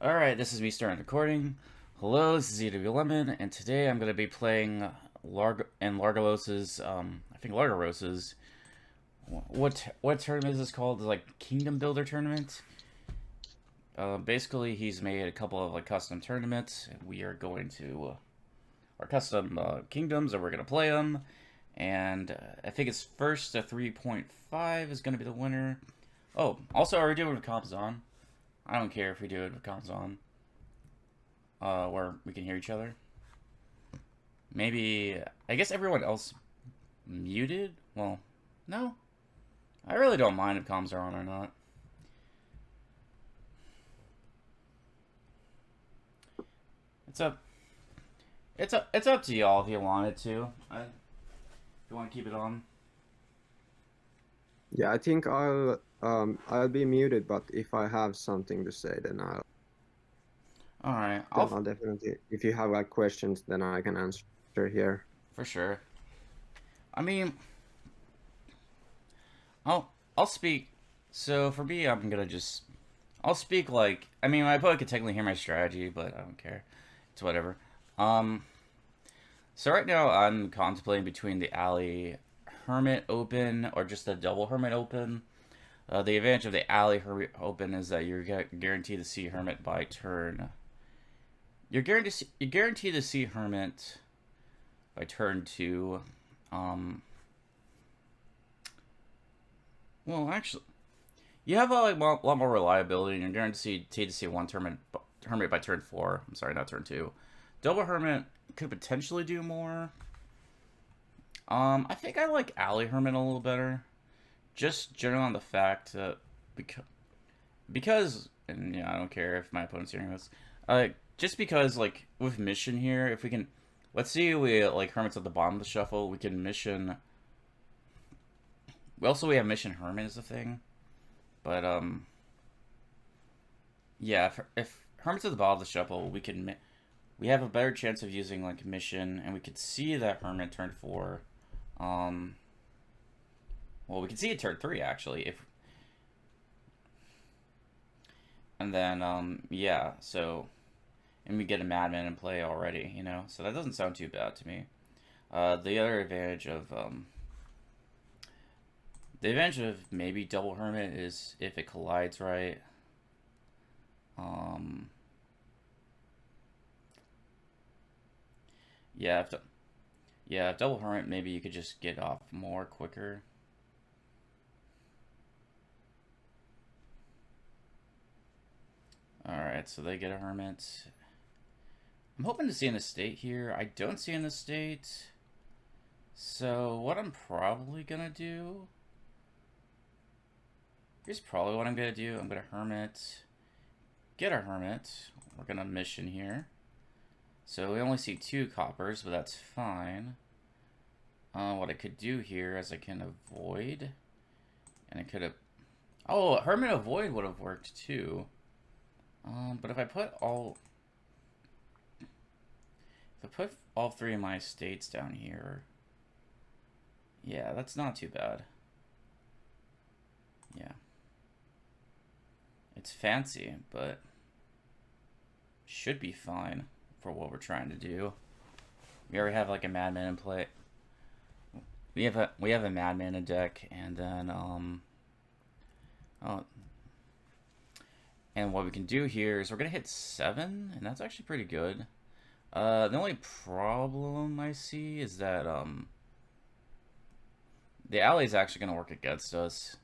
Alright, this is me starting recording. Hello, this is zwlemon, and today I'm going to be playing Largaros's, I think Largaros's, what tournament is this called? It's like Kingdom Builder Tournament. Basically, he's made a couple of like custom tournaments, and we are going to, our custom kingdoms, and we're going to play them. And I think it's first to 3.5 is going to be the winner. Oh, also, are we doing it with comps on? I don't care if we do it with comms on. Where we can hear each other. Maybe, I guess everyone else muted? Well, no. I really don't mind if comms are on or not. It's up to y'all if you wanted to. If you want to keep it on. Yeah, I think I'll be muted, but if I have something to say, then Alright, I'll definitely. If you have like questions, then I can answer here. for sure. I mean, I'll speak. So for me, I'll speak like, I mean, my opponent could technically hear my strategy, but I don't care. It's whatever. Um, so right now I'm contemplating between the alley hermit open or just a double hermit open. The advantage of the alley hermit open is that you're guaranteed to see hermit by turn. You're guaranteed to see hermit by turn 2. Well, actually, you have a lot more reliability, and you're guaranteed to see one hermit by turn 4. I'm sorry, not turn 2. Double hermit could potentially do more. I think I like alley hermit a little better, just generally on the fact that because and yeah, I don't care if my opponent's hearing this. Just because like with mission here, if we can, let's see, we like hermits at the bottom of the shuffle, we can mission. We have mission hermit is a thing, but yeah, if hermits at the bottom of the shuffle, we have a better chance of using like mission, and we could see that hermit turn 4. Well, we can see it turn 3 actually if. And then, yeah, so, and we get a madman in play already, you know, so that doesn't sound too bad to me. The other advantage of, the advantage of maybe double hermit is if it collides right. Yeah, if double hermit, maybe you could just get off more quicker. Alright, so they get a hermit. I'm hoping to see an estate here. I don't see an estate. So what I'm probably gonna do, here's probably what I'm gonna do. I'm gonna hermit, get a hermit. We're gonna mission here. So we only see 2 coppers, but that's fine. What I could do here is I can avoid, and I could have, oh, hermit avoid would have worked too. But if I put all 3 of my estates down here, yeah, that's not too bad. Yeah. It's fancy, but should be fine for what we're trying to do. We already have like a madman in play. We have a madman in deck, and then oh, and what we can do here is we're gonna hit 7, and that's actually pretty good. The only problem I see is that the alley is actually gonna work against us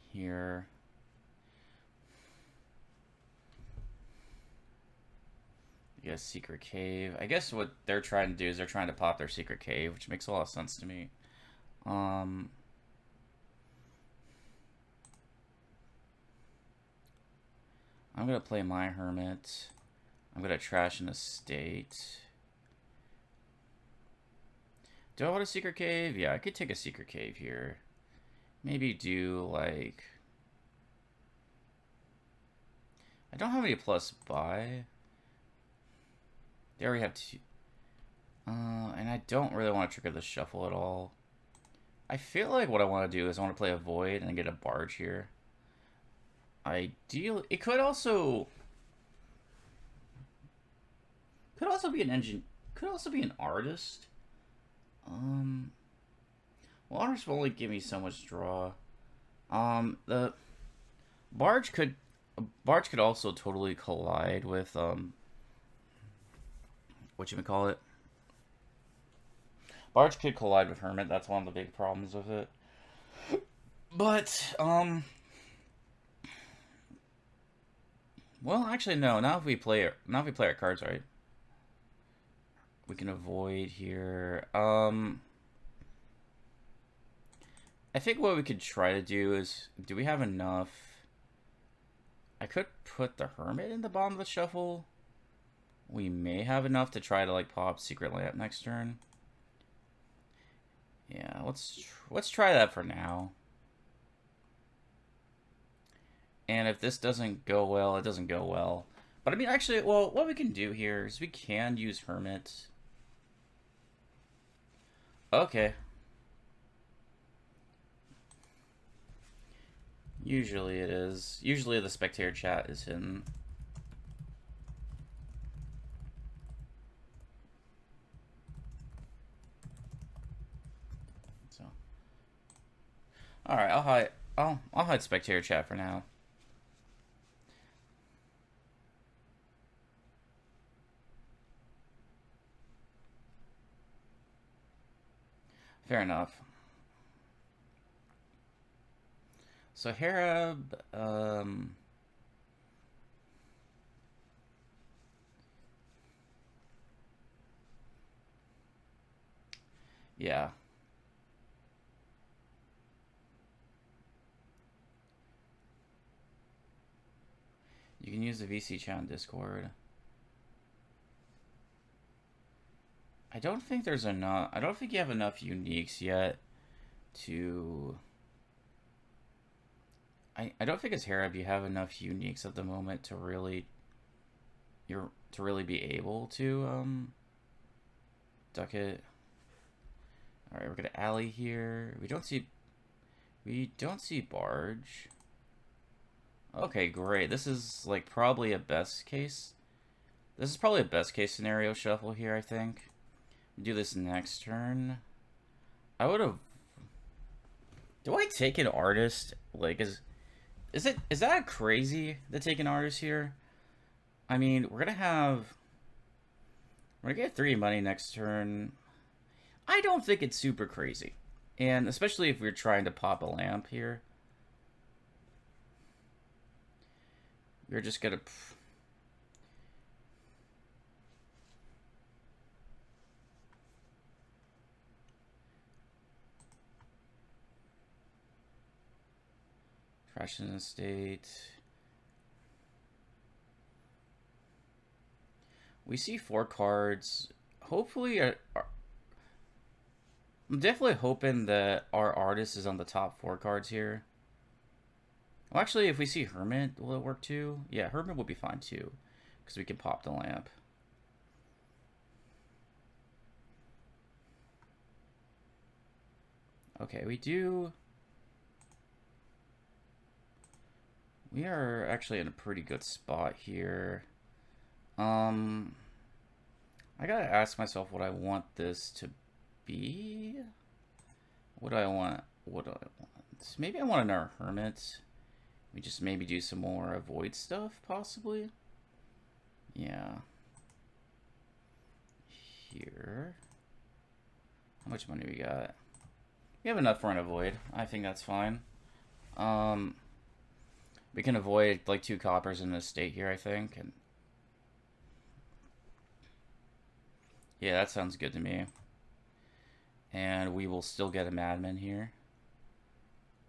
here. You guess secret cave. I guess what they're trying to do is they're trying to pop their secret cave, which makes a lot of sense to me. I'm gonna play my hermit. I'm gonna trash an estate. Do I want a secret cave? Yeah, I could take a secret cave here. Maybe do like, I don't have any plus buy. They already have 2. And I don't really want to trigger the shuffle at all. I feel like what I want to do is I want to play a void and get a barge here. Ideally, it could also, Could also be an engine. Could also be an artist. Well, artist will only give me so much draw. The barge could also totally collide with what you call it. Barge could collide with Hermit. That's one of the big problems with it. But well, actually no. Now if we play our cards right, we can avoid here. I think what we could try to do is, do we have enough? I could put the Hermit in the bottom of the shuffle. We may have enough to try to like pop Secret Lamp next turn. Yeah, let's try that for now. And if this doesn't go well, it doesn't go well. But I mean, actually, well, what we can do here is we can use Hermit. Okay. Usually it is. Usually the spectator chat is hidden. So, all right, I'll hide spectator chat for now. Fair enough. So Herrab, yeah. You can use the VC chat on Discord. I don't think there's enough. I don't think you have enough uniques yet to. I don't think as Herrab you have enough uniques at the moment to really be able to duck it. All right, we're gonna alley here. We don't see barge. Okay, great. This is like probably a best case. This is probably a best case scenario shuffle here, I think. Do this next turn. I would have. Do I take an artist? Like, is that crazy to take an artist here? I mean, we're gonna get 3 money next turn. I don't think it's super crazy, and especially if we're trying to pop a lamp here, we're just gonna. Crash in the state. We see 4 cards. Hopefully, I'm definitely hoping that our artist is on the top 4 cards here. Well, actually, if we see Hermit, will it work too? Yeah, Hermit will be fine too, because we can pop the lamp. Okay, we are actually in a pretty good spot here. I gotta ask myself what I want this to be. What do I want? Maybe I want another Hermit. We just maybe do some more avoid stuff, possibly. Yeah. Here. How much money we got? We have enough for an avoid. I think that's fine. We can avoid like 2 coppers in this state here, I think. And yeah, that sounds good to me. And we will still get a madman here.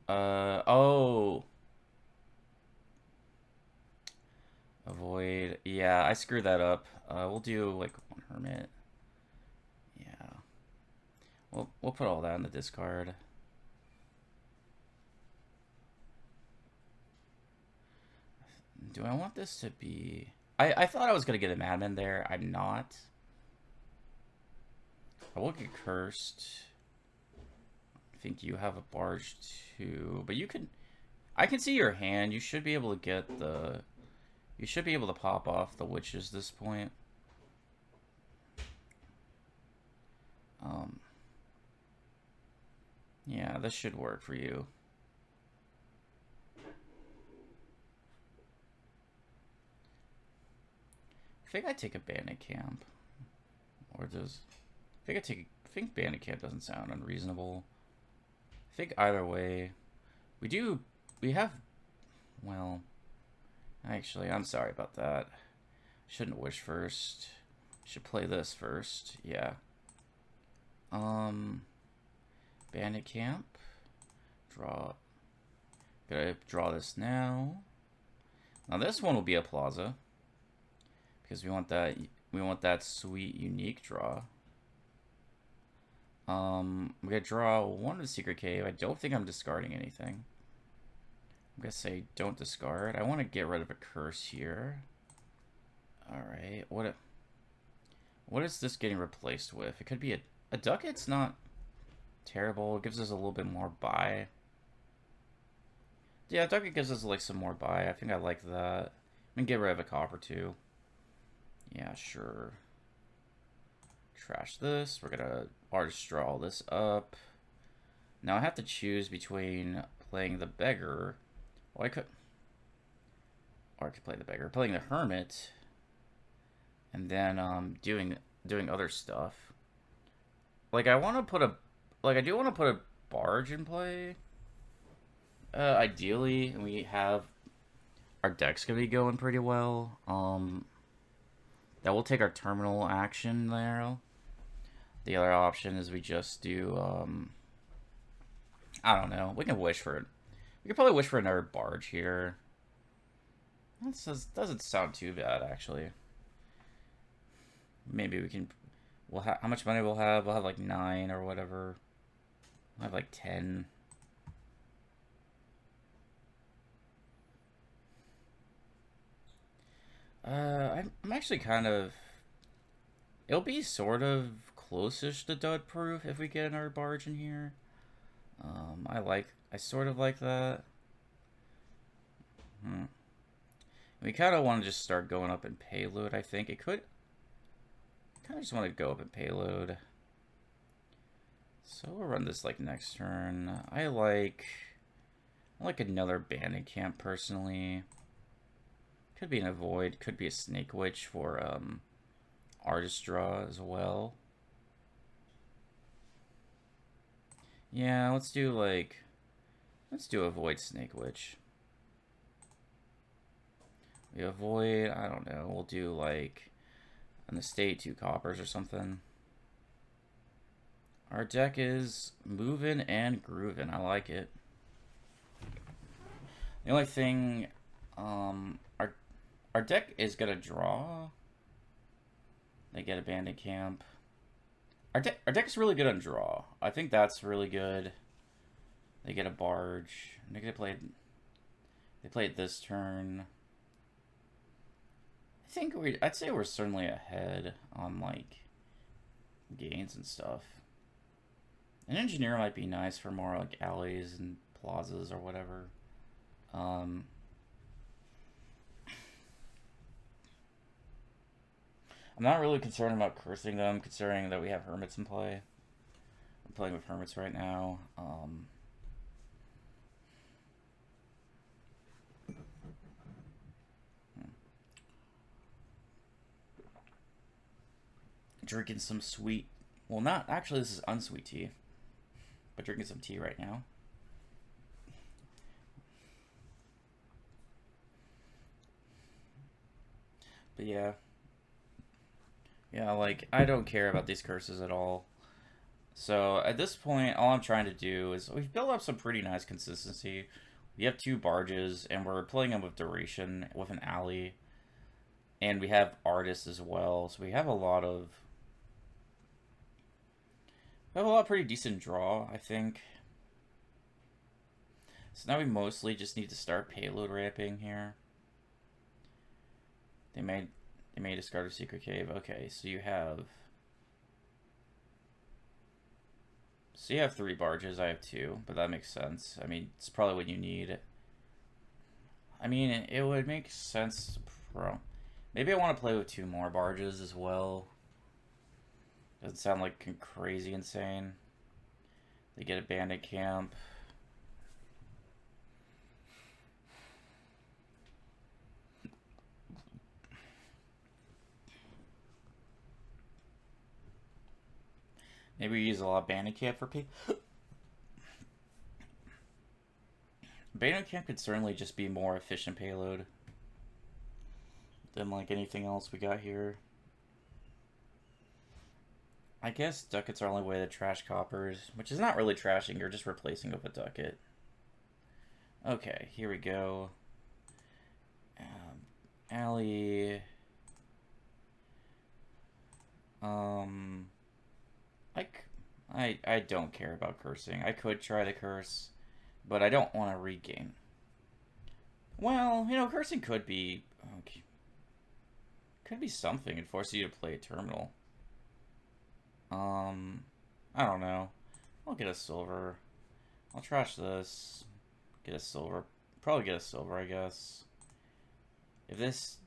Oh. Avoid. Yeah, I screwed that up. We'll do like 1 hermit. Yeah. We'll put all that in the discard. Do I want this to be... I thought I was going to get a madman there. I'm not. I will get cursed. I think you have a barge too. But you can... I can see your hand. You should be able to get the... You should be able to pop off the witches this point. Um, yeah, this should work for you. I think I'd take a bandit camp. Or does... I think bandit camp doesn't sound unreasonable. I think either way... We have... Well... Actually, I'm sorry about that. Shouldn't wish first. Should play this first. Yeah. Bandit camp. Draw. Gotta draw this now. Now this one will be a plaza. Because we want that sweet unique draw. I'm gonna draw one of the secret cave. I don't think I'm discarding anything. I'm gonna say don't discard. I want to get rid of a curse here. Alright, what is this getting replaced with? It could be a ducat's not terrible. It gives us a little bit more buy. Yeah, ducat gives us like some more buy. I think I like that. I'm gonna get rid of a copper too. Yeah, sure. Trash this. We're gonna artist draw all this up. Now I have to choose between playing the beggar. Well, I could play the beggar, playing the hermit, and then doing other stuff. Like I want to put I do want to put a barge in play. Ideally, and we have our deck's gonna be going pretty well. That will take our terminal action there. The other option is we just do I don't know. We can wish for it. We could probably wish for another barge here. That doesn't sound too bad, actually. Maybe we can... how much money we'll have? We'll have like 9 or whatever. We'll have like 10. I'm actually kind of... It'll be sort of close-ish to dud proof if we get another barge in here. I sort of like that. We kind of want to just start going up in payload, I think. It could... kind of just want to go up in payload. So we'll run this like next turn. I like another bandit camp personally. Could be an avoid, could be a snake witch for artist draw as well. Yeah, let's do avoid snake witch. We avoid, I don't know, we'll do like an estate 2 coppers or something. Our deck is moving and grooving. I like it. The only thing, our deck is gonna draw. They get a bandit camp. Our deck is really good on draw. I think that's really good. They get a barge. They play it this turn. I'd say we're certainly ahead on like gains and stuff. An engineer might be nice for more like alleys and plazas or whatever. I'm not really concerned about cursing them, considering that we have hermits in play. I'm playing with hermits right now. Drinking some sweet... Well, not... Actually, this is unsweet tea. But drinking some tea right now. But yeah. Yeah, like, I don't care about these curses at all. So, at this point, all I'm trying to do is... We've built up some pretty nice consistency. We have 2 barges, and we're playing them with duration, with an alley. And we have artists as well, so we have a lot of... We have a lot of pretty decent draw, I think. So now we mostly just need to start payload ramping here. They may discard a secret cave. Okay, so you have... So you have 3 barges, I have 2, but that makes sense. I mean, it's probably what you need. I mean, it would make sense... Maybe I want to play with 2 more barges as well. Doesn't sound like crazy insane. They get a bandit camp. Maybe we use a lot of bandit camp for people. Bandit camp could certainly just be more efficient payload than like anything else we got here. I guess ducats are only way to trash coppers, which is not really trashing, you're just replacing with a ducat. Okay, here we go. Alley. I don't care about cursing. I could try to curse, but I don't want to regain. Well, you know, cursing could be something and force you to play a terminal. I don't know. I'll get a silver. I'll trash this. Get a silver. Probably get a silver, I guess. If this...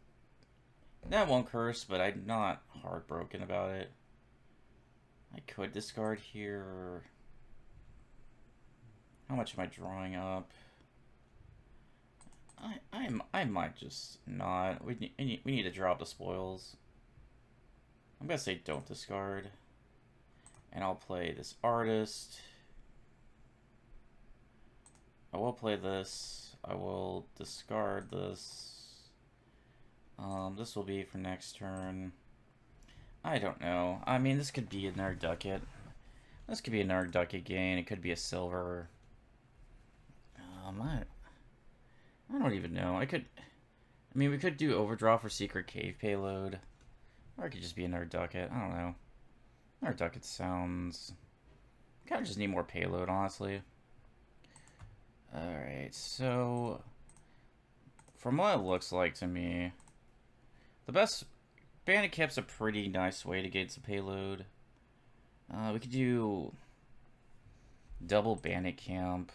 That won't curse, but I'm not heartbroken about it. I could discard here. How much am I drawing up? I might just not. We need to drop the spoils. I'm gonna say don't discard. And I'll play this artist. I will play this. I will discard this. This will be for next turn. I don't know. I mean, this could be another ducat. This could be another ducat gain. It could be a silver. I don't even know. I mean, we could do overdraw for secret cave payload. Or it could just be another ducat. I don't know. Another ducat sounds... Kind of just need more payload, honestly. Alright, so... From what it looks like to me... The best... Bandit camp's a pretty nice way to get some payload. We could do... Double bandit camp.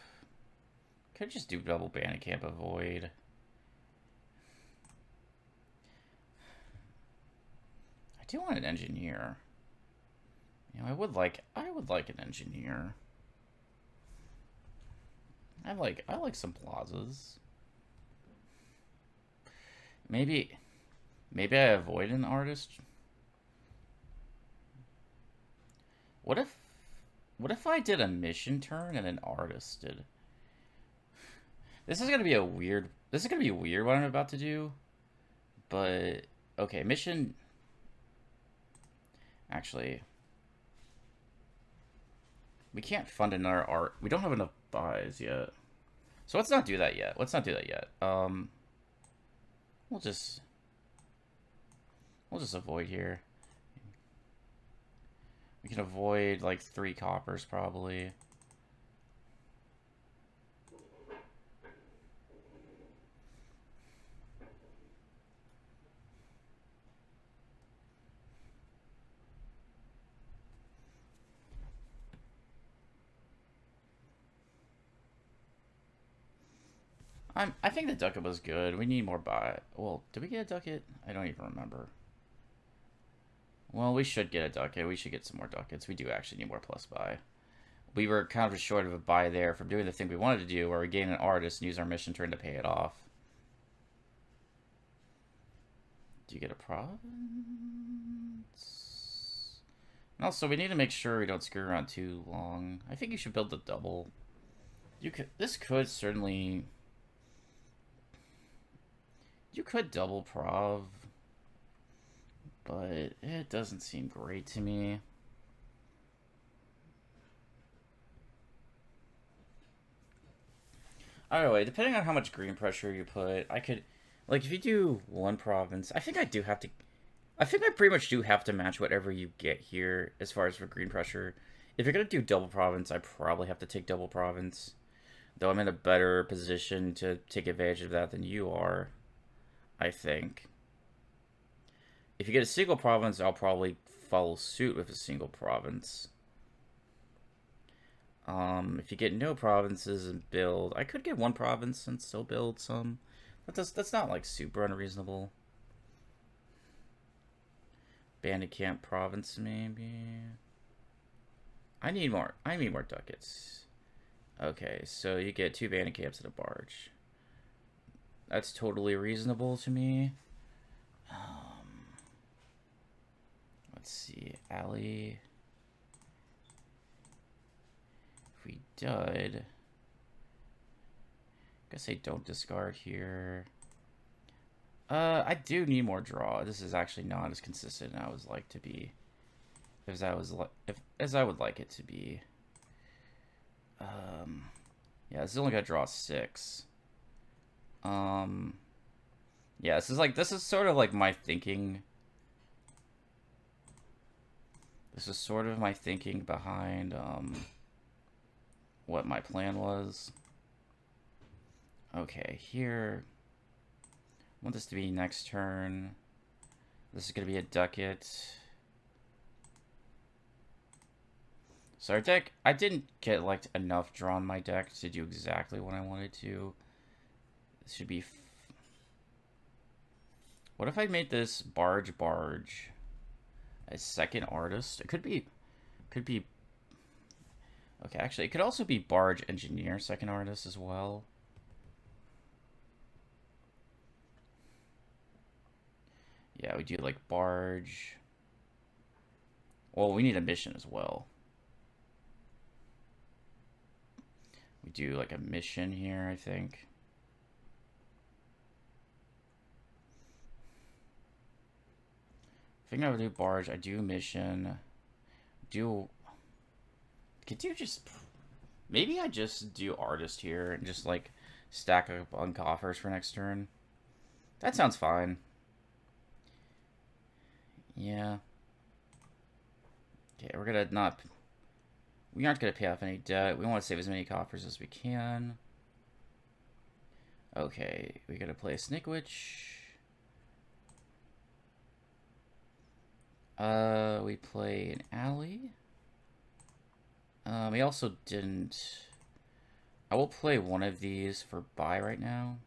Could just do double bandit camp avoid. I do want an engineer. You know, I would like an engineer. I like some plazas. Maybe I avoid an artist. What if I did a mission turn and an artist did? This is gonna be weird what I'm about to do. But okay, mission. Actually, we can't fund another art. We don't have enough buys yet. So let's not do that yet. We'll just avoid here. We can avoid like 3 coppers probably. I think the ducat was good. We need more buy. Well, did we get a ducat? I don't even remember. Well, we should get a ducat. We should get some more ducats. We do actually need more plus buy. We were kind of short of a buy there from doing the thing we wanted to do, where we gain an artist and use our mission turn to pay it off. Do you get a province? And also, we need to make sure we don't screw around too long. I think you should build the double. This could certainly... You could double prov, but it doesn't seem great to me. Either way, depending on how much green pressure you put, I could, like, if you do 1 province, I think I pretty much do have to match whatever you get here as far as for green pressure. If you're gonna do double province, I probably have to take double province, though I'm in a better position to take advantage of that than you are. I think. If you get a single province, I'll probably follow suit with a single province. If you get no provinces and build, I could get 1 province and still build some. That's not like super unreasonable. Bandit Camp Province, maybe. I need more ducats. Okay, so you get 2 bandit camps and a barge. That's totally reasonable to me. Let's see, alley. If we dud, guess I don't discard here. I do need more draw. This is actually not as consistent as I would like to be. As I would like it to be. Yeah, this is only gonna draw 6. Yeah, this is sort of like my thinking. This is sort of my thinking behind what my plan was. Okay, here. I want this to be next turn. This is gonna be a ducat. So our deck, I didn't get like enough draw on my deck to do exactly what I wanted to. This should be. What if I made this barge a second artist? It could be. Okay, actually, it could also be barge engineer second artist as well. Yeah, we do like barge. Well, we need a mission as well. We do like a mission here, I think. I think I would do barge. I do mission. Could you just... Maybe I just do artist here and just like stack up on coffers for next turn. That sounds fine. Yeah. Okay, we're gonna not... We aren't gonna pay off any debt. We want to save as many coffers as we can. Okay, we gotta play a Snake Witch. We play an alley. We also didn't... I will play one of these for buy right now.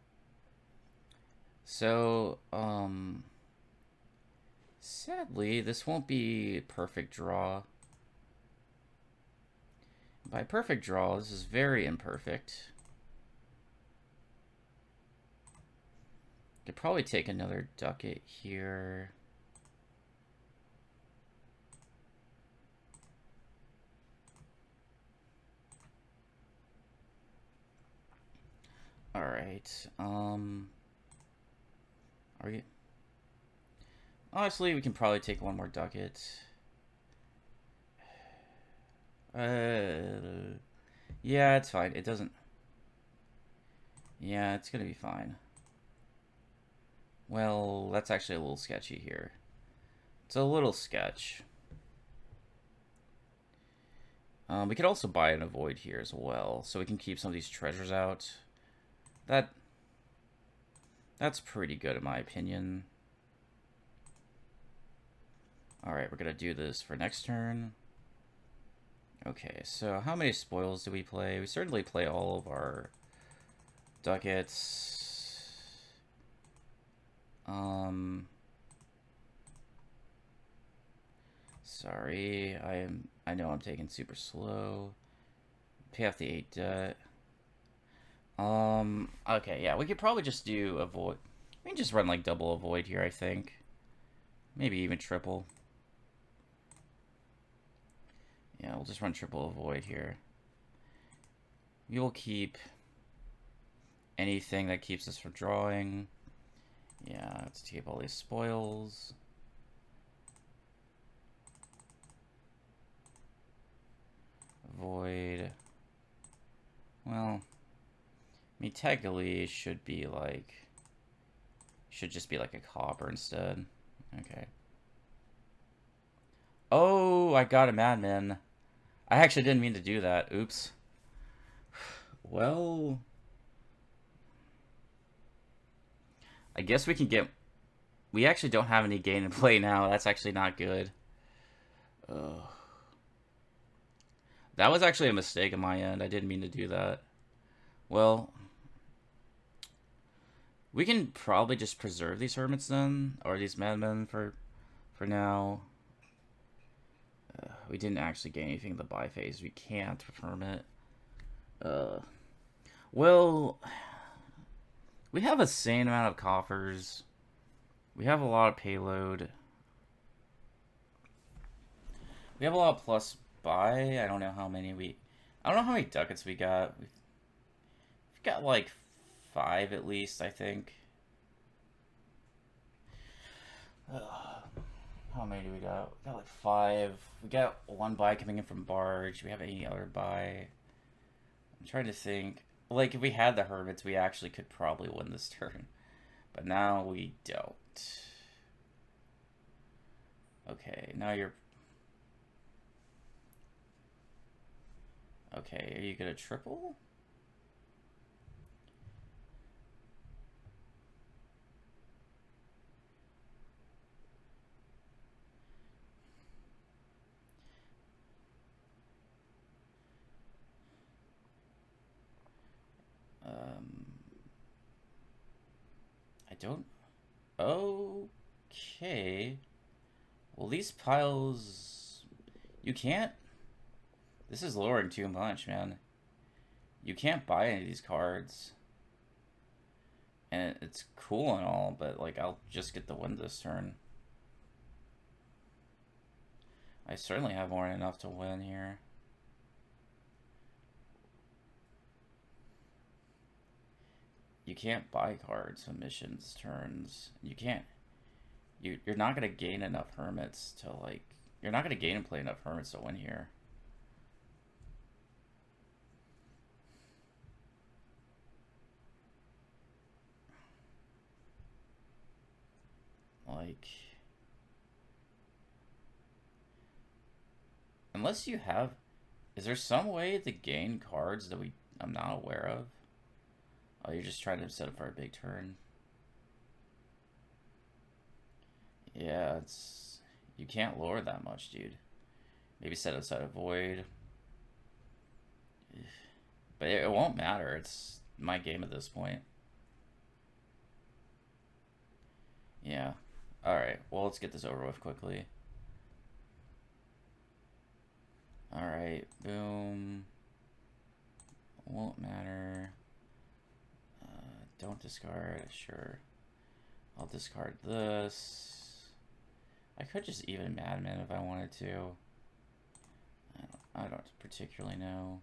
So, sadly, this won't be perfect draw. By perfect draw, this is very imperfect. Could probably take another ducat here. Alright, are we... Honestly, we can probably take one more ducat. Yeah, it's fine. It doesn't... Yeah, it's gonna be fine. Well, that's actually a little sketchy here. It's a little sketch. We could also buy an avoid here as well, so we can keep some of these treasures out. That's pretty good in my opinion. Alright, we're gonna do this for next turn. Okay, so how many spoils do we play? We certainly play all of our ducats. Sorry, I know I'm taking super slow. Pay off the 8 debt. Okay, yeah, we could probably just do avoid. We can just run like double avoid here, I think. Maybe even triple. Yeah, we'll just run triple avoid here. We will keep anything that keeps us from drawing. Yeah, let's keep all these spoils. Avoid. Well, I mean, technically, it should be like... Should just be like a copper instead. Okay. Oh, I got a madman. I actually didn't mean to do that. Oops. Well... I guess we can get... We actually don't have any gain in play now. That's actually not good. Ugh. That was actually a mistake on my end. I didn't mean to do that. Well... We can probably just preserve these hermits then, or these madmen for for now. We didn't actually gain anything in the buy phase. We can't affirm it. Well, we have a sane amount of coffers. We have a lot of payload. We have a lot of plus buy. I don't know how many ducats we got. We've got like 5 at least, I think. How many do we got? We got like 5. We got 1 buy coming in from barge. We have any other buy? I'm trying to think. Like, if we had the hermits, we actually could probably win this turn. But now we don't. Okay, now you're... Okay, are you gonna triple? I don't... Okay. Well, these piles... You can't... This is lowering too much, man. You can't buy any of these cards. And it's cool and all, but, like, I'll just get the win this turn. I certainly have more than enough to win here. You can't buy cards on missions turns. You can't... You're not going to gain enough hermits to, like... You're not going to gain and play enough hermits to win here. Like... Unless you have... Is there some way to gain cards that I'm not aware of? Oh, you're just trying to set up for a big turn. Yeah, it's... You can't lower that much, dude. Maybe set aside a void. But it won't matter. It's my game at this point. Yeah. Alright, well, let's get this over with quickly. Alright, boom. Won't matter. Don't discard, sure. I'll discard this. I could just even Madman if I wanted to. I don't particularly know.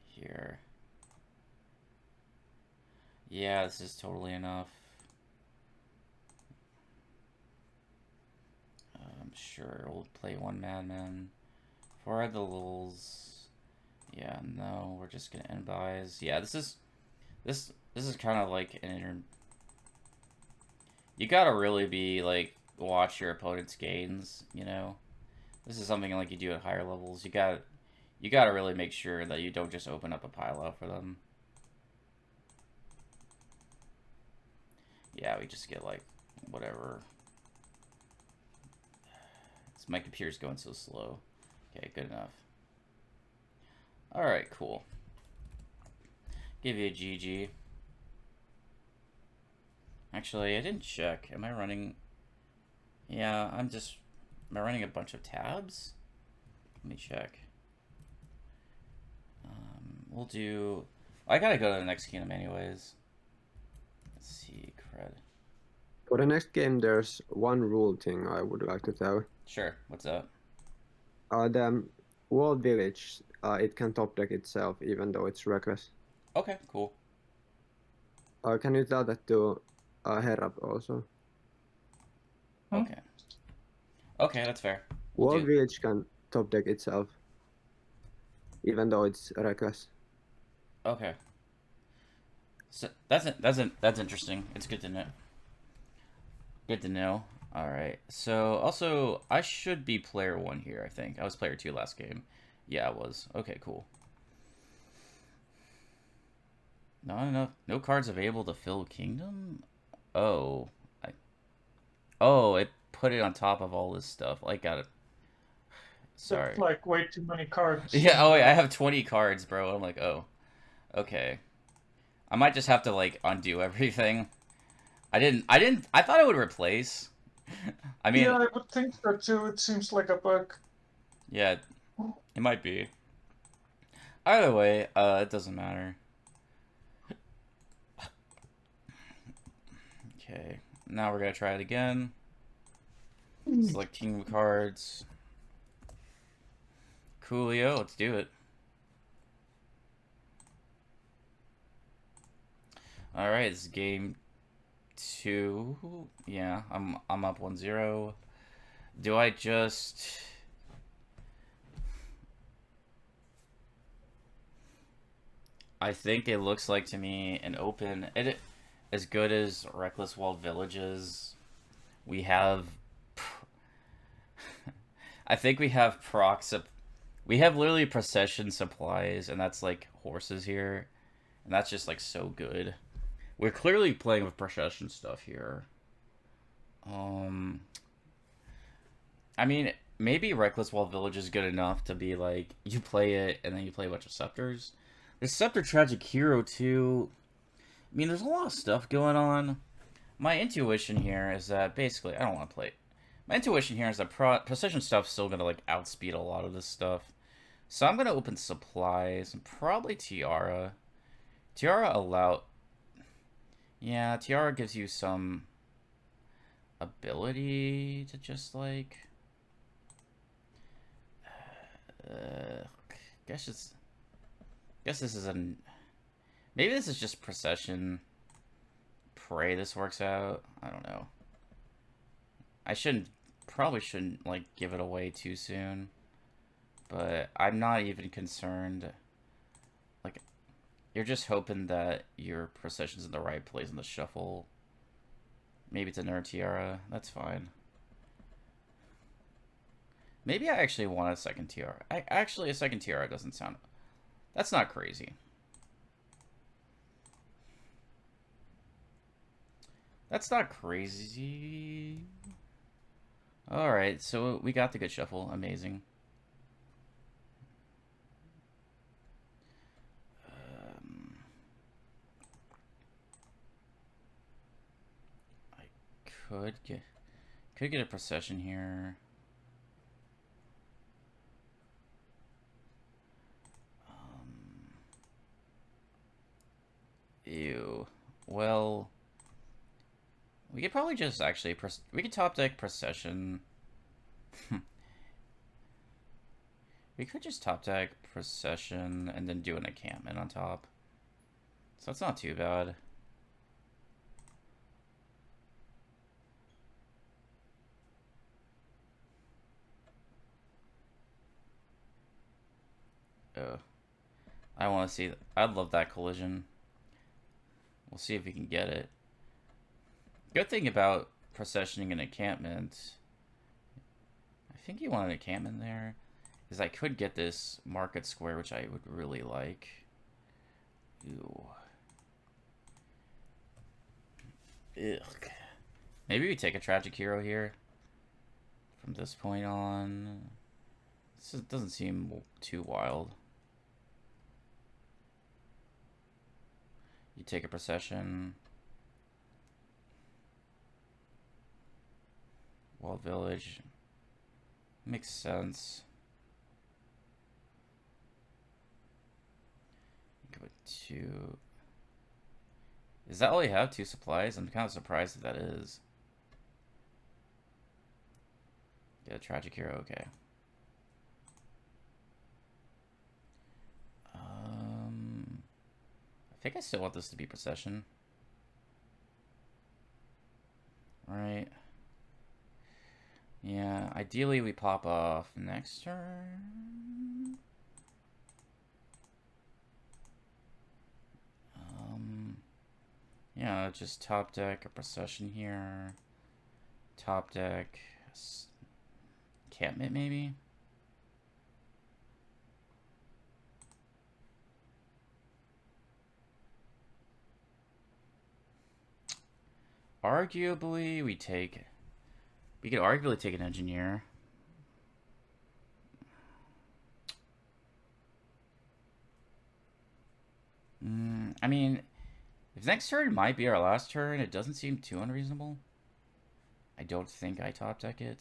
Here. Yeah, this is totally enough. Sure, we'll play 1 Madman. For the lulz. Yeah, no, we're just gonna end buys. Yeah, this is kind of like an You gotta really be like watch your opponent's gains, you know. This is something like you do at higher levels. You gotta really make sure that you don't just open up a pile out for them. Yeah, we just get like whatever. My computer's going so slow. Okay, good enough. Alright, cool. Give you a GG. Actually, I didn't check. Am I running... Yeah, am I running a bunch of tabs? Let me check. We'll do... I gotta go to the next kingdom anyways. Let's see, cred. For the next game, there's one rule thing I would like to tell. Sure, what's up? The walled village, it can top deck itself even though it's reckless. Okay, cool. Can you tell that to Herrab also? Okay. Okay, that's fair. Walled village can top deck itself even though it's reckless. Okay. So that's interesting. It's good to know. Good to know. All right. So also, I should be player 1 here. I think I was player 2 last game. Yeah, I was. Okay, cool. Not enough. No cards available to fill kingdom. Oh, it put it on top of all this stuff. Like, got it. Sorry. It's like way too many cards. Yeah. Oh wait, I have 20 cards, bro. I'm like, oh, okay. I might just have to like undo everything. I thought it would replace, I mean, Yeah, I would think so too. It seems like a bug. yeah, it might be. Either way, it doesn't matter. Okay, now we're gonna try it again. Select King of Cards. Coolio, let's do it. Alright, this is game 2. Yeah, I'm up 1-0. Do I just... I think it looks like to me an open... as good as Reckless Walled Villages, we have... I think we have Proc... We have literally procession supplies, and that's like horses here. And that's just like so good. We're clearly playing with procession stuff here. Um, I mean, maybe Reckless Wall Village is good enough to be like, you play it and then you play a bunch of Scepters. There's Scepter Tragic Hero too. I mean, there's a lot of stuff going on. My intuition here is that basically, I don't want to play it. My intuition here is that precision stuff's still going to like outspeed a lot of this stuff. So I'm going to open supplies and probably Tiara. Tiara allow... Yeah, Tiara gives you some ability to just like... guess it's... Guess this is an... Maybe this is just procession. Pray this works out. I don't know. I shouldn't... Probably shouldn't, like, give it away too soon. But I'm not even concerned. Like, you're just hoping that your procession's in the right place in the shuffle. Maybe it's a Nerd Tiara. That's fine. Maybe I actually want a second tiara. Actually, a second tiara doesn't sound... That's not crazy. That's not crazy. Alright, so we got the good shuffle. Amazing. I could get a procession here. Ew. Well, we could probably just actually... we could top deck procession. We could just top deck procession and then do an encampment on top. So that's not too bad. Oh. I want to see... I'd love that collision. We'll see if we can get it. Good thing about processioning an encampment... I think you want an encampment there. Is I could get this market square, which I would really like. Ew. Ugh. Maybe we take a tragic hero here. From this point on. This doesn't seem too wild. You take a procession. Walled Village. Makes sense. Go with 2. Is that all you have? 2 supplies? I'm kind of surprised that is. Get a tragic hero, okay. I think I still want this to be procession. Right. Yeah, ideally we pop off next turn. Yeah, just top deck a procession here. Top deck encampment maybe. Arguably, we could arguably take an engineer. I mean, if next turn might be our last turn, it doesn't seem too unreasonable. I don't think I top deck it.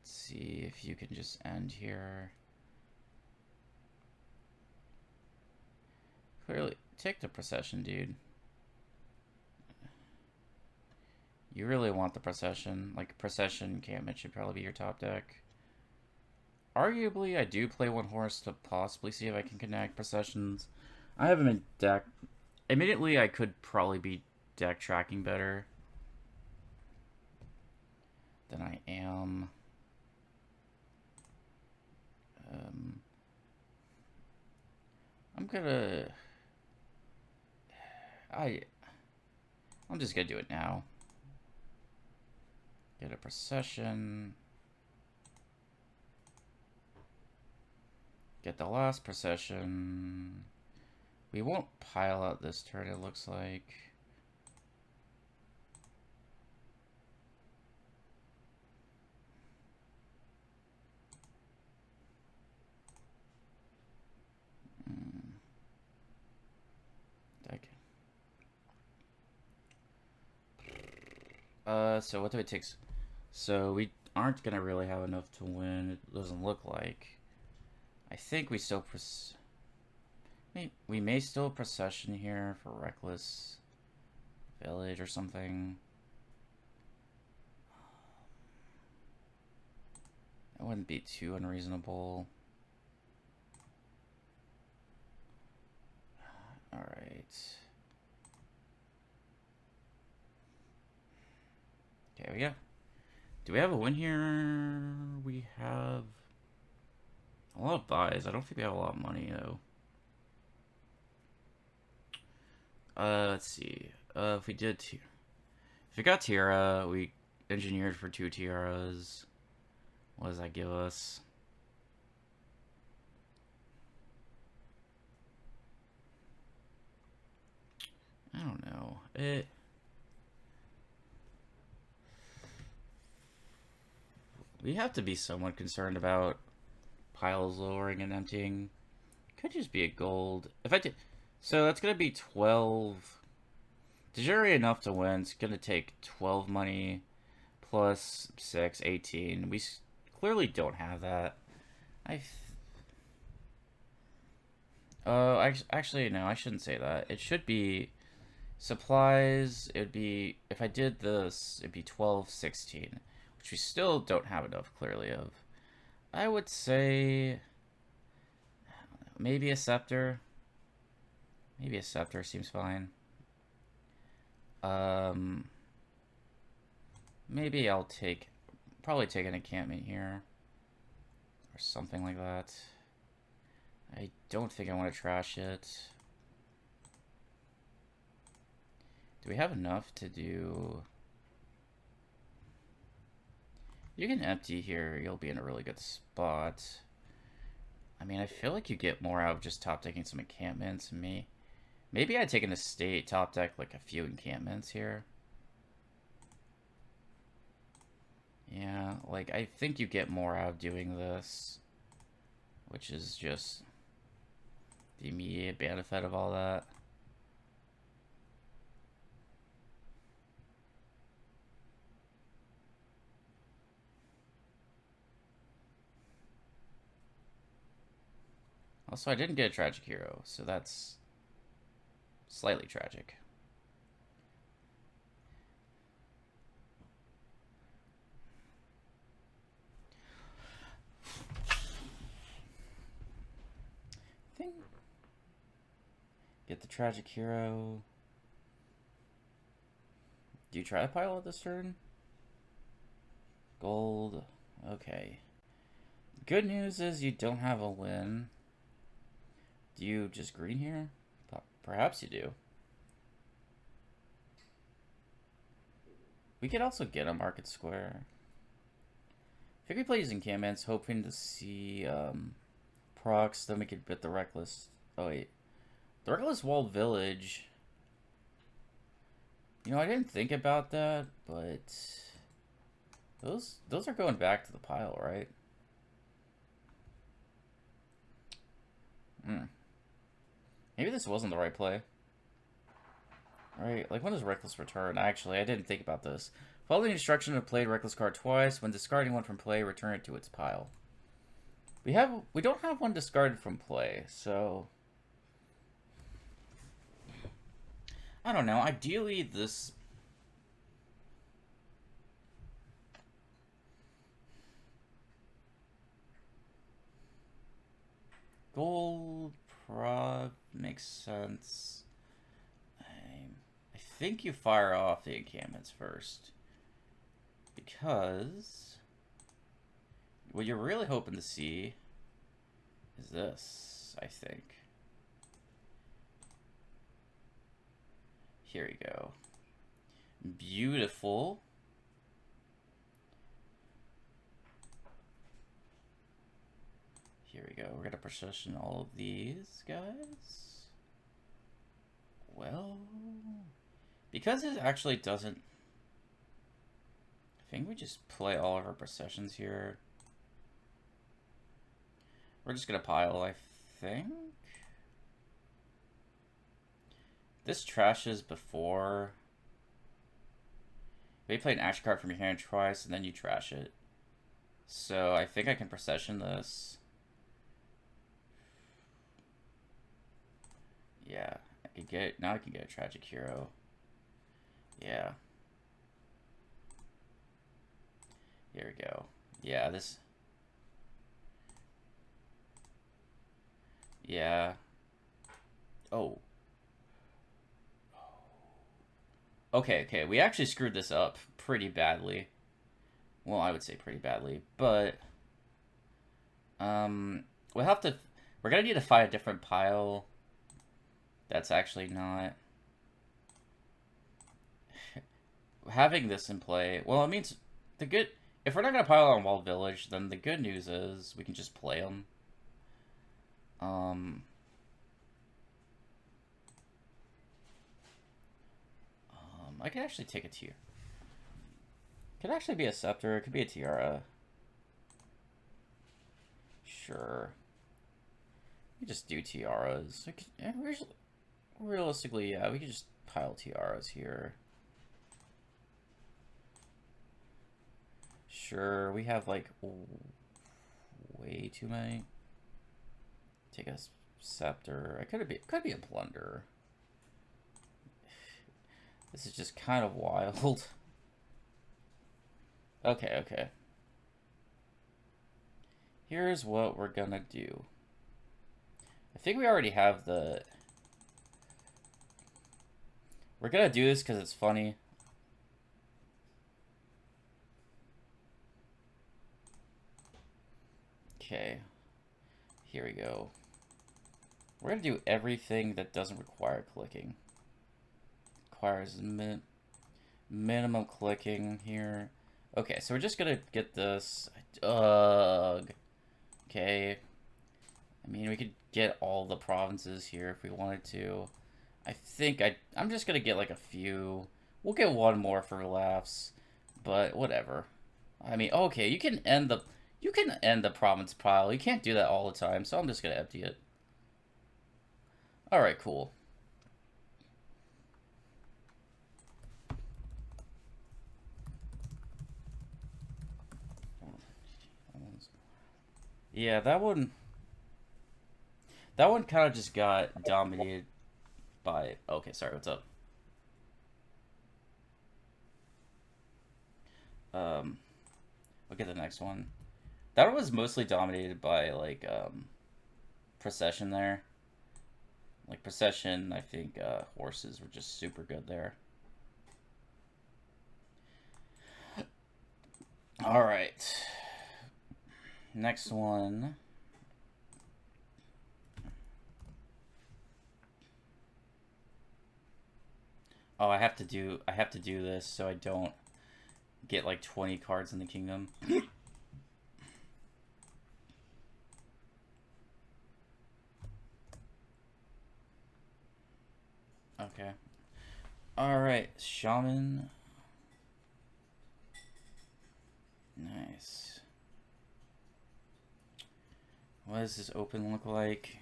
Let's see if you can just end here. Clearly, take the procession, dude. You really want the procession. Like, procession encampment should probably be your top deck. Arguably, I do play one horse to possibly see if I can connect processions. I have them in deck. Admittedly, I could probably be deck tracking better than I am. I'm gonna... I'm just gonna do it now. Get a procession. Get the last procession. We won't pile out this turn, it looks like. So what do it take? So we aren't gonna really have enough to win. It doesn't look like. I think we still we may still procession here for reckless village or something. That wouldn't be too unreasonable. All right. Okay, we go. Do we have a win here? We have a lot of buys. I don't think we have a lot of money, though. Let's see. If we did... If we got Tiara, we engineered for 2 Tiaras. What does that give us? I don't know. We have to be somewhat concerned about piles lowering and emptying. Could just be a gold. If I did... So that's going to be 12... To generate enough to win, it's going to take 12 money plus 6, 18. We clearly don't have that. Actually, no, I shouldn't say that. It should be supplies. It would be, if I did this, it'd be 12, 16, which we still don't have enough, clearly, of. I would say maybe a scepter. Maybe a scepter seems fine. Maybe I'll probably take an encampment here. Or something like that. I don't think I want to trash it. Do we have enough to do... You can empty here, you'll be in a really good spot. I mean, I feel like you get more out of just top decking some encampments. Maybe I'd take an estate, top deck like a few encampments here. Yeah, like, I think you get more out of doing this. Which is just the immediate benefit of all that. Also, I didn't get a tragic hero, so that's slightly tragic. Get the tragic hero. Do you try to pile at this turn? Gold. Okay. Good news is you don't have a win. Do you just green here? Perhaps you do. We could also get a market square. I think we play using encampments, hoping to see procs, then we could bit the reckless. Oh wait. The reckless walled village. You know, I didn't think about that, but those are going back to the pile, right? Maybe this wasn't the right play. Right, like when does Reckless return? Actually, I didn't think about this. Follow the instruction to play Reckless card twice. When discarding one from play, return it to its pile. We don't have one discarded from play, so I don't know. Ideally, this gold Proc makes sense. I think you fire off the encampments first, because what you're really hoping to see is this, I think. Here we go. Beautiful. Here we go. We're going to procession all of these guys. Well, because it actually doesn't... I think we just play all of our processions here. We're just going to pile, I think. This trashes before. You play an action card from your hand twice, and then you trash it. So I think I can procession this. Yeah, I can get, now I can get a tragic hero. Yeah. Here we go. Yeah, this. Yeah. Oh. Okay, we actually screwed this up pretty badly. Well, I would say pretty badly, but we'll have to, we're gonna need to find a different pile that's actually not having this in play. Well, it means the good, if we're not gonna pile on Walled Village, then the good news is we can just play them. I could actually take a tier. Could actually be a scepter. It could be a tiara. Sure. We just do tiaras. Realistically, yeah, we could just pile tiaras here. Sure, we have like way too many. Take a scepter. It could be a plunder. This is just kind of wild. Okay. Here's what we're gonna do. I think we already have the... We're gonna do this because it's funny. Okay. Here we go. We're gonna do everything that doesn't require clicking. Requires minimum clicking here. Okay, so we're just gonna get this. Ugh. Okay. I mean, we could get all the provinces here if we wanted to. I think I'm just gonna get like a few. We'll get one more for laughs, but whatever. I mean, okay, you can end the province pile. You can't do that all the time, so I'm just gonna empty it. All right, cool. Yeah, that one kind of just got dominated by... Okay, sorry, what's up? Look at the next one. That one was mostly dominated by, like, procession there. Like, procession, I think, horses were just super good there. Alright. Next one. Oh, I have to do this so I don't get like 20 cards in the kingdom. Okay. Alright, Shaman. Nice. What does this open look like?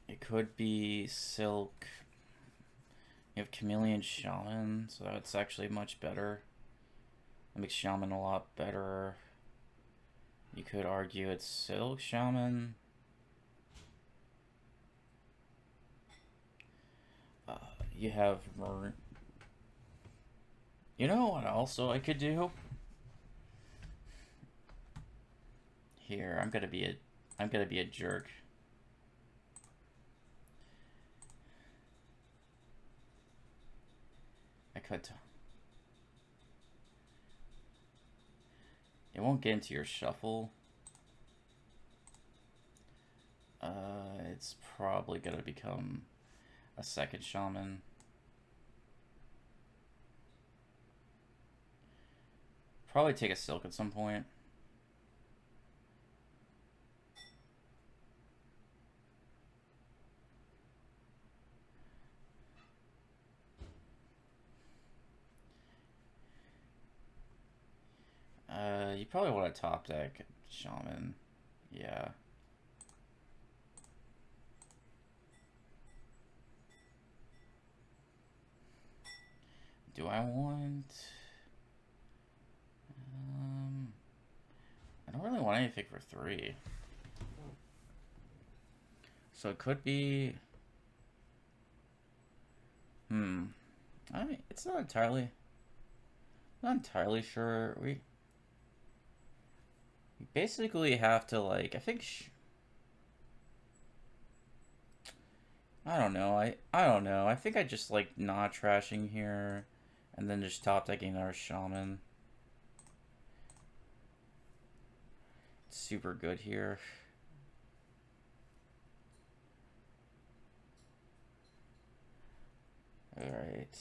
It could be silk. You have Chameleon Shaman, so that's actually much better. It makes Shaman a lot better. You could argue it's Silk Shaman. You have You know what also I could do? Here, I'm gonna be a jerk. I could. It won't get into your shuffle. It's probably gonna become a second Shaman. Probably take a Silk at some point. You probably want to top deck Shaman. Yeah. Do I want... I don't really want anything for 3. So it could be... I mean, it's not entirely sure. We basically have to, like, I think... I don't know. I don't know. I think I just like not trashing here, and then just top decking our Shaman. It's super good here. Alright.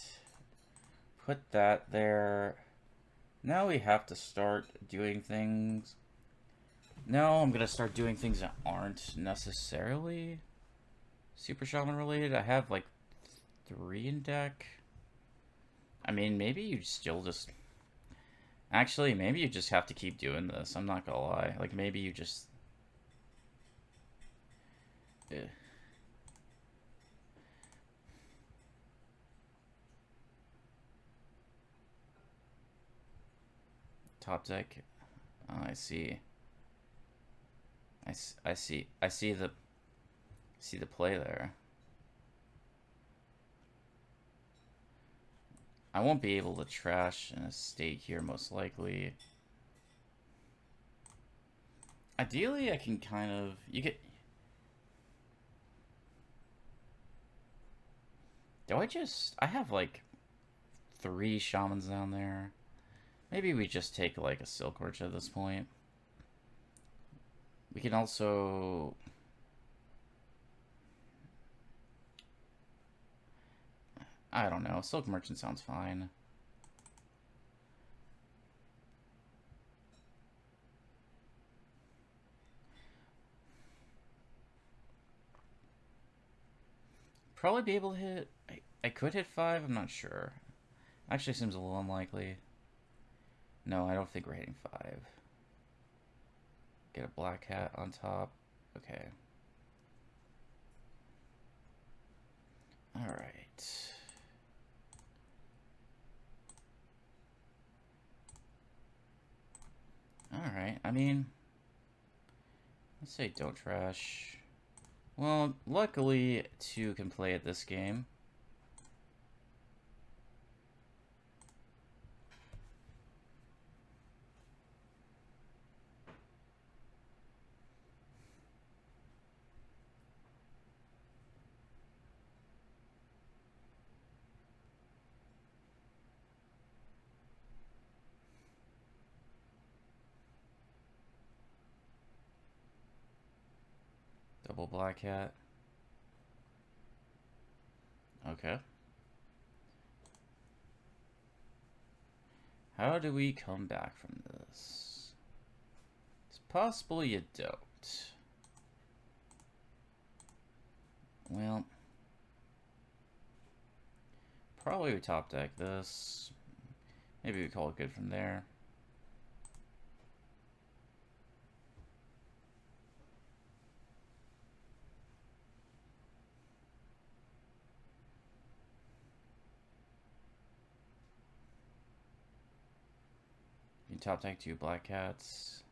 Put that there. Now we have to start doing things. Now I'm gonna start doing things that aren't necessarily Super Shaman related. I have like 3 in deck. I mean, maybe you still just... Actually, maybe you just have to keep doing this. I'm not gonna lie. Like, maybe you just... Top deck. Oh, I see. I see the play there. I won't be able to trash in a state here, most likely. Ideally, I can kind of... I have like 3 Shamans down there. Maybe we just take like a Silk Witch at this point. We can also... I don't know. Silk Merchant sounds fine. Probably be able to hit... I could hit 5, I'm not sure. Actually seems a little unlikely. No, I don't think we're hitting 5. Get a black hat on top. Okay. Alright. Alright, I mean... Let's say don't trash. Well, luckily, 2 can play at this game. Double black hat. Okay. How do we come back from this? It's possible you don't. Well, probably we top deck this. Maybe we call it good from there. You top deck 2 black cats.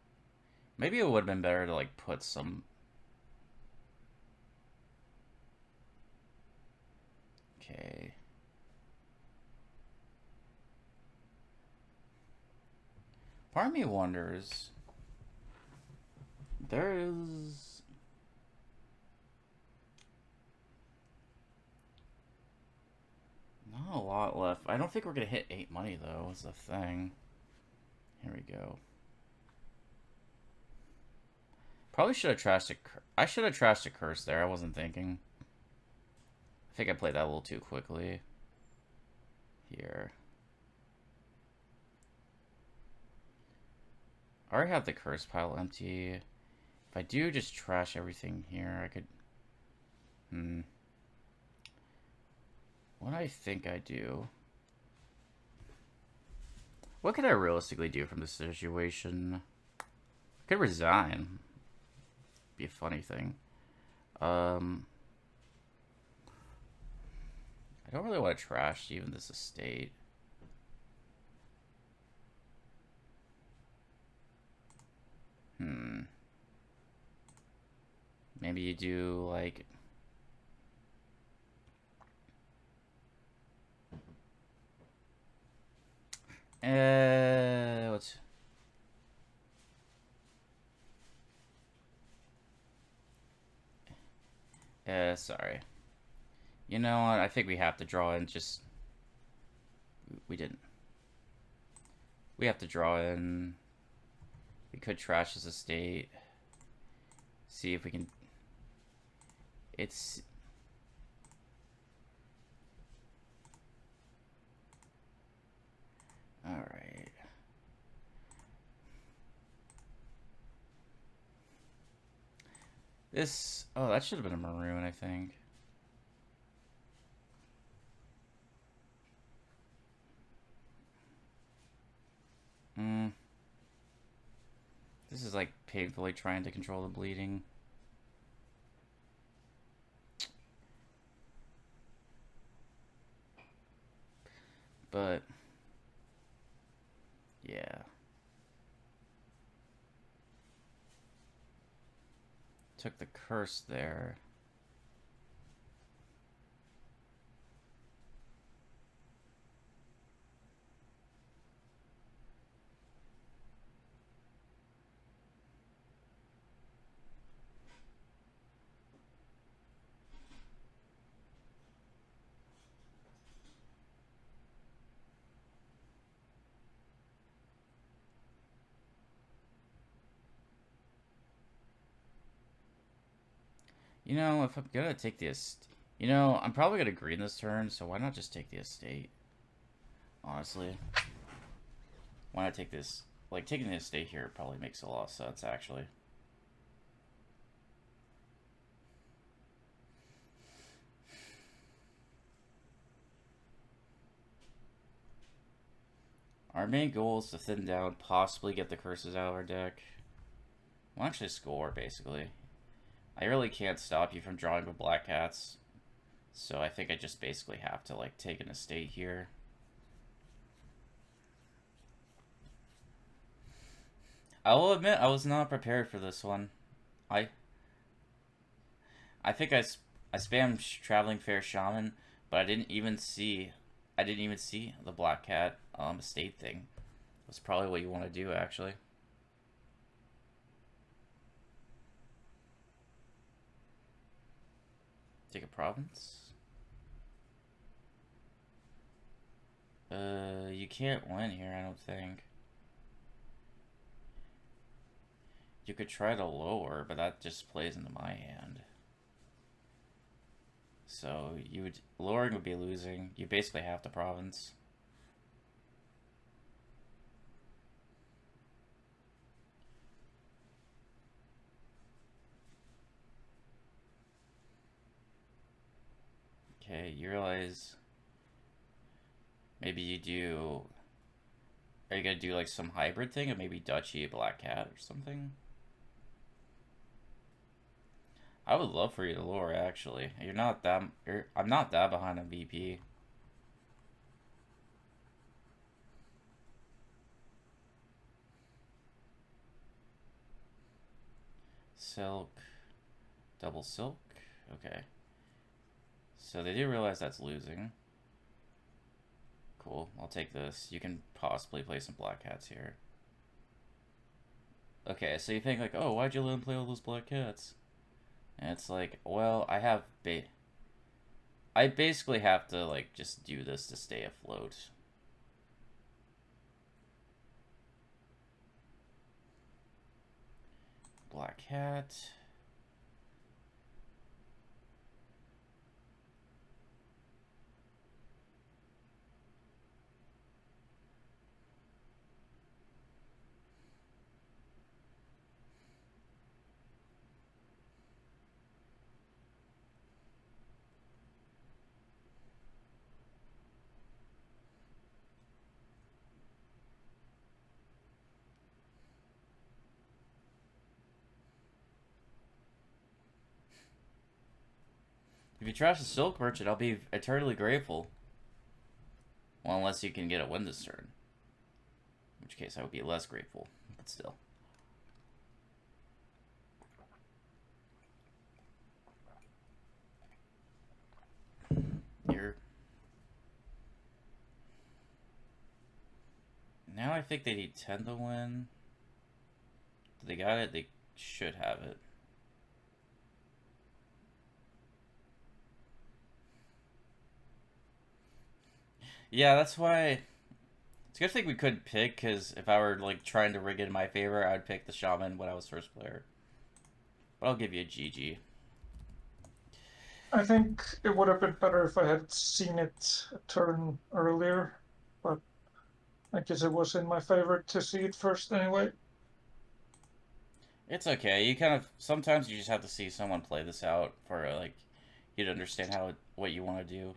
Maybe it would have been better to like put some. Okay. Part of me wonders. There is. Not a lot left. I don't think we're gonna hit 8 money though, is the thing. Here we go. Probably should have trashed a I should have trashed a curse there. I wasn't thinking. I think I played that a little too quickly. Here. I already have the curse pile empty. If I do just trash everything here, I could... What do I think I do? What could I realistically do from this situation? I could resign. Be a funny thing. I don't really want to trash even this estate. Maybe you do like... what's... sorry. You know what? I think we have to draw in just... We didn't. We have to draw in... We could trash this estate. See if we can... It's... Alright. This... Oh, that should have been a maroon, I think. This is like painfully trying to control the bleeding. But... Yeah. Took the curse there. You know, if I'm gonna take the estate... You know, I'm probably gonna green this turn, so why not just take the estate? Honestly. Why not take this? Like, taking the estate here probably makes a lot of sense, actually. Our main goal is to thin down, possibly get the curses out of our deck. We'll actually score, basically. I really can't stop you from drawing with black cats. So I think I just basically have to, like, take an estate here. I will admit, I was not prepared for this one. I think I spammed Traveling Fair Shaman, but I didn't even see the black cat estate thing. That's probably what you want to do, actually. Take a province. You can't win here, I don't think. You could try to lower, but that just plays into my hand. So lowering would be losing. You basically have the province. Okay, you realize maybe you do... Are you gonna do like some hybrid thing, or maybe Duchy, Black Cat, or something? I would love for you to lower, actually. I'm not that behind on VP. silk, double silk. Okay. So they do realize that's losing. Cool, I'll take this. You can possibly play some black cats here. Okay, so you think like, oh, why'd you let him play all those black cats? And it's like, well, I basically have to like just do this to stay afloat. Black cat. If you trash the silk merchant, I'll be eternally grateful. Well, unless you can get a win this turn. In which case I would be less grateful, but still. Here. Now I think they need 10 to win. They got it, they should have it. Yeah, that's why it's a good thing we couldn't pick, because if I were like trying to rig it in my favor, I'd pick the Shaman when I was first player. But I'll give you a GG. I think it would have been better if I had seen it a turn earlier, but I guess it was in my favor to see it first anyway. It's okay. You kind of sometimes you just have to see someone play this out for like you to understand what you want to do.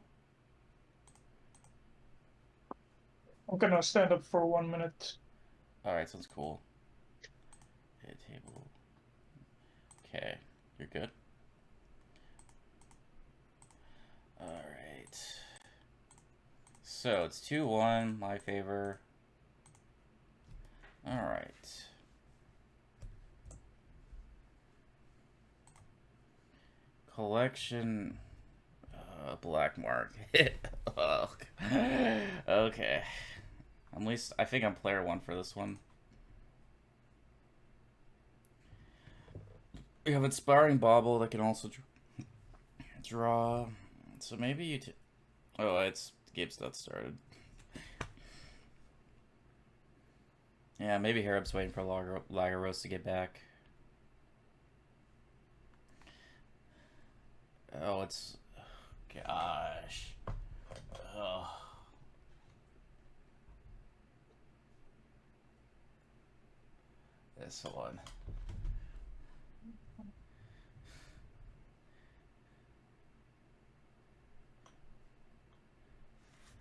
I'm gonna stand up for 1 minute. Alright, sounds cool. Hit table. Okay, you're good. Alright. So it's 2-1, my favor. Alright. Collection. Black market. Oh. Okay. At least I think I'm player 1 for this one. We have Inspiring Bauble that can also draw. So maybe you. Oh, it's Gabe's not started. Yeah, maybe Herrab's waiting for Largaros to get back. Oh, it's. Gosh. Oh. This one.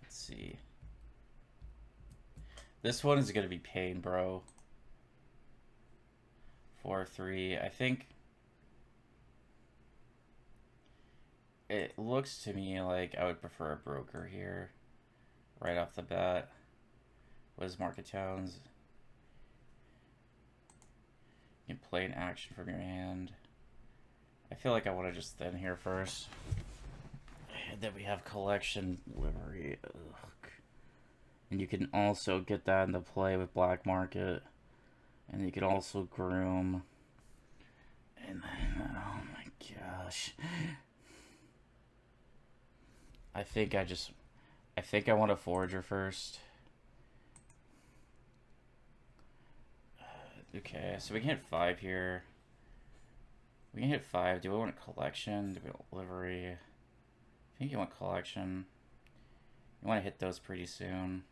Let's see. This one is gonna be pain, bro. 4-3. I think it looks to me like I would prefer a broker here, right off the bat. What is market tones? You can play an action from your hand. I feel like I want to just thin here first. And then we have collection livery. Ugh. And you can also get that into play with black market. And you can also groom. And then, oh my gosh. I think I want a forager first. Okay, so we can hit 5 here. We can hit 5. Do we want a collection? Do we want livery? I think you want collection. You want to hit those pretty soon.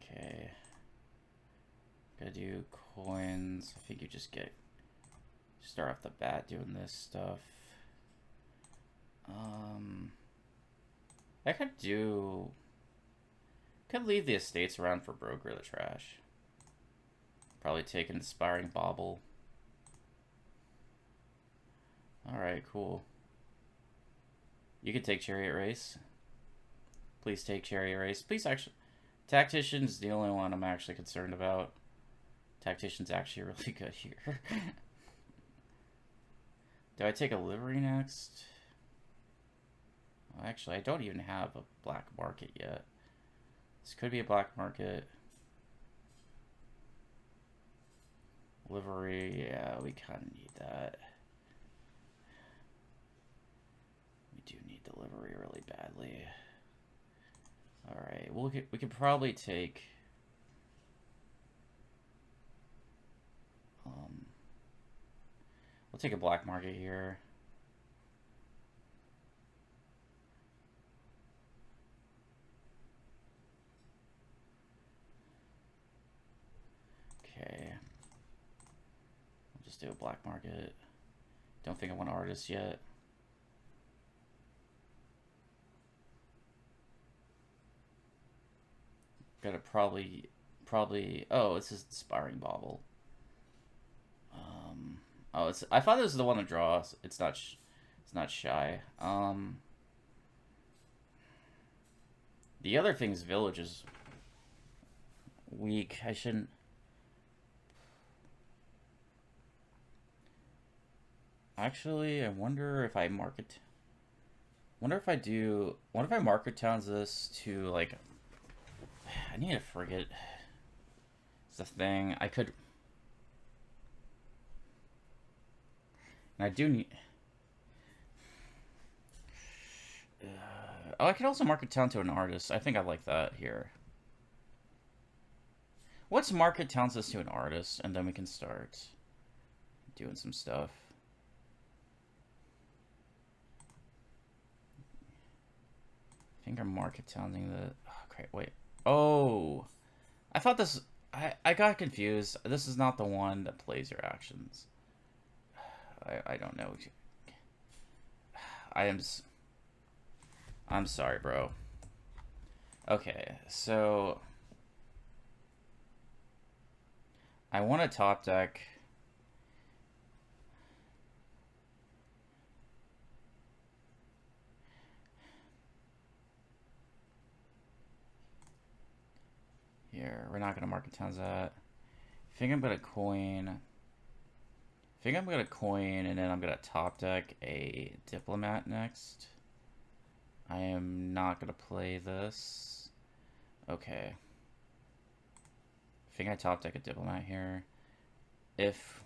Okay. Gotta do coins. I think you just start off the bat doing this stuff. I could leave the estates around for broker the trash. Probably take an Inspiring Bauble. Alright, cool. You can take Chariot Race. Please take Chariot Race. Please actually... Tactician's the only one I'm actually concerned about. Tactician's actually really good here. Do I take a livery next? Well, actually, I don't even have a black market yet. This could be a black market. Livery, yeah, we kind of need that. We do need the livery really badly. Alright, well, we could probably take... we'll take a black market here. Okay. We'll just do a black market. Don't think I want artists yet. Gotta probably, oh, this is Inspiring Bauble. Oh, I thought this was the one to draw. It's not, it's not shy. The other thing's Village is weak. I shouldn't. Actually, I wonder if I market. Wonder if I do. What if I market towns this to like? I need a frigate. It's a thing. I could. And I do need. Oh, I could also market town to an artist. I think I like that here. Let's market towns this to an artist, and then we can start doing some stuff. I think I'm market towning the. Oh, great. Wait. Oh, I thought this. I got confused. This is not the one that plays your actions. I don't know. I'm sorry, bro. Okay, so I want to top deck. Here, we're not gonna market towns that. I think I'm gonna coin. And then I'm gonna top deck a diplomat next. I am not gonna play this. Okay. I think I top deck a diplomat here. If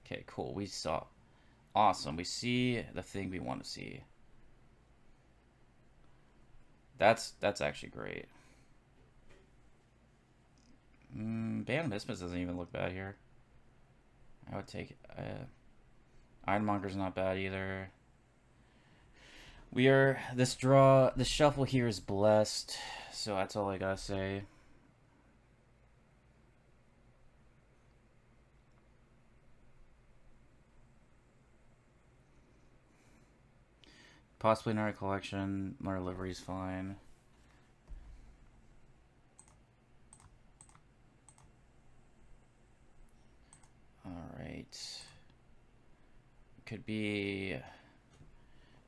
okay, cool. We saw. Awesome. We see the thing we want to see. That's actually great. Band of Misfits doesn't even look bad here. I would take Ironmonger's not bad either. We are this shuffle here is blessed, so that's all I gotta say. Possibly another collection. More livery's fine. Alright. Could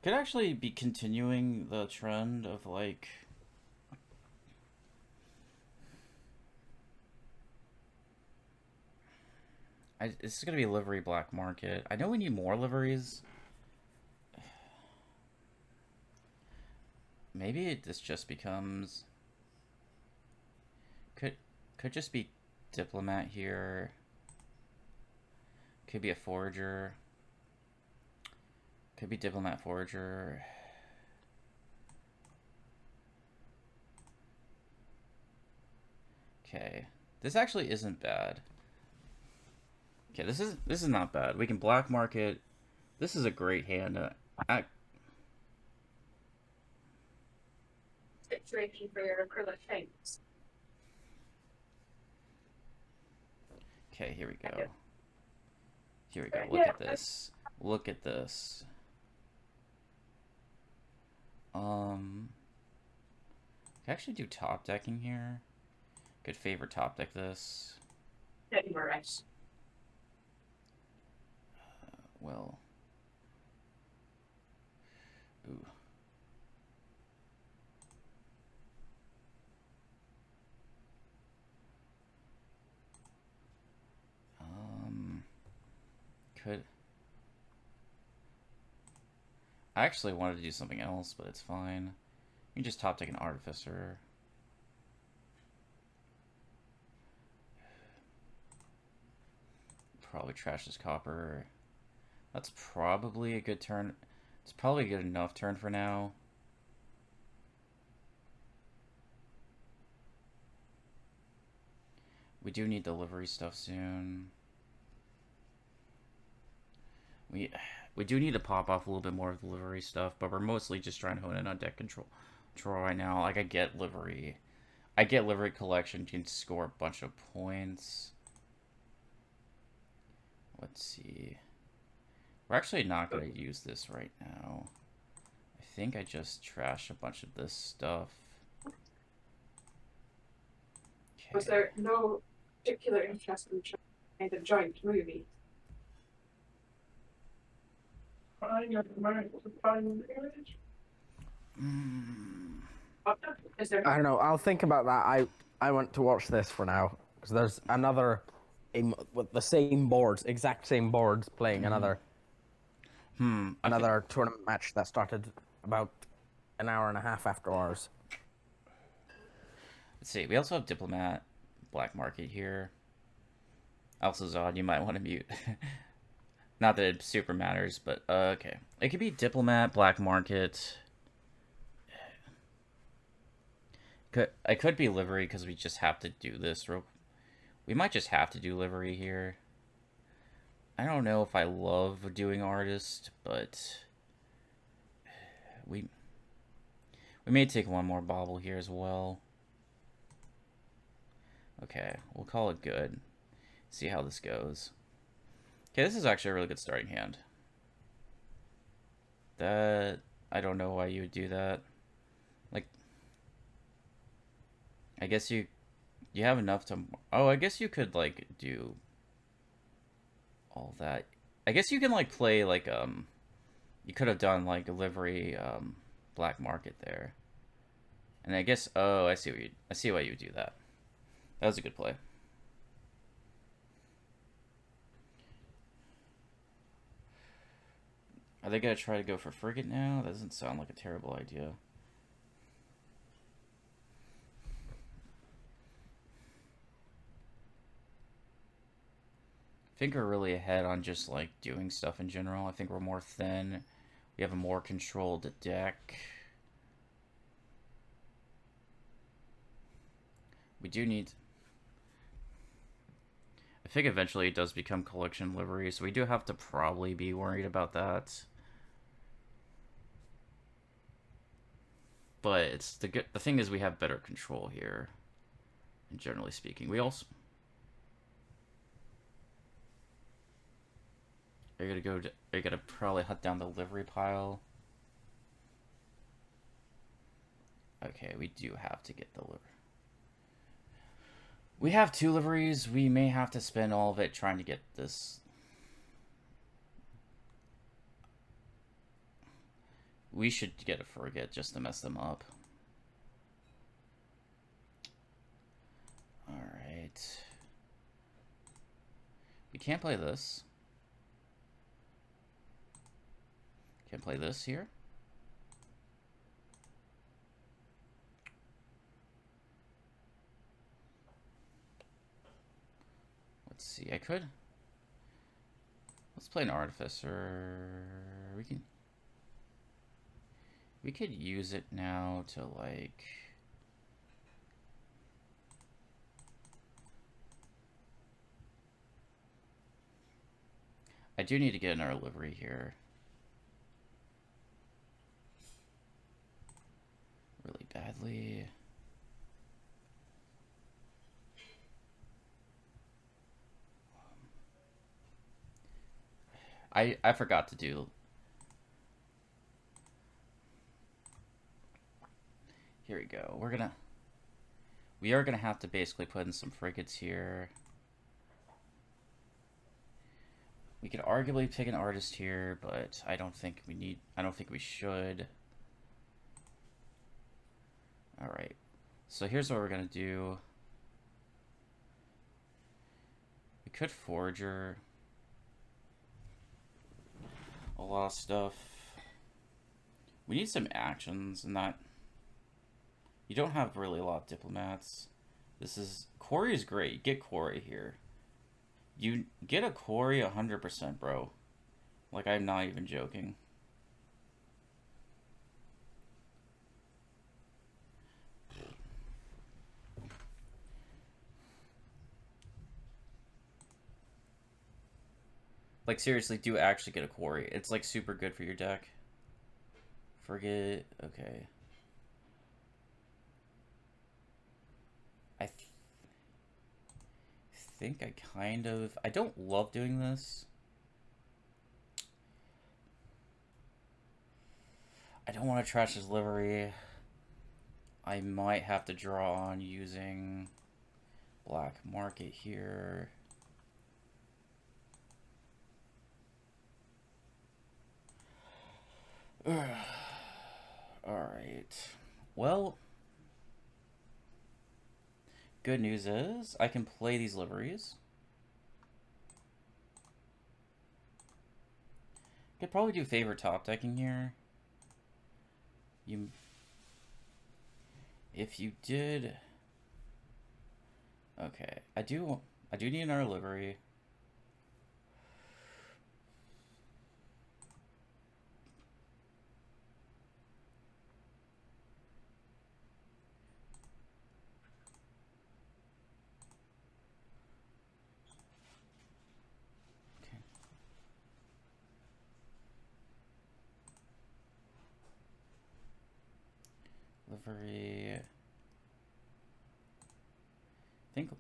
actually be continuing the trend of like it's gonna be a livery black market. I know we need more liveries. Maybe this just becomes could just be diplomat here. Could be a forager. Could be diplomat forager. Okay. This actually isn't bad. Okay, this is not bad. We can black market. This is a great hand. Situation for your acrylic paints. Okay, here we go. Here we go. Look at this. Look at this. Can I actually do top decking here? Could favor top deck this. Right. Well. Ooh. could... I actually wanted to do something else, but it's fine. You can just top deck an Artificer. Probably trash this copper. That's probably a good turn. It's probably a good enough turn for now. We do need delivery stuff soon. We do need to pop off a little bit more of the livery stuff, but we're mostly just trying to hone in on deck control right now. Like, I get livery collection can score a bunch of points. Let's see. We're actually not going to use this right now. I think I just trashed a bunch of this stuff. Okay. Was there no particular interest in trying the joint movie? Is there? I don't know. I'll think about that. I want to watch this for now because there's another with the same boards, exact same boards, playing another tournament match that started about an hour and a half after ours. Let's see. We also have Diplomat, Black Market here. Also, Zod, you might want to mute. Not that it super matters, but okay. It could be Diplomat, Black Market. I could be Livery because we just have to do this. We might just have to do Livery here. I don't know if I love doing Artist, but we may take one more bobble here as well. Okay, we'll call it good. See how this goes. Okay, this is actually a really good starting hand. That, I don't know why you would do that. Like, I guess you have enough to... Oh, I guess you could, like, do all that. I guess you can, like, play, like, you could have done, like, a livery, Black Market there. And I guess, oh, I see why you would do that. That was a good play. Are they going to try to go for Frigate now? That doesn't sound like a terrible idea. I think we're really ahead on just, like, doing stuff in general. I think we're more thin. We have a more controlled deck. We do need... I think eventually it does become collection livery, so we do have to probably be worried about that. But it's the thing is we have better control here, and generally speaking. We also... Are you gonna probably hunt down the livery pile? Okay, we do have to get the livery. We have 2 liveries. We may have to spend all of it trying to get this. We should get a frigate just to mess them up. Alright. We can't play this. Can't play this here. Let's see, I could. Let's play an Artificer. We could use it now to, like... I do need to get another livery here. Really badly. I forgot to do... Here we go. We are gonna have to basically put in some frigates here. We could arguably pick an artist here, but I don't think we should. Alright. So here's what we're gonna do. We could Forager. a lot of stuff. We need some actions, and that... You don't have really a lot of diplomats. This is... Quarry is great. Get Quarry here. You get a Quarry 100%, bro. Like, I'm not even joking. Like, seriously, do actually get a Quarry. It's, like, super good for your deck. Forget... Okay. I think I kind of... I don't love doing this. I don't want to trash his livery. I might have to draw on using black market here. Alright. Well, good news is I can play these liveries. Could probably do favor top decking here. If you did, okay, I do need another livery. Livery. Think.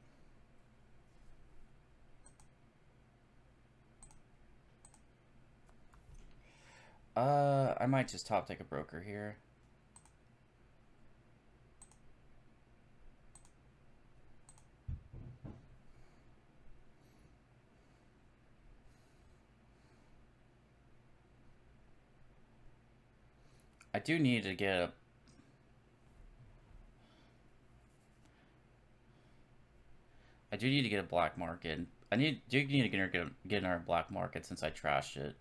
I might just top take a broker here. I do need to get a... I do need to get a black market. Do need to get our black market since I trashed it.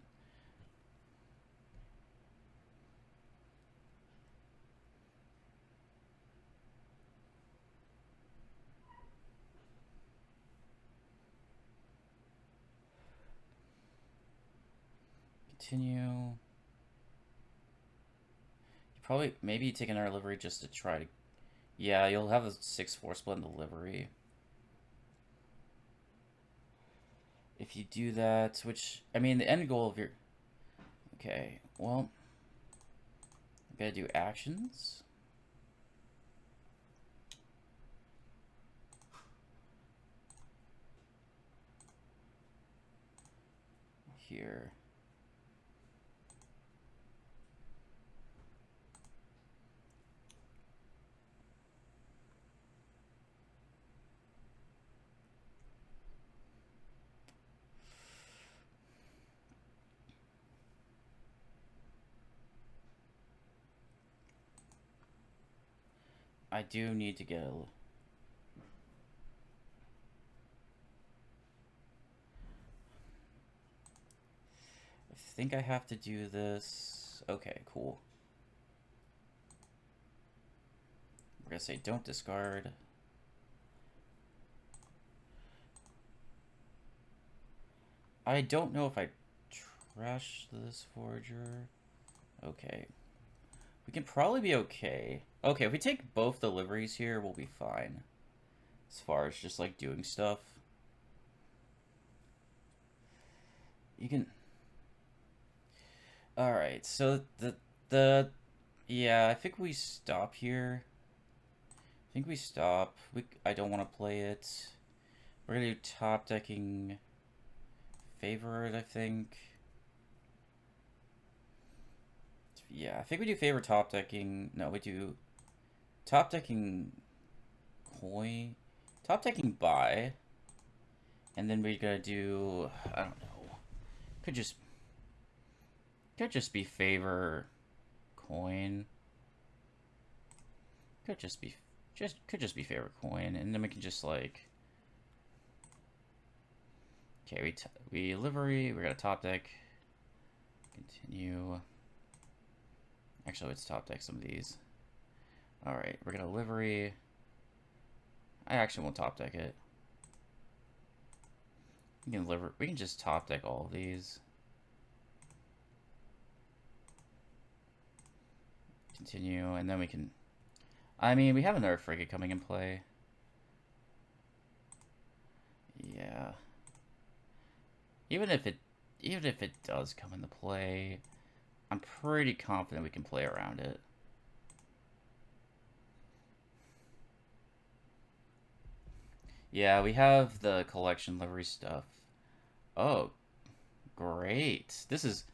Continue. You probably maybe take another livery just to try to... Yeah, you'll have a 6-4 split in the livery. If you do that, which, I mean, the end goal of your... Okay, well, I'm gonna do actions. Here. I do need to get a... I think I have to do this. Okay, cool. We're gonna say don't discard. I don't know if I trash this Forager. Okay. We can probably be okay. Okay, if we take both the liveries here, we'll be fine. As far as just, like, doing stuff. You can... Alright, so yeah, I think we stop here. I think we stop. I don't want to play it. We're gonna do top decking favorite, I think. Yeah, I think we do favor top decking. No, we do top decking coin. Top decking buy. And then we're gonna do, I don't know. Could just be favor coin. Could just be favor coin, and then we can just like... Okay, we livery, we're gonna top deck. Continue. Actually, let's top deck some of these. Alright, we're gonna livery. I actually won't top deck it. We can just top deck all of these. Continue, and then we can... I mean, we have another frigate coming in play. Yeah. Even if it does come into play, I'm pretty confident we can play around it. Yeah, we have the collection livery stuff. Oh, great. This is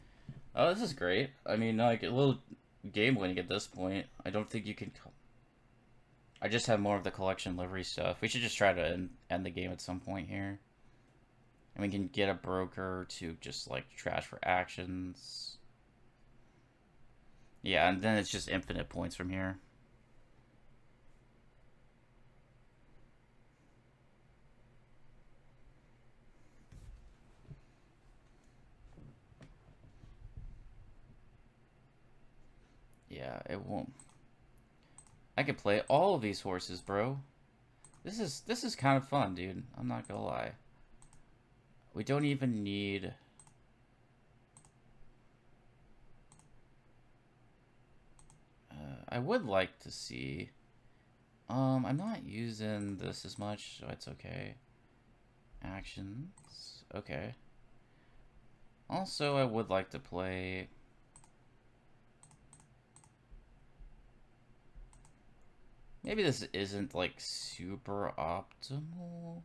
great. I mean, like, a little game winning at this point. I don't think you can... I just have more of the collection livery stuff. We should just try to end the game at some point here. And we can get a broker to just, like, trash for actions. Yeah, and then it's just infinite points from here. Yeah, it won't. I could play all of these horses, bro. This is kind of fun, dude. I'm not gonna lie. We don't even need... I would like to see... I'm not using this as much, so it's okay. Actions. Okay. Also, I would like to play... Maybe this isn't, like, super optimal.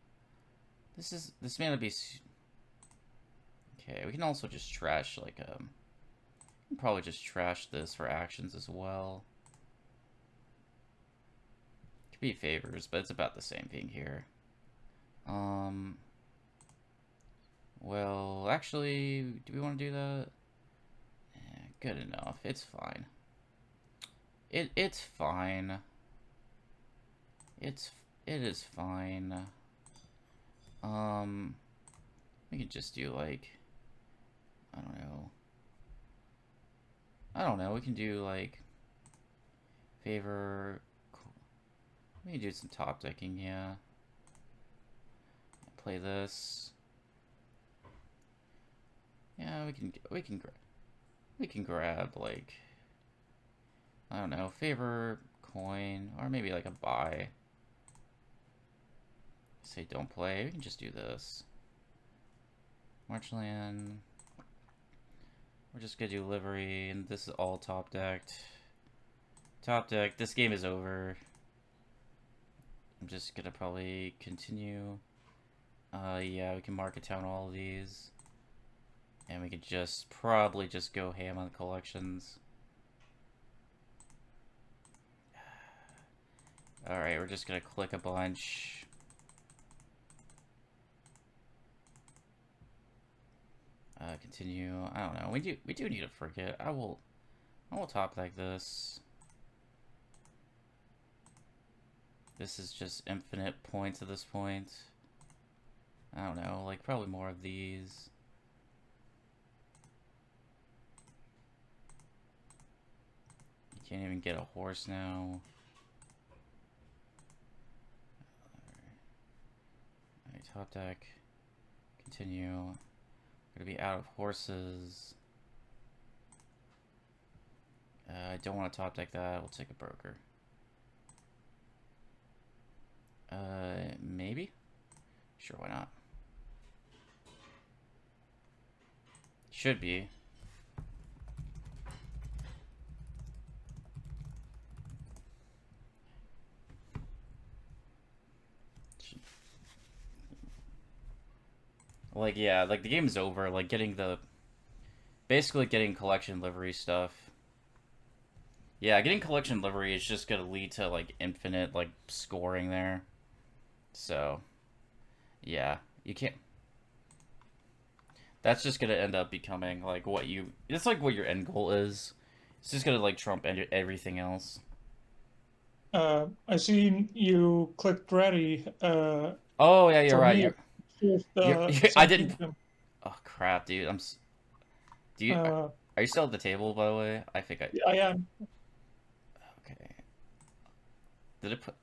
This may not be... Okay, we can also just trash, like, we can probably just trash this for actions as well. Could be favors, but it's about the same thing here. Well, actually, do we want to do that? Good enough. It's fine. It's fine. It is fine. We could just do, like, I don't know. We can do, like, favor. We can do some top decking, yeah. Play this. Yeah, we can grab, like, I don't know, favor, coin, or maybe like a buy. Say don't play. We can just do this. Marchland. We're just gonna do livery, and this is all top decked. Top deck. This game is over. I'm just gonna probably continue. Yeah, we can market down all of these. And we could just probably just go ham on the collections. Alright, we're just gonna click a bunch. Continue. I don't know. We do need a frigate. I will top like this. This is just infinite points at this point. I don't know, like probably more of these. You can't even get a horse now. Alright, top deck. Continue. Gonna be out of horses. I don't want to top deck that. We'll take a broker. Maybe? Sure, why not? Should be. Like, yeah, like the game's over. Like, basically getting collection livery stuff. Yeah, getting collection livery is just gonna lead to, like, infinite, like, scoring there. So, yeah, you can't... That's just gonna end up becoming, like, it's like what your end goal is. It's just gonna, like, trump everything else. I seen you clicked ready. Oh, yeah, you're right. I didn't... Kingdom. Oh, crap, dude. Do you... Are you still at the table, by the way? I think I. I am. Okay. Did it put?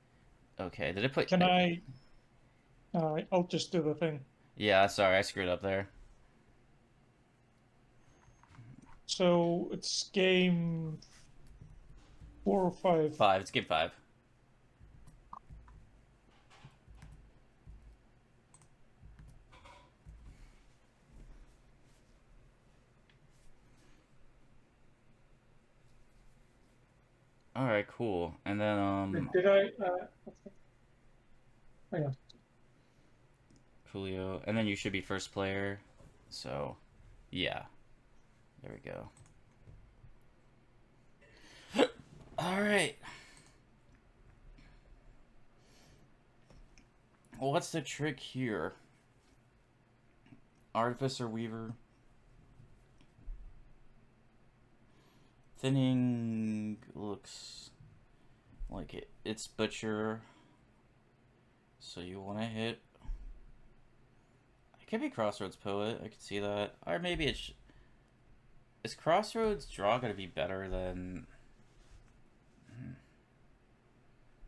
Okay. Did it put? Can I? I'll just do the thing. Yeah. Sorry, I screwed up there. So it's game 4 or 5. 5. It's game 5. All right. Cool. And then Did I? Hang on. Julio, and then you should be first player. So, yeah. There we go. All right. Well, what's the trick here? Artificer Weaver. Thinning looks like it's Butcher. So you want to hit. It could be Crossroads Poet. I could see that. Or maybe it's. Is Crossroads draw going to be better than.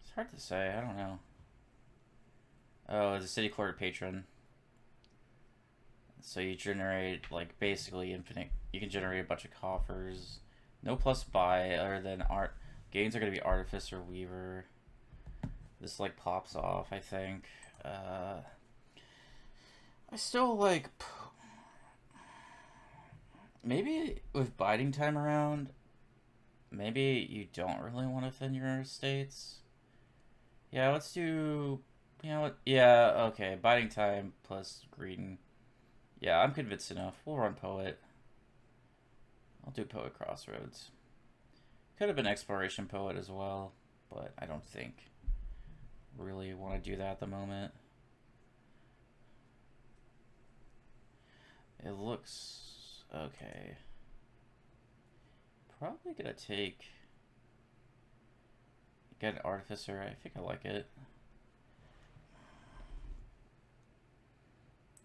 It's hard to say. I don't know. Oh, it's a City Quarter Patron. So you generate, like, basically infinite. You can generate a bunch of coffers. No plus buy other than art. Gains are going to be Artificer Weaver. This, like, pops off, I think. I still, like. Maybe with biding time around, maybe you don't really want to thin your estates. Yeah, let's do. You know what? Yeah, okay. Biding time plus greeting. Yeah, I'm convinced enough. We'll run Poet. I'll do Poet Crossroads. Could have been Exploration Poet as well, but I don't think really want to do that at the moment. It looks okay. Probably gonna take. Get an Artificer. I think I like it.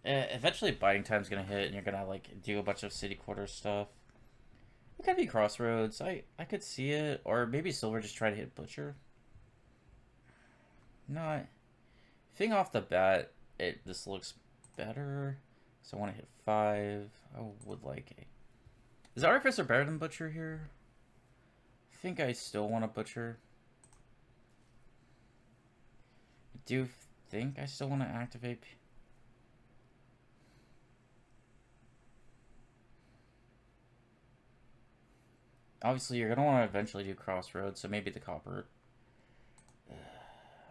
Eventually, biding time's gonna hit, and you're gonna like do a bunch of city quarter stuff. It could be Crossroads. I could see it, or maybe Silver just try to hit Butcher. No, I think off the bat, this looks better. So I want to hit 5. I would like a. Is Artificer better than Butcher here? I think I still want a Butcher. I do think I still want to activate. Obviously, you're going to want to eventually do Crossroads, so maybe the Copper.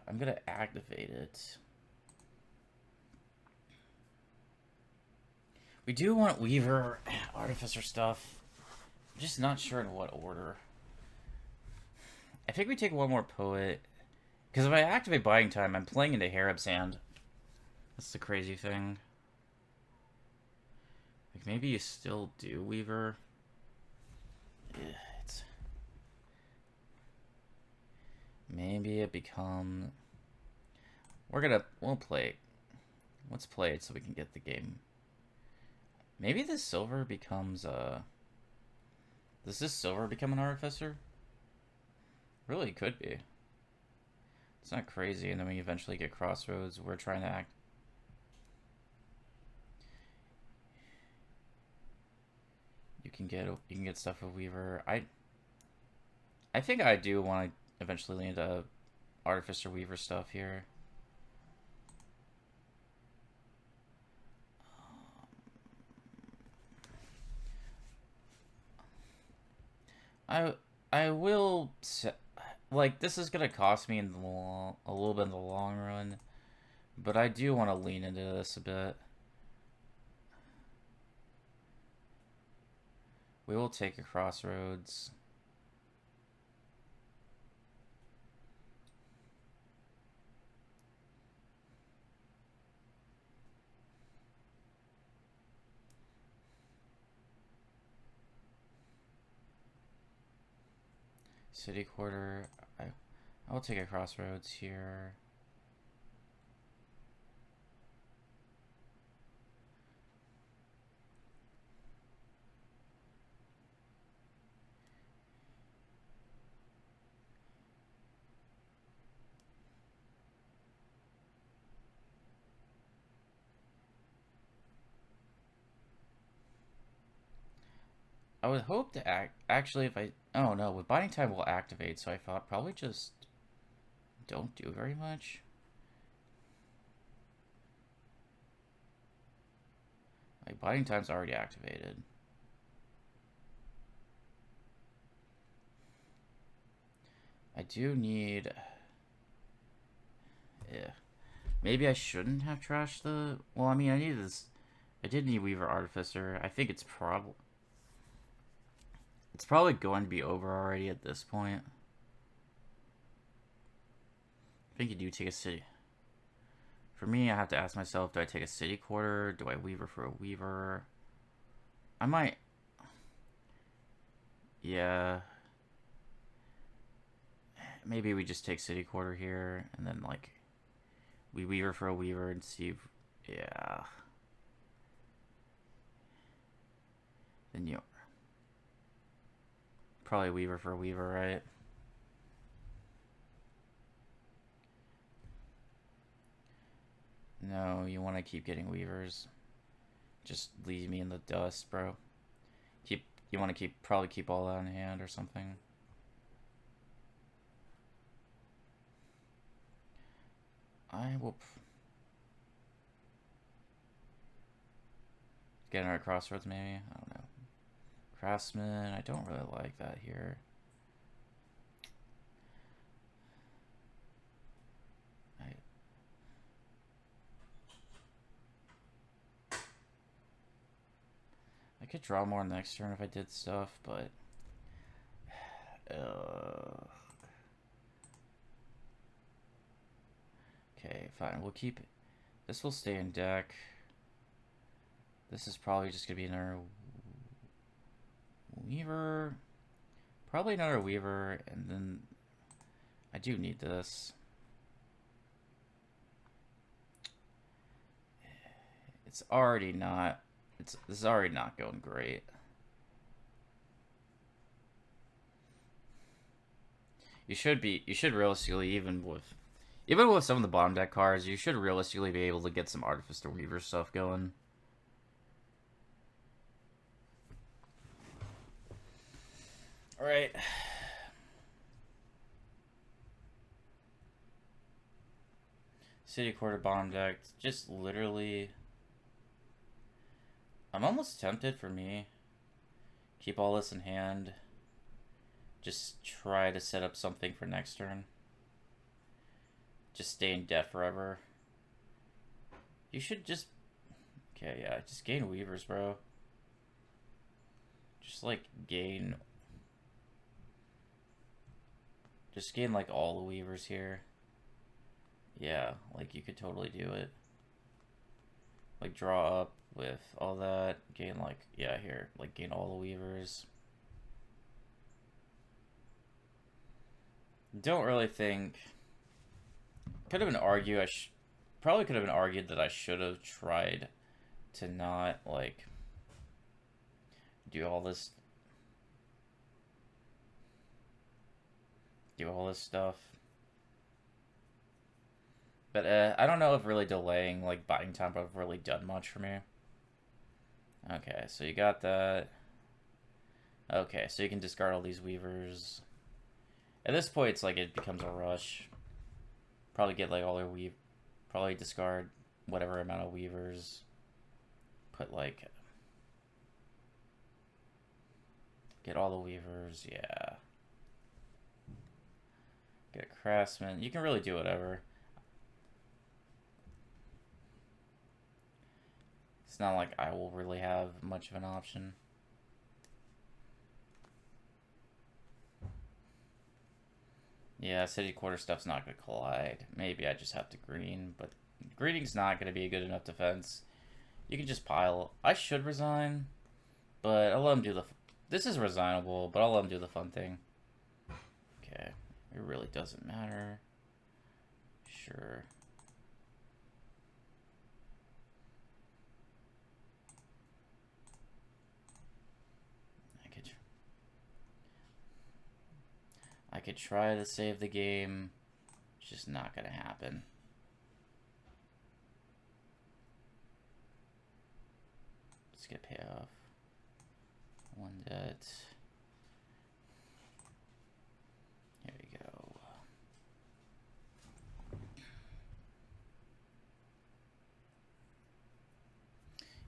I'm going to activate it. We do want Weaver, Artificer stuff. I'm just not sure in what order. I think we take one more Poet. Because if I activate Buying Time, I'm playing into Herrab's hand. That's the crazy thing. Like, maybe you still do Weaver. Maybe it becomes. We'll play. Let's play it so we can get the game. Maybe this Silver becomes Does this Silver become an Artificer? Really could be. It's not crazy, and then we eventually get Crossroads. We're trying to act. You can get stuff with Weaver. I think I do want to eventually lean into Artificer Weaver stuff here. I will like this is gonna cost me in the a little bit in the long run, but I do want to lean into this a bit. We will take a Crossroads. City Quarter. I'll take a Crossroads here. I would hope to actually if I... Oh no, with binding time will activate, so I thought probably just don't do very much. Like, binding time's already activated. I do need... Yeah. Maybe I shouldn't have trashed the... Well, I mean, I need this... I did need Weaver Artificer. I think it's probably... It's probably going to be over already at this point. I think you do take a city. For me, I have to ask myself, do I take a city quarter? Do I Weaver for a Weaver? I might... Yeah. Maybe we just take city quarter here, and then, like, we Weaver for a Weaver and see if... Yeah. Then you... Probably Weaver for a Weaver, right? No, you want to keep getting Weavers. Just leave me in the dust, bro. You want to probably keep all that in hand or something. I will... Get another Crossroads, maybe? I don't know. Craftsman, I don't really like that here. I could draw more next turn if I did stuff, but... Okay, fine. We'll keep... This will stay in deck. This is probably just going to be another... Weaver. Probably another Weaver, and then... I do need this. It's already not... This is already not going great. You should realistically, even with some of the bottom deck cards, you should realistically be able to get some Artificer Weaver stuff going. Alright. City Quarter bottom deck, just literally... I'm almost tempted for me. Keep all this in hand. Just try to set up something for next turn. Just stay in debt forever. You should just... Okay, yeah, just gain Weavers, bro. Just, like, gain... Just gain, like, all the Weavers here. Yeah, like, you could totally do it. Like, draw up with all that. Gain, like, yeah, here. Like, gain all the Weavers. Don't really think... Could have been argued, probably could have been argued that I should have tried to not, like, do all this stuff. But, I don't know if really delaying, like, buying time would have really done much for me. Okay, so you got that. Okay, so you can discard all these Weavers. At this point, it's like it becomes a rush. Probably get, like, all your probably discard whatever amount of Weavers. Put, like... Get all the Weavers, yeah. Get a Craftsman. You can really do whatever. It's not like I will really have much of an option. Yeah, city quarter stuff's not going to collide. Maybe I just have to green, but greening's not going to be a good enough defense. You can just pile. I should resign, but I'll let him do the... This is resignable, but I'll let him do the fun thing. Okay, it really doesn't matter. Sure. I could try to save the game. It's just not gonna happen. Let's get payoff. 1 that. Here we go.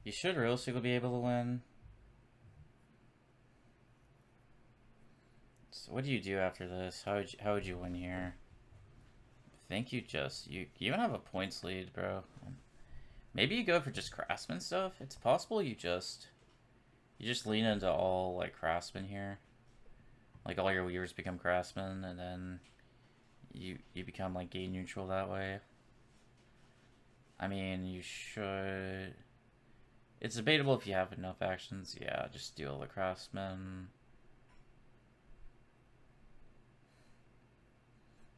You should realistically be able to win. So what do you do after this? How would you win here? I think you don't have a points lead, bro. Maybe you go for just craftsman stuff. It's possible you just lean into all like craftsman here. Like all your weavers become craftsmen, and then you become like gain neutral that way. I mean, you should. It's debatable if you have enough actions. Yeah, just do all the craftsmen.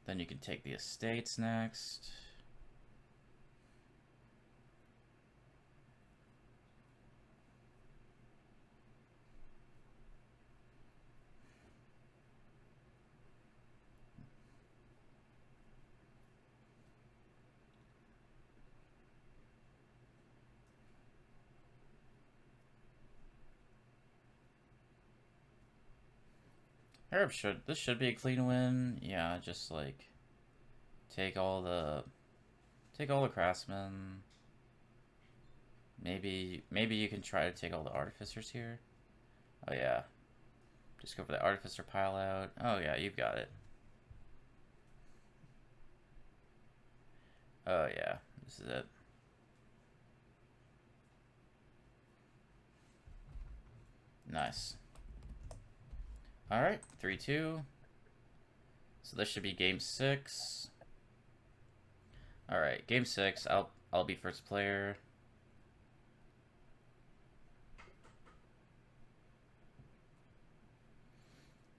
Then you can take the estates next. This should be a clean win. Yeah, just like take all the craftsmen. Maybe you can try to take all the artificers here. Oh yeah. Just go for the artificer pile out. Oh yeah, you've got it. Oh yeah, this is it. Nice. Alright, 3-2. So this should be game 6. Alright, game 6. I'll be first player.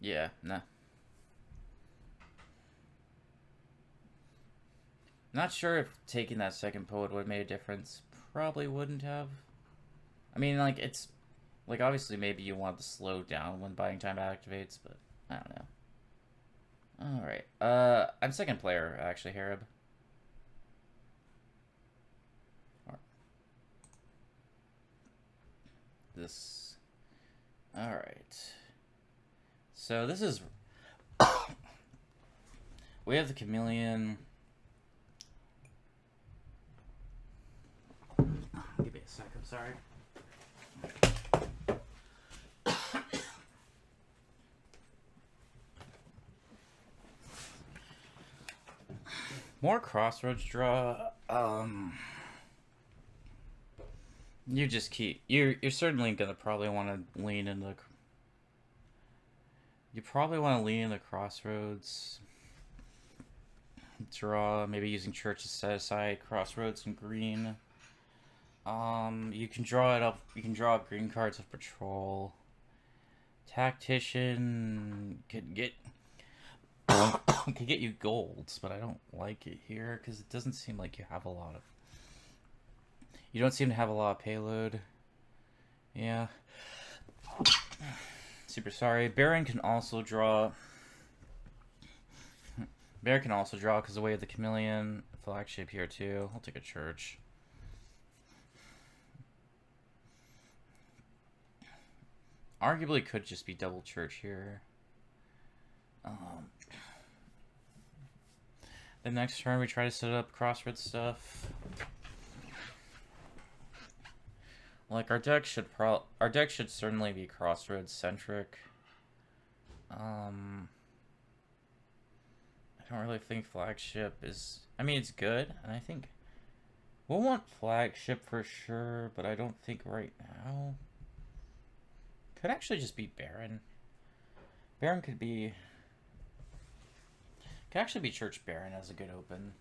Yeah, nah. Not sure if taking that second poet would have made a difference. Probably wouldn't have. I mean, like, it's... Like, obviously, maybe you want to slow down when buying time activates, but I don't know. Alright. I'm second player, actually, Herrab. This. Alright. So, this is... We have the chameleon. Give me a sec, I'm sorry. More crossroads draw. You just keep. You're certainly gonna probably want to lean into. You probably want to lean into crossroads. Draw, maybe using church to set aside crossroads and green. You can draw it up. You can draw up green cards of patrol. Tactician could get could get you golds, but I don't like it here because it doesn't seem like you have a lot of. You don't seem to have a lot of payload. Yeah. Super sorry. Baron can also draw. Baron can also draw because the way of the chameleon. Flagship here too. I'll take a church. Arguably could just be double church here. The next turn we try to set up crossroads stuff. Like our deck should certainly be crossroads centric. I don't really think flagship is. I mean, it's good, and I think we'll want flagship for sure, but I don't think right now. Could actually just be Baron. Baron could actually be Church Baron as a good open.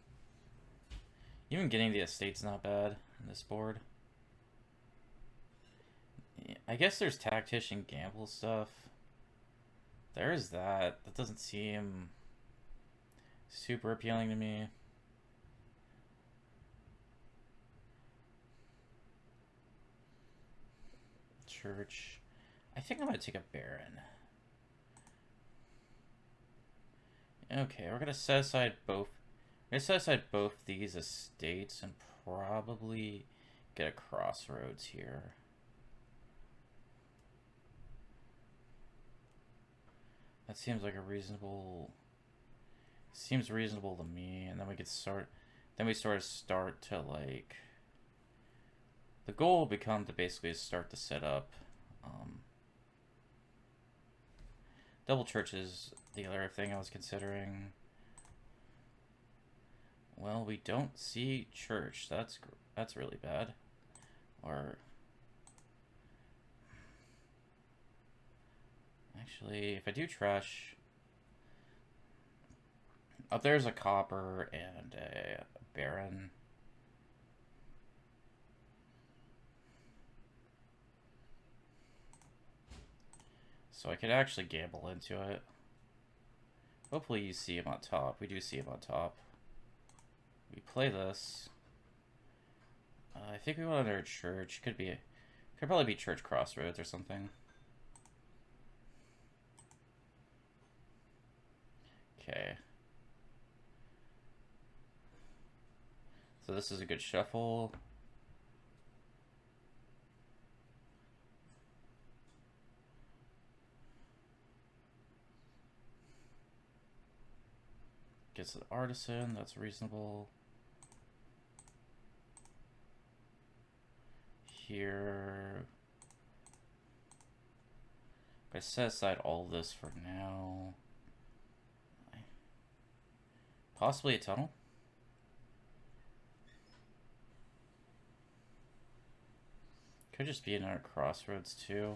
Even getting the estate's not bad on this board. Yeah, I guess there's Tactician Gamble stuff. There's that. That doesn't seem super appealing to me. Church. I think I'm going to take a Baron. Okay, we're going to set aside both. We're going to set aside both these estates and probably get a crossroads here. That seems like a reasonable... Seems reasonable to me, and then we could start... Then we sort of start to, like... The goal will become to basically start to set up... Double church is the other thing I was considering. Well, we don't see church. That's really bad. Or... Actually, if I do trash... Up there's a copper and a baron. So I could actually gamble into it. Hopefully you see him on top. We do see him on top. We play this. I think we went under a church. Could probably be church crossroads or something. Okay. So this is a good shuffle. Gets an artisan, that's reasonable. Here. I set aside all this for now. Possibly a tunnel. Could just be another crossroads too.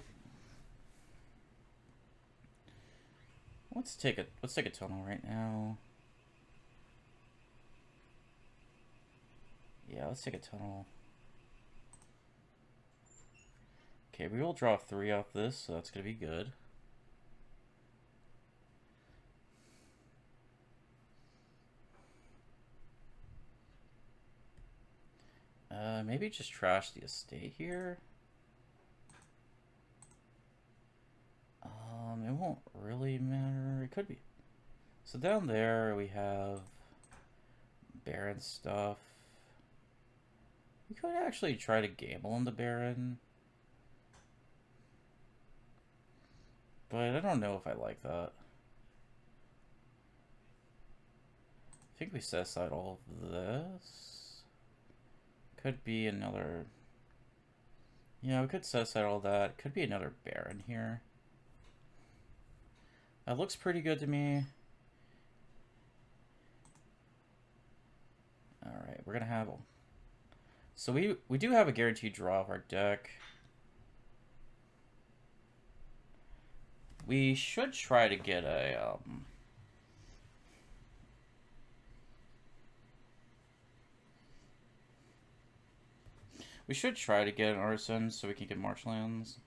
Let's take a tunnel right now. Yeah, let's take a tunnel. Okay, we will draw 3 off this, so that's gonna be good. Maybe just trash the estate here. It won't really matter. It could be. So down there we have Baron stuff. We could actually try to gamble on the Baron. But I don't know if I like that. I think we set aside all of this. Could be another... Yeah, we could set aside all that. Could be another Baron here. That looks pretty good to me. Alright, we're gonna have... So we do have a guaranteed draw of our deck. We should try to get a... We should try to get an artisan so we can get marshlands.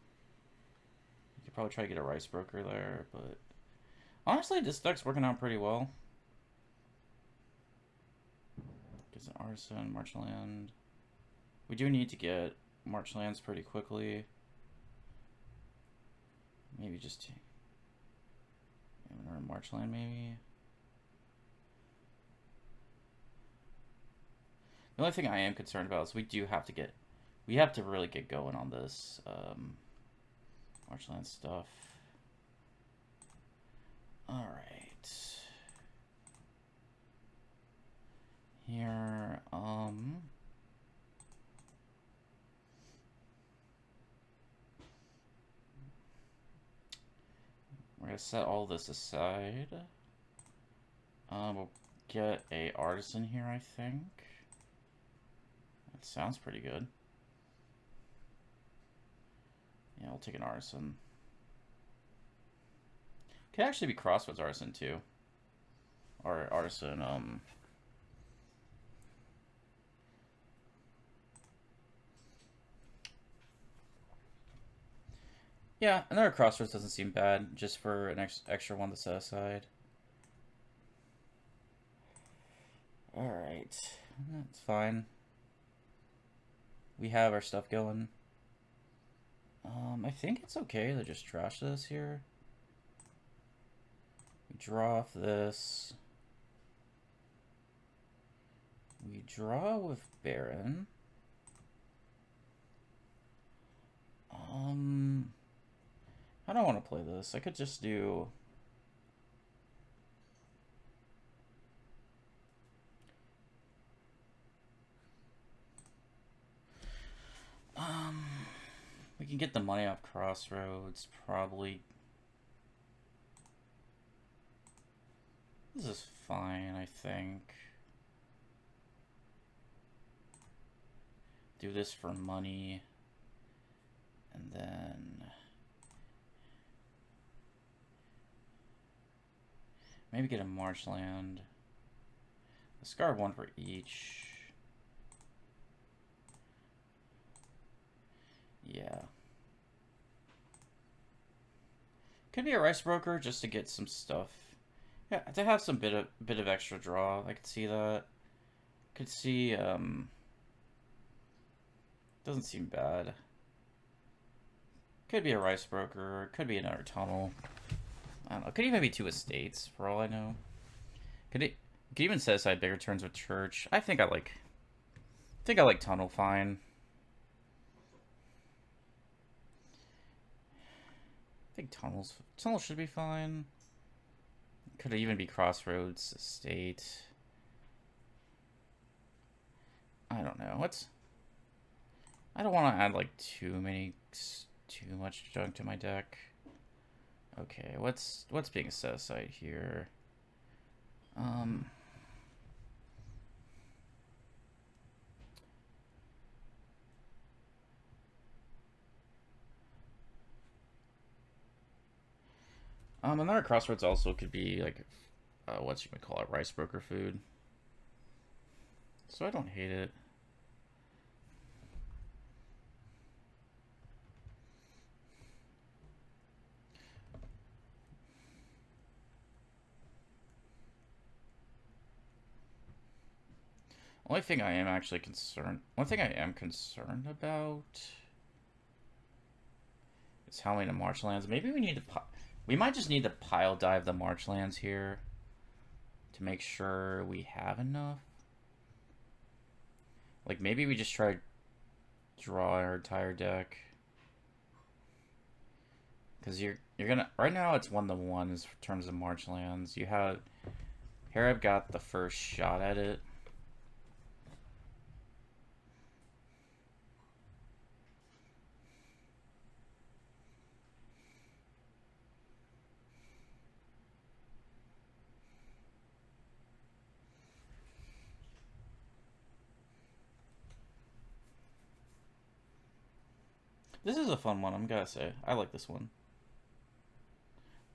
We could probably try to get a rice broker there, but... Honestly, this deck's working out pretty well. Gets an artisan, marshland. We do need to get marshlands pretty quickly. Maybe just another marshland, maybe. The only thing I am concerned about is we have to really get going on this marshland stuff. All right. Here, we're gonna set all this aside. We'll get a artisan here, I think. That sounds pretty good. Yeah, we'll take an artisan. Could actually be crossroads artisan too. Or artisan, yeah, another crossroads doesn't seem bad, just for an extra one to set aside. Alright, that's fine. We have our stuff going. I think it's okay to just trash this here. We draw off this. We draw with Baron. I don't want to play this. I could just do... can get the money off Crossroads, probably. This is fine, I think. Do this for money. And then... maybe get a marshland. Discard one for each. Yeah. Could be a rice broker just to get some stuff. Yeah, to have some bit of extra draw. I could see that. Could see doesn't seem bad. Could be a rice broker, could be another tunnel. I don't know. Could even be 2 estates for all I know. Could even set aside bigger turns with church. I think I like tunnel fine. I think tunnel should be fine. Could even be crossroads estate. I don't know. I don't want to add like too much junk to my deck. Okay, what's being set aside here? Another crossroads also could be like, what you might call it, rice broker food. So I don't hate it. One thing I am concerned about is how many marshlands. Maybe we might just need to pile dive the marshlands here to make sure we have enough. Like maybe we just try to draw our entire deck. Because you're gonna right now it's 1-1 in terms of marshlands. You have Herrab got the first shot at it. This is a fun one, I'm gonna say. I like this one.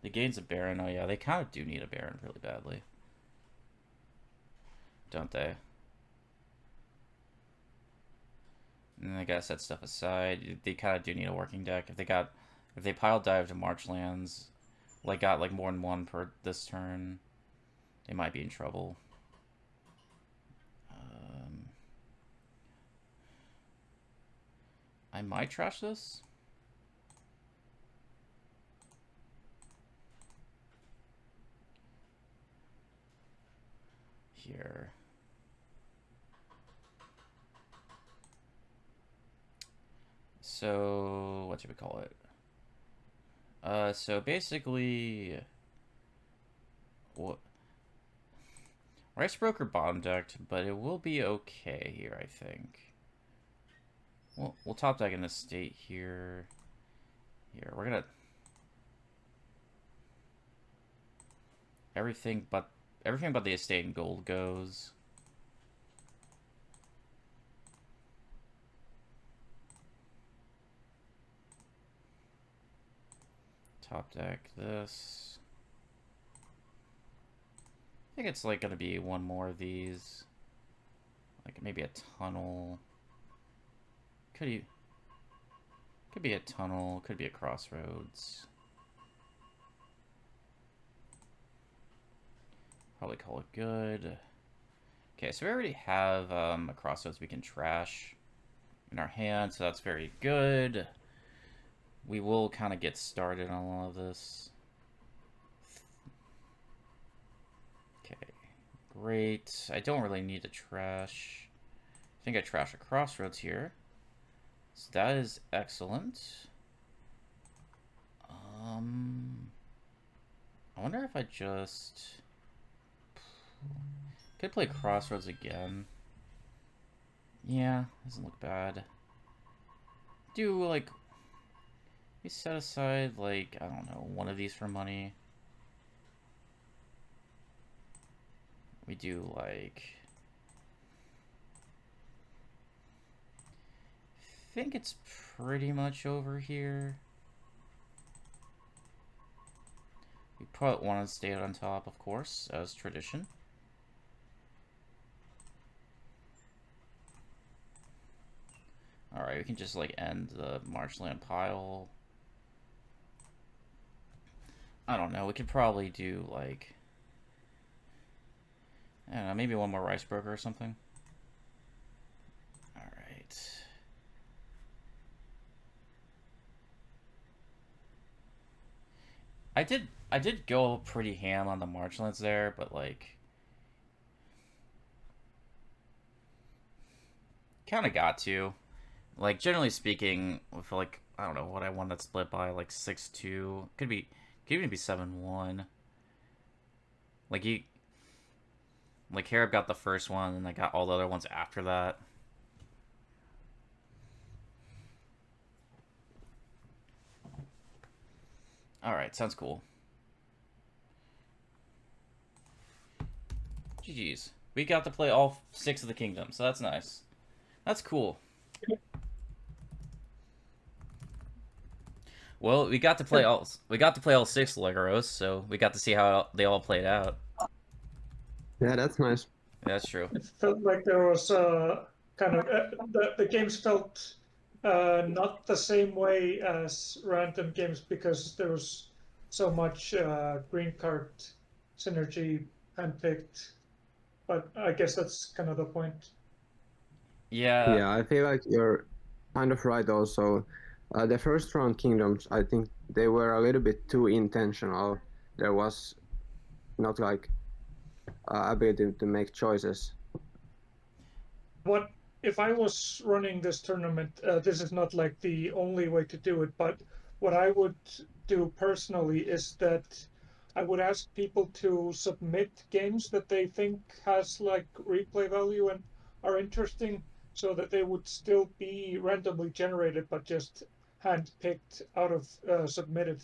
The gains a Baron. Oh yeah, they kind of do need a Baron really badly. Don't they? And then they gotta set stuff aside. They kind of do need a working deck. If they pile dive to marshlands, got like more than one per this turn, they might be in trouble. I might trash this. Here. So, what should we call it? So basically, what? Rice Broker bottom decked, but it will be okay here, I think. We'll top deck in the state here. Here, we're gonna everything but the estate and gold goes. Top deck this. I think it's like gonna be one more of these. Like maybe a tunnel. Could be a tunnel, could be a crossroads. Probably call it good. Okay, so we already have a crossroads we can trash in our hand, so that's very good. We will kind of get started on all of this. Okay, great. I don't really need to trash. I think I trash a crossroads here. So that is excellent. I wonder if I just could play crossroads again. Yeah, doesn't look bad. Do like We set aside, like, I don't know, one of these for money. We do, like... I think it's pretty much over here. We put one state on top, of course, as tradition. Alright, we can just, like, end the marshland pile. I don't know, we could probably do, like... I don't know, maybe one more rice broker or something. Alright. I did go pretty ham on the marshlands there, but, like... Kinda got to. Like, generally speaking, with, like, I don't know what I won that split by, like, 6-2. Could even be 7-1. Like, like, Herrab got the first one, and I got all the other ones after that. Alright, sounds cool. GG's. We got to play all 6 of the kingdoms, so that's nice. That's cool. Well, we got to play all 6 Largaros, so we got to see how they all played out. Yeah, that's nice. Yeah, that's true. It felt like there was kind of the games felt not the same way as random games because there was so much green card synergy handpicked. But I guess that's kind of the point. Yeah. Yeah, I feel like you're kind of right also. The first round kingdoms, I think they were a little bit too intentional. There was not like ability to make choices. What if I was running this tournament? This is not like the only way to do it, but what I would do personally is that I would ask people to submit games that they think has like replay value and are interesting, so that they would still be randomly generated, but just handpicked out of submitted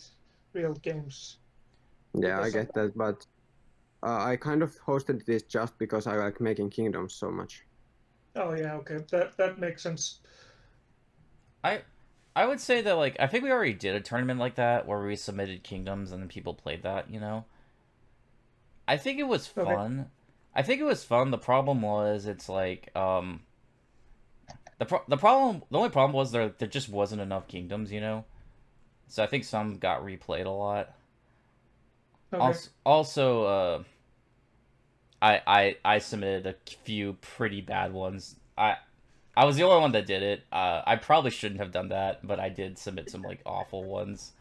real games. Yeah, I Because get that, but I kind of hosted this just because I like making kingdoms so much. Oh yeah, okay, that makes sense. I would say that, like, I think we already did a tournament like that where we submitted kingdoms and then people played that, you know? I think it was Okay. fun. I think it was fun. The problem was it's like the only problem was there just wasn't enough kingdoms, you know? So I think some got replayed a lot. Okay. Also, I submitted a few pretty bad ones. I was the only one that did it. I probably shouldn't have done that, but I did submit some like awful ones.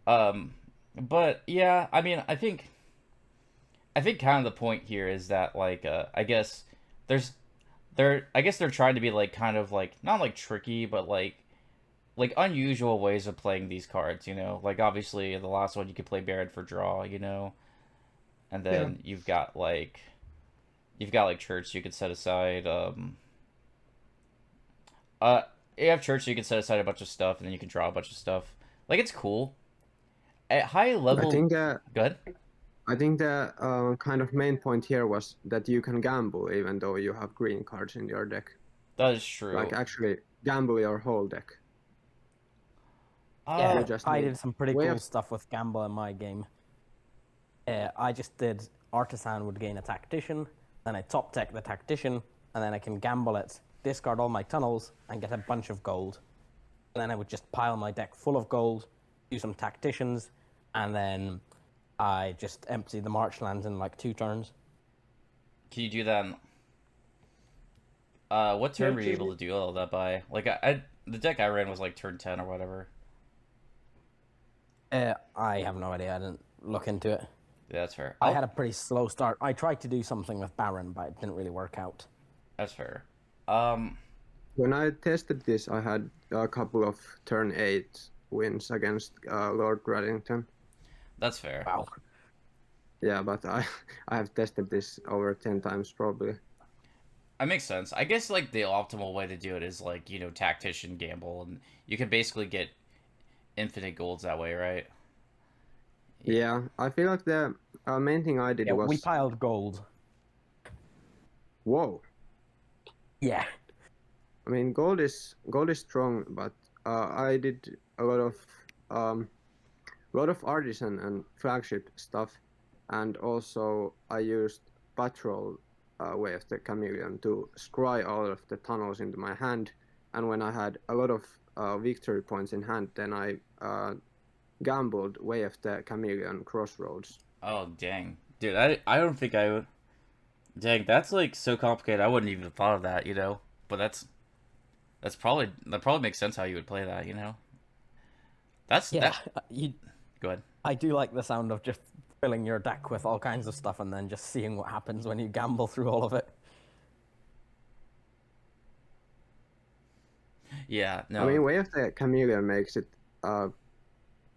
But yeah, I mean, I think kind of the point here is that like I guess they're trying to be like kind of like not like tricky, but like unusual ways of playing these cards, you know? Like obviously the last one you could play Baron for draw, you know? And then you've got like church you could set aside you have church so you can set aside a bunch of stuff and then you can draw a bunch of stuff. Like it's cool. At high level good. I think the kind of main point here was that you can gamble even though you have green cards in your deck. That is true. Like actually gamble your whole deck. Yeah, just I need did some pretty way cool of- stuff with gamble in my game. I just did Artisan would gain a tactician, then I top deck the tactician, and then I can gamble it, discard all my tunnels, and get a bunch of gold. And then I would just pile my deck full of gold, do some tacticians, and then I just empty the marchlands in like 2 turns. Can you do that what turn were you able to do all that by? Like the deck I ran was like turn 10 or whatever. I have no idea. I didn't look into it. Yeah, that's fair. I had a pretty slow start. I tried to do something with Baron, but it didn't really work out. That's fair. When I tested this, I had a couple of turn 8 wins against Lord Reddington. That's fair. Wow. Yeah, but I have tested this over 10 times probably. That makes sense. I guess like the optimal way to do it is like, you know, tactician gamble, and you can basically get infinite golds that way, right? Yeah, I feel like the main thing I did Yeah, we was piled gold. whoa. Yeah. I mean, gold is strong, but I did um, a lot of artisan and flagship stuff, and also I used patrol way of the chameleon to scry all of the tunnels into my hand, and when I had a lot of victory points in hand, then I gambled way of the chameleon crossroads. Oh dang, dude, I don't think I would. Dang, that's like so complicated. I wouldn't even have thought of that, you know. But that probably makes sense how you would play that, you know. That's Yeah. that. You, Go ahead. I do like the sound of just filling your deck with all kinds of stuff and then just seeing what happens when you gamble through all of it. Yeah, I mean, no, way of the chameleon makes it.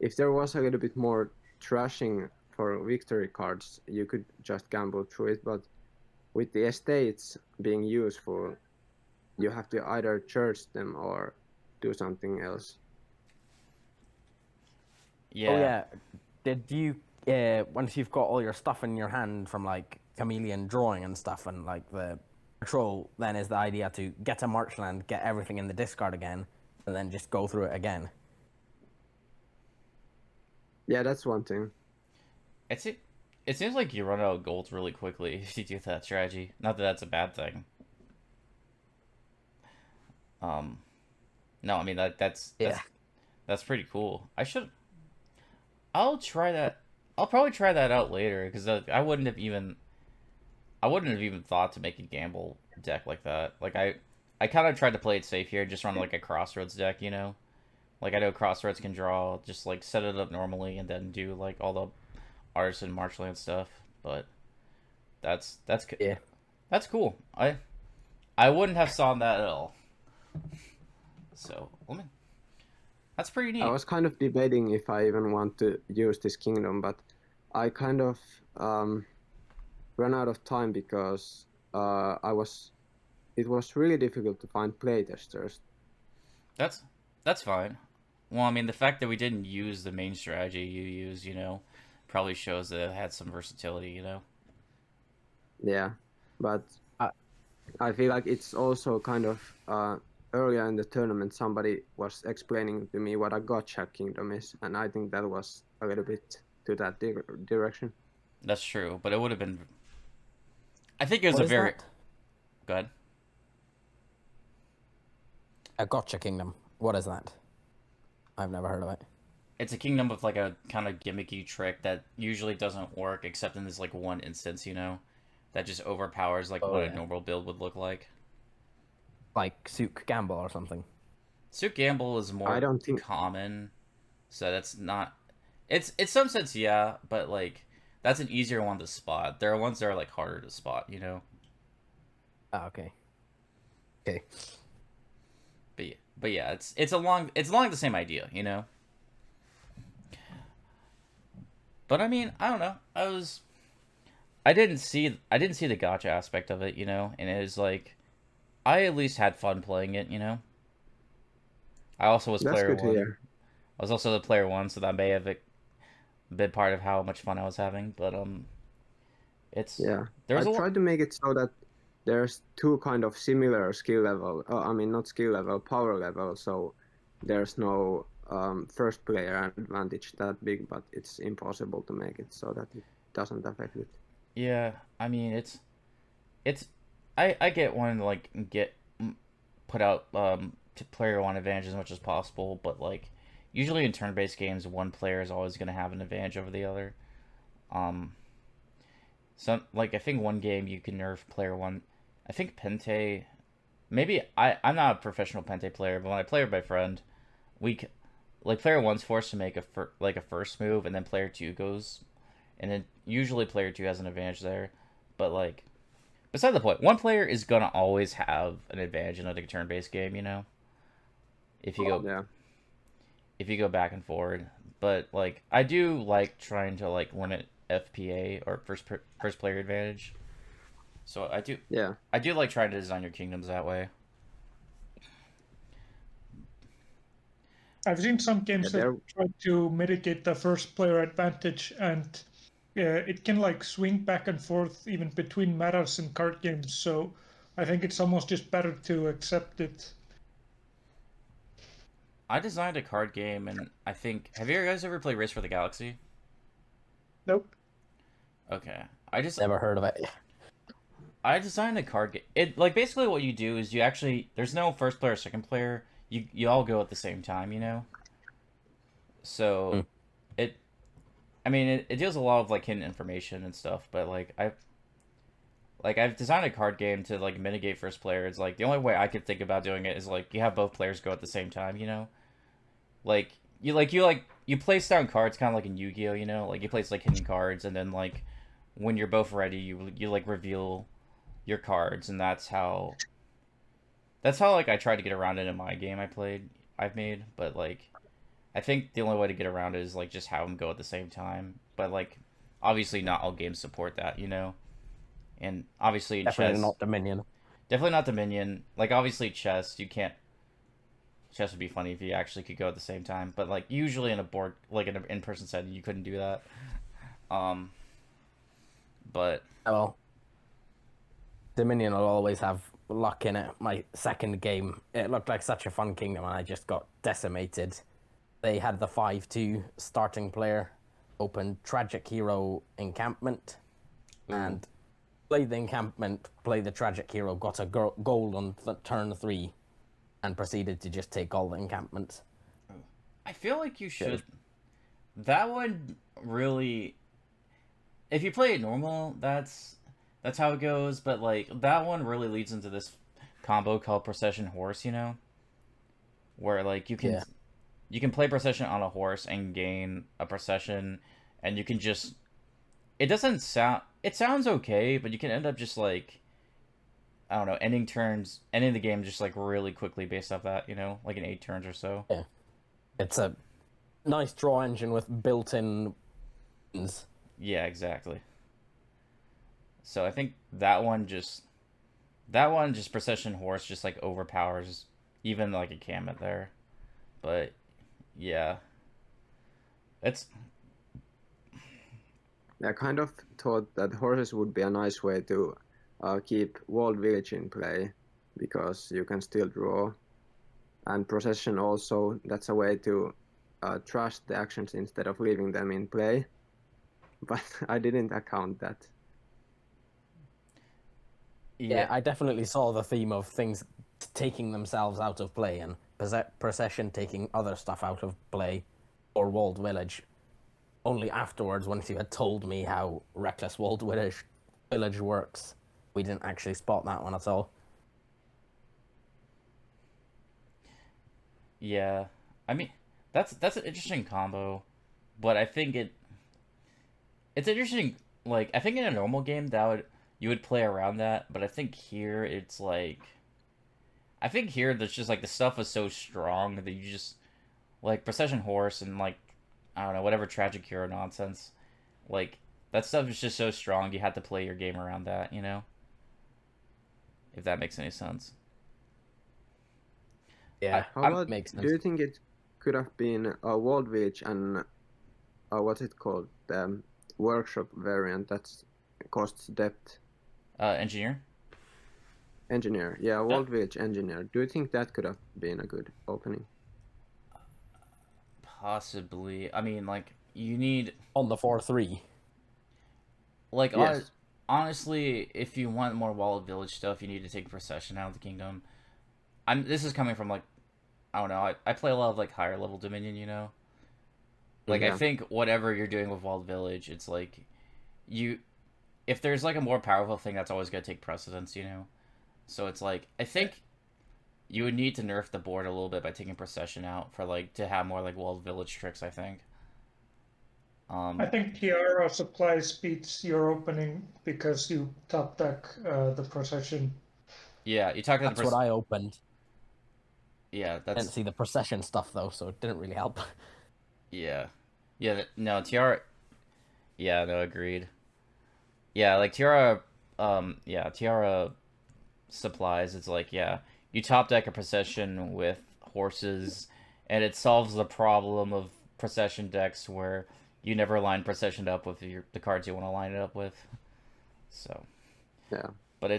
If there was a little bit more trashing for victory cards, you could just gamble through it. But with the estates being useful, you have to either church them or do something else. yeah, Oh yeah. Did you once you've got all your stuff in your hand from like chameleon drawing and stuff and like the patrol, then is the idea to get a marchland, get everything in the discard again, and then just go through it again? Yeah, that's one thing. it's it. It seems like you run out of golds really quickly if you do that strategy. Not that that's a bad thing. Um, no, I mean Yeah. that's pretty cool. I'll try that. I'll probably try that out later because I wouldn't have even thought to make a gamble deck like that. Like I kind of tried to play it safe here, just run like a crossroads deck, you know. Like I know crossroads can draw, just like set it up normally and then do like all the artisan marshland stuff. But that's Yeah. that's cool. I wouldn't have saw that at all. So that's pretty I neat. was kind of debating if I even want to use this kingdom, but I kind of ran out of time because it was really difficult to find playtesters. That's that's fine. Well, I mean, the fact that we didn't use the main strategy you used, you know, probably shows that it had some versatility, you know. Yeah, but Uh, I feel like it's also kind of earlier in the tournament somebody was explaining to me what a gotcha kingdom is, and I think that was a little bit to that direction. That's true, but it would have been. I think it was What a is very that? good. A gotcha kingdom. What is that? I've never heard of it. It's a kingdom with like a kind of gimmicky trick that usually doesn't work except in this like one instance, you know, that just overpowers like Oh what a yeah. normal build would look like. Like Sook Gamble or something. Suit Gamble is I more don't think common, so that's not. It's some sense yeah, but like that's an easier one to spot. There are ones that are like harder to spot, you know. Ah, okay. Okay. But yeah, it's along the same idea, you know. But I mean, I don't know. I didn't see the gotcha aspect of it, you know, and it was like I at least had fun playing it, you know. I also was that's player good to one. hear. I was also the player one, so that may have been part of how much fun I was having. But it's Yeah, there I was a lot. tried to make it so that there's two kind of similar skill level. I mean, not skill level, power level. So there's no first player advantage that big, but it's impossible to make it so that it doesn't affect it. Yeah, I mean it's I get wanting to like get put out to player one advantage as much as possible, but like usually in turn-based games, one player is always going to have an advantage over the other. Um, some like I think one game you can nerf player one. I think Pente. Maybe I'm not a professional Pente player, but when I play with my friend, like player one's forced to make like a first move, and then player two goes, and then usually player two has an advantage there, but like beside the point, one player is gonna always have an advantage in a turn-based game, you know. If you go Yeah, if you go back and forward, but like I do like trying to like limit FPA or first player advantage. So yeah. I do like trying to design your kingdoms that way. I've seen some games Yeah, that try to mitigate the first player advantage, and it can like swing back and forth even between metas in card games. So I think it's almost just better to accept it. I designed a card game, and I think have you guys ever played Race for the Galaxy? Nope. Okay, Never heard of it. I designed a card game. It like basically what you do is you actually there's no first player, second player. You all go at the same time, you know. So Mm. it I mean it deals a lot of like hidden information and stuff, but I've designed a card game to like mitigate first player. It's like the only way I could think about doing it is like you have both players go at the same time, you know. You place down cards kind of like in Yu-Gi-Oh, you know, like you place like hidden cards, and then like when you're both ready, you like reveal your cards, and that's how like I tried to get around it in my game I've made, but like I think the only way to get around it is like just have them go at the same time, but like obviously not all games support that, you know, and obviously in Definitely chess, not Dominion. definitely not Dominion. Like obviously chess, you can't. Chess would be funny if you actually could go at the same time, but like usually in a board, like in an in-person setting, you couldn't do that. Um, but Well, Dominion will always have luck in it. My second game, it looked like such a fun kingdom, and I just got decimated. They had the 5-2 starting player open Tragic Hero Encampment, and played the encampment, played the Tragic Hero, got a gold on turn 3, and proceeded to just take all the encampments. I feel like you should. That one really. If you play it normal, that's how it goes. But like that one really leads into this combo called Procession Horse, you know, where like Yeah. you can play Procession on a horse and gain a Procession, and you can just. It doesn't sound. It sounds okay, but you can end up just like. I don't know, ending the game just like really quickly based off that, you know, like in 8 turns or so. Yeah. It's a nice draw engine with built-in wins. Yeah, exactly. So I think that one just Procession Horse just like overpowers even like a Kamet there. But yeah, it's I kind of thought that horses would be a nice way to keep walled village in play because you can still draw, and procession also. That's a way to trust the actions instead of leaving them in play. But I didn't account that. Yeah, yeah, I definitely saw the theme of things taking themselves out of play and Procession taking other stuff out of play, or Walled Village. Only afterwards, once you had told me how Reckless Walled Village works, we didn't actually spot that one at all. yeah. I mean, that's an interesting combo, but I think it's interesting. Like I think in a normal game that would you would play around that, but I think here it's like I think here there's just like the stuff is so strong that you just like Procession Horse and like I don't know whatever Tragic Hero nonsense, like that stuff is just so strong you had to play your game around that, you know, if that makes any sense. Yeah, How I'm about? makes Do sense. you think it could have been a walled village and what's it called? The workshop variant that costs depth. Engineer. Engineer, yeah, Uh, walled village engineer. Do you think that could have been a good opening? Possibly. I mean, like you need On the 4-3. like Yes. honestly, if you want more Wall of Village stuff, you need to take Procession out of the kingdom. This is coming from like I don't know. I play a lot of like higher level Dominion, you know. Like I Yeah. think whatever you're doing with Walled Village, it's like you if there's like a more powerful thing, that's always gonna take precedence, you know. So it's like I think you would need to nerf the board a little bit by taking Procession out for like to have more like Walled Village tricks. I think. I Um, think Tiara supplies beats your opening because you top deck the procession. yeah, you talk about That's what I opened. yeah, Didn't that's see the procession stuff though, so it didn't really help. yeah, yeah. No, Tiara. Yeah, no, agreed. Yeah, like Tiara. Yeah, Tiara supplies. It's like yeah, you top deck a procession with horses, and it solves the problem of procession decks where you never line procession up with the cards you want to line it up with. So, Yeah. but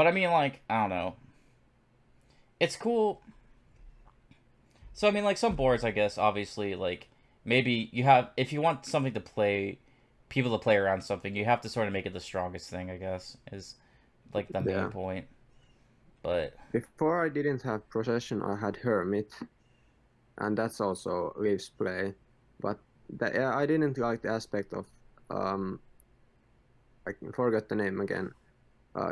I mean, like, I don't know. It's cool. So I mean, like some boards, I guess, obviously, like maybe you have if you want something to play, people to play around something, you have to sort of make it the strongest thing. I guess is like the main Yeah. point. But Before I didn't have Procession, I had Hermit, and that's also Leaf's play. But I didn't like the aspect of I forgot the name again.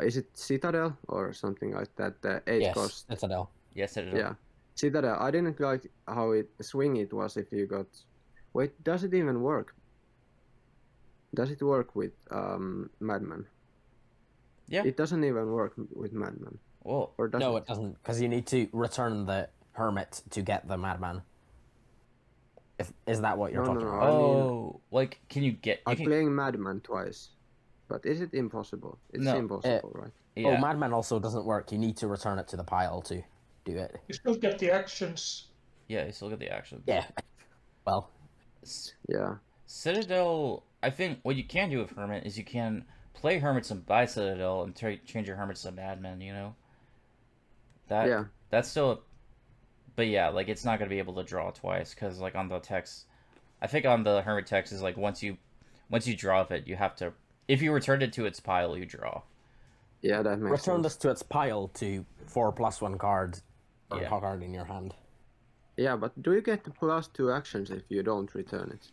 Is it Citadel or something like that? The 8 Yes, cost. Citadel. yes, it is. Yeah, Citadel. I didn't like how swing it was if you got. Wait, does it even work? Does it work with Madman? Yeah. It doesn't even work with Madman. Well, Or does No, it? it doesn't, because you need to return the Hermit to get the Madman. Is that what you're No, no, talking no. about? I mean, oh, like can you get? You I'm can. playing Madman twice, but is it impossible? It's No. impossible, right? Oh, Yeah. Madman also doesn't work. You need to return it to the pile to do it. You still get the actions. Yeah. You still get the actions. Yeah. Well, Yeah. Citadel. I think what you can do with Hermit is you can play Hermits and buy Citadel and change your Hermits to Madmen. You know. That. Yeah. That's still. But yeah, like it's not gonna be able to draw twice because like on the text, I think on the Hermit text is like once you draw it, you have to. If you return it to its pile, you draw. Yeah, that makes return sense. this to its pile to 4+1 card or Yeah. card in your hand. Yeah, but do you get the +2 actions if you don't return it?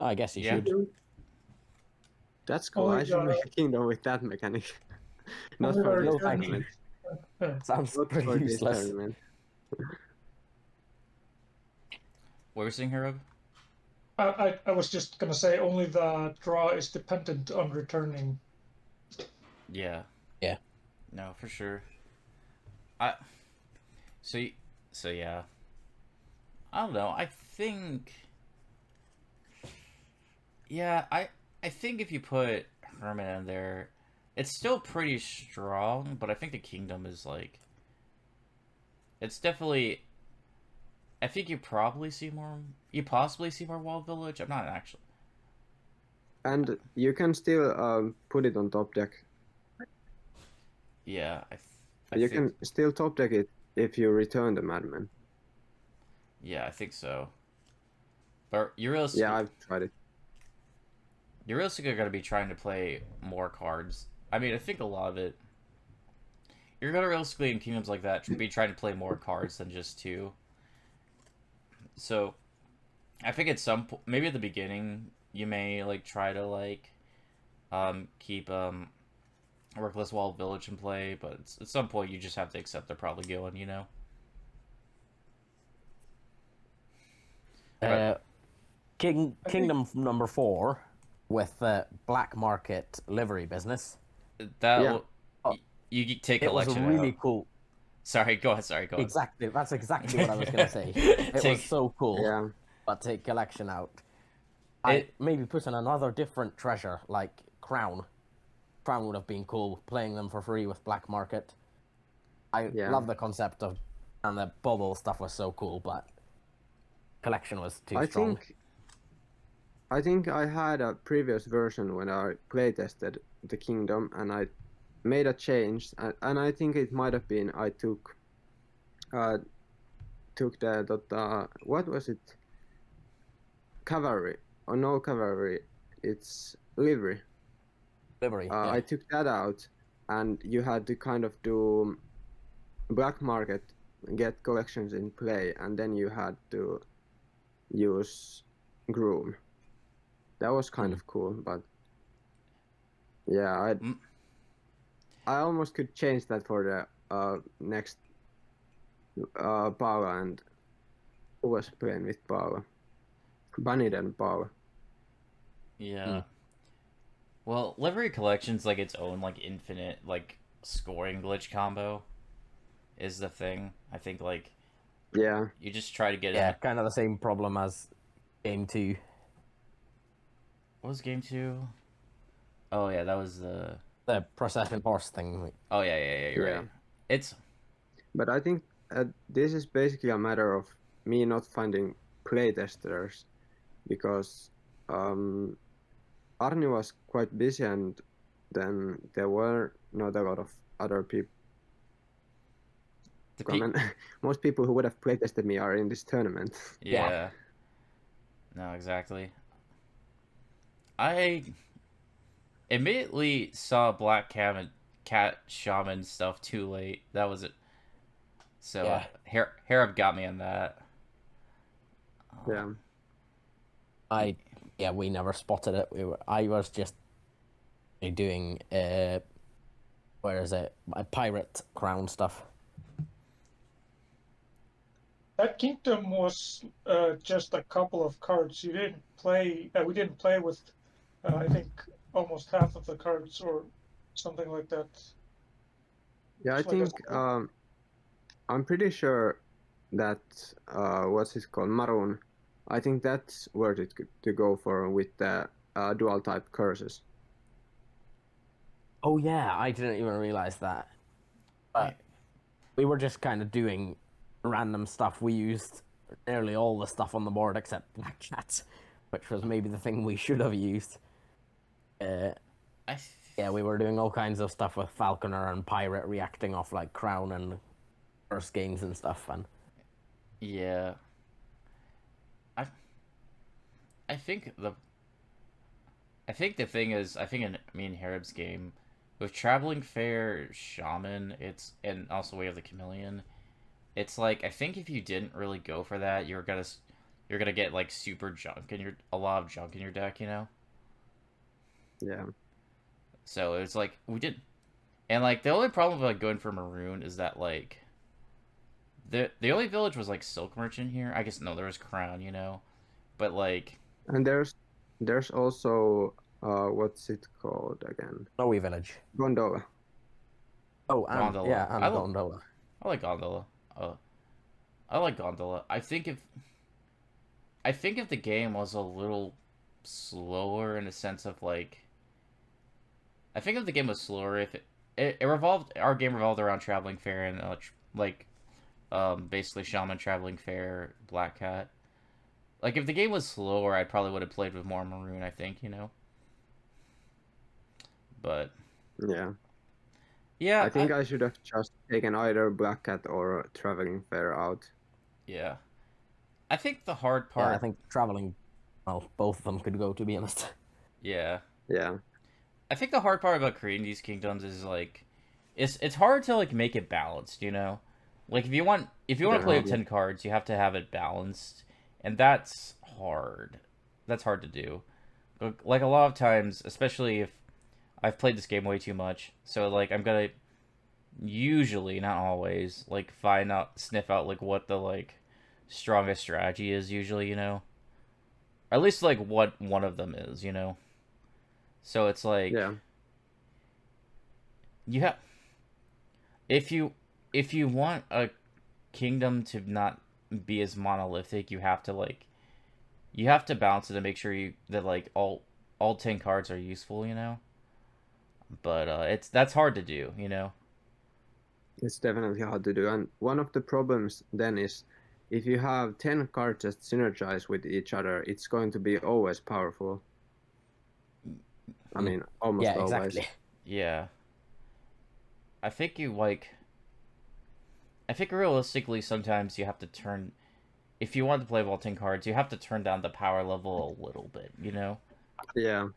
I guess you Yeah. should. That's cool. Only I should the- make a kingdom with that mechanic. Not only for the this No, thank returning- tournament. Sounds Not pretty for this useless. tournament. What were you saying, Herrab? I was just gonna say only the draw is dependent on returning. Yeah. Yeah. No, for sure. I. So. So yeah. I don't know. I think. Yeah, I think if you put Hermit in there, it's still pretty strong. But I think the Kingdom is like. It's definitely. I think you probably see more. You possibly see more Wall Village. I'm not actually. And you can still put it on top deck. Yeah, I You think. can still top deck it if you return the Madman. Yeah, I think so. But you're realistic. Yeah, I've tried it. You're realistically going to be trying to play more cards. I mean, I think a lot of it. You're going to realistically in kingdoms like that be trying to play more cards than just 2. So, I think at some maybe at the beginning you may like try to like keep Workless Walled Village in play, but at some point you just have to accept they're probably going, you know. Kingdom number 4 with the black market livery business. That Yeah. you take It was election really out. cool. Sorry, go ahead. Sorry, go ahead. Exactly. That's exactly what I was going to say. It Take- was so cool. Yeah. But take collection out. It- I maybe put in another different treasure like Crown. Crown would have been cool playing them for free with black market. I Yeah. love the concept of, and the bubble stuff was so cool, but collection was too strong. I think I had a previous version when I playtested the Kingdom, and I made a change, and I think it might have been I took the what was it? Cavalry. Oh no, cavalry. It's livery. Livery. Yeah. I took that out, and you had to kind of do black market, get collections in play, and then you had to use groom. That was kind of cool, but yeah, I almost could change that for the next Paula, and who was playing with Paula? Bunny and Paula. Yeah. Well, livery collection's like its own like infinite like scoring glitch combo is the thing. I think like Yeah. you just try to get Yeah, kind of the same problem as game 2. What was game 2? Oh yeah, that was the The procession horse thing. Oh yeah, you're Yeah. right. It's But I think this is basically a matter of me not finding playtesters because Arni was quite busy and then there were not a lot of other people. The I mean, most people who would have playtested me are in this tournament. Yeah. No, exactly. I immediately saw Black Cat Shaman stuff too late. That was it. So Yeah. Herrab got me on that. Yeah. We never spotted it. I was just doing where is it? My pirate crown stuff. That kingdom was just a couple of cards. You didn't play. We didn't play with. I think almost half of the cards, or something like that. Yeah, I It's like think I'm pretty sure that what's it called, Maroon. I think that's worth it to go for with the dual type curses. Oh yeah, I didn't even realize that. But we were just kind of doing random stuff. We used nearly all the stuff on the board except Black Cat, which was maybe the thing we should have used. I Yeah, we were doing all kinds of stuff with Falconer and Pirate reacting off like Crown and first games and stuff. And yeah. I I think the I think the thing is, I think in me and Harrab's game, with Traveling Fair, Shaman, and also Way of the Chameleon, it's like I think if you didn't really go for that, you're gonna get like super junk in your a lot of junk in your deck, you know. Yeah. So it's like we did, and like the only problem with like going for Maroon is that like the only village was like Silk Merchant here. I guess no, there was Crown, you know, but like And there's also what's it called again? Snowy Village. Gondola. Oh, and Gondola. yeah, and Gondola. I like Gondola. I like Gondola. I think if the game was a little slower in the sense of like, I think if the game was slower, if it revolved, our game revolved around Traveling Fair and like, basically Shaman, Traveling Fair, Black Cat. Like if the game was slower, I probably would have played with more Maroon. I think, you know. But Yeah. yeah, I think I should have just taken either Black Cat or Traveling Fair out. yeah. I think the hard Yeah, I part. think traveling. Well, both of them could go, to be honest. Yeah. Yeah. I think the hard part about creating these kingdoms is like, it's hard to like make it balanced, you know. Like if you want to play with Yeah. 10 cards, you have to have it balanced, and that's hard. That's hard to do. Like a lot of times, especially if I've played this game way too much, so like I'm gonna usually, not always, like sniff out like what the like strongest strategy is usually, you know. Or at least like what one of them is, you know. So it's like Yeah. you have if you want a kingdom to not be as monolithic, you have to balance it to make sure that like all 10 cards are useful, you know. But that's hard to do, you know. It's definitely hard to do. And one of the problems then is if you have 10 cards that synergize with each other, it's going to be always powerful. I mean, almost Yeah, always. exactly. Yeah. I think I think realistically sometimes you have to turn if you want to play with all 10 cards, you have to turn down the power level a little bit, you know? Yeah.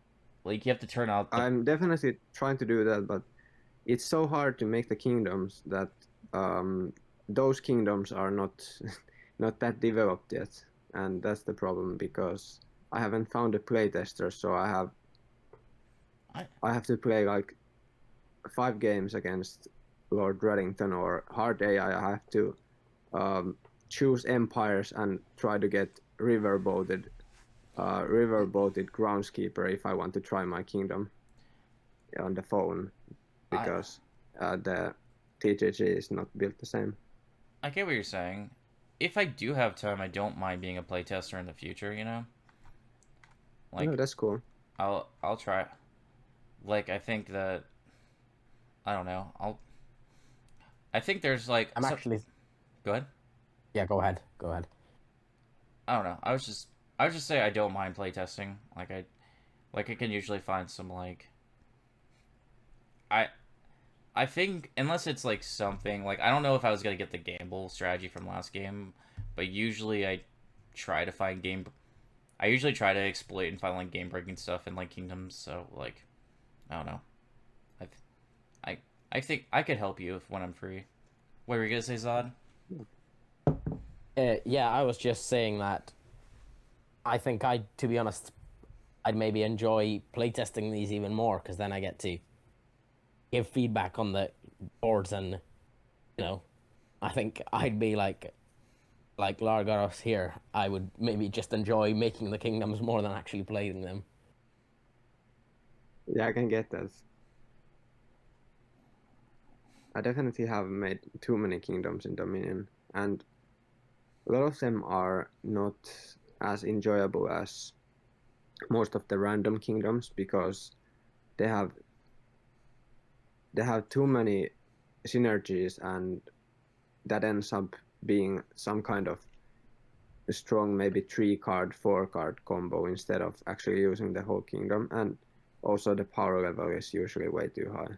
Like you have to turn out I'm definitely trying to do that, but it's so hard to make the kingdoms that those kingdoms are not not that developed yet, and that's the problem because I haven't found a playtester, so I have to play like 5 games against Lord Reddington or hard AI. I have to choose empires and try to get riverboated groundskeeper if I want to try my kingdom on the phone because the TGG is not built the same. I get what you're saying. If I do have time, I don't mind being a playtester in the future, you know? Like Oh, that's cool. I'll try. Like I think I don't know. I think there's like I'm actually Go ahead. Yeah, go ahead. Go ahead. I don't know. I was just say I don't mind playtesting. Like I can usually find some like I I think unless it's like something like I don't know if I was gonna get the gamble strategy from last game, but usually try to find game. I usually try to exploit and find like game breaking stuff in like kingdoms. So like I don't know. I I I think I could help you if when I'm free. What were you gonna say, Zod? Yeah, I was just saying that I think to be honest, I'd maybe enjoy playtesting these even more because then I get to give feedback on the boards, and I think I'd be like Largaros here. I would maybe just enjoy making the kingdoms more than actually playing them. Yeah, I can get that. I definitely have made too many kingdoms in Dominion, and a lot of them are not as enjoyable as most of the random kingdoms because they have too many synergies, and that ends up being some kind of strong maybe 3 card 4 card combo instead of actually using the whole kingdom, and also the power level is usually way too high.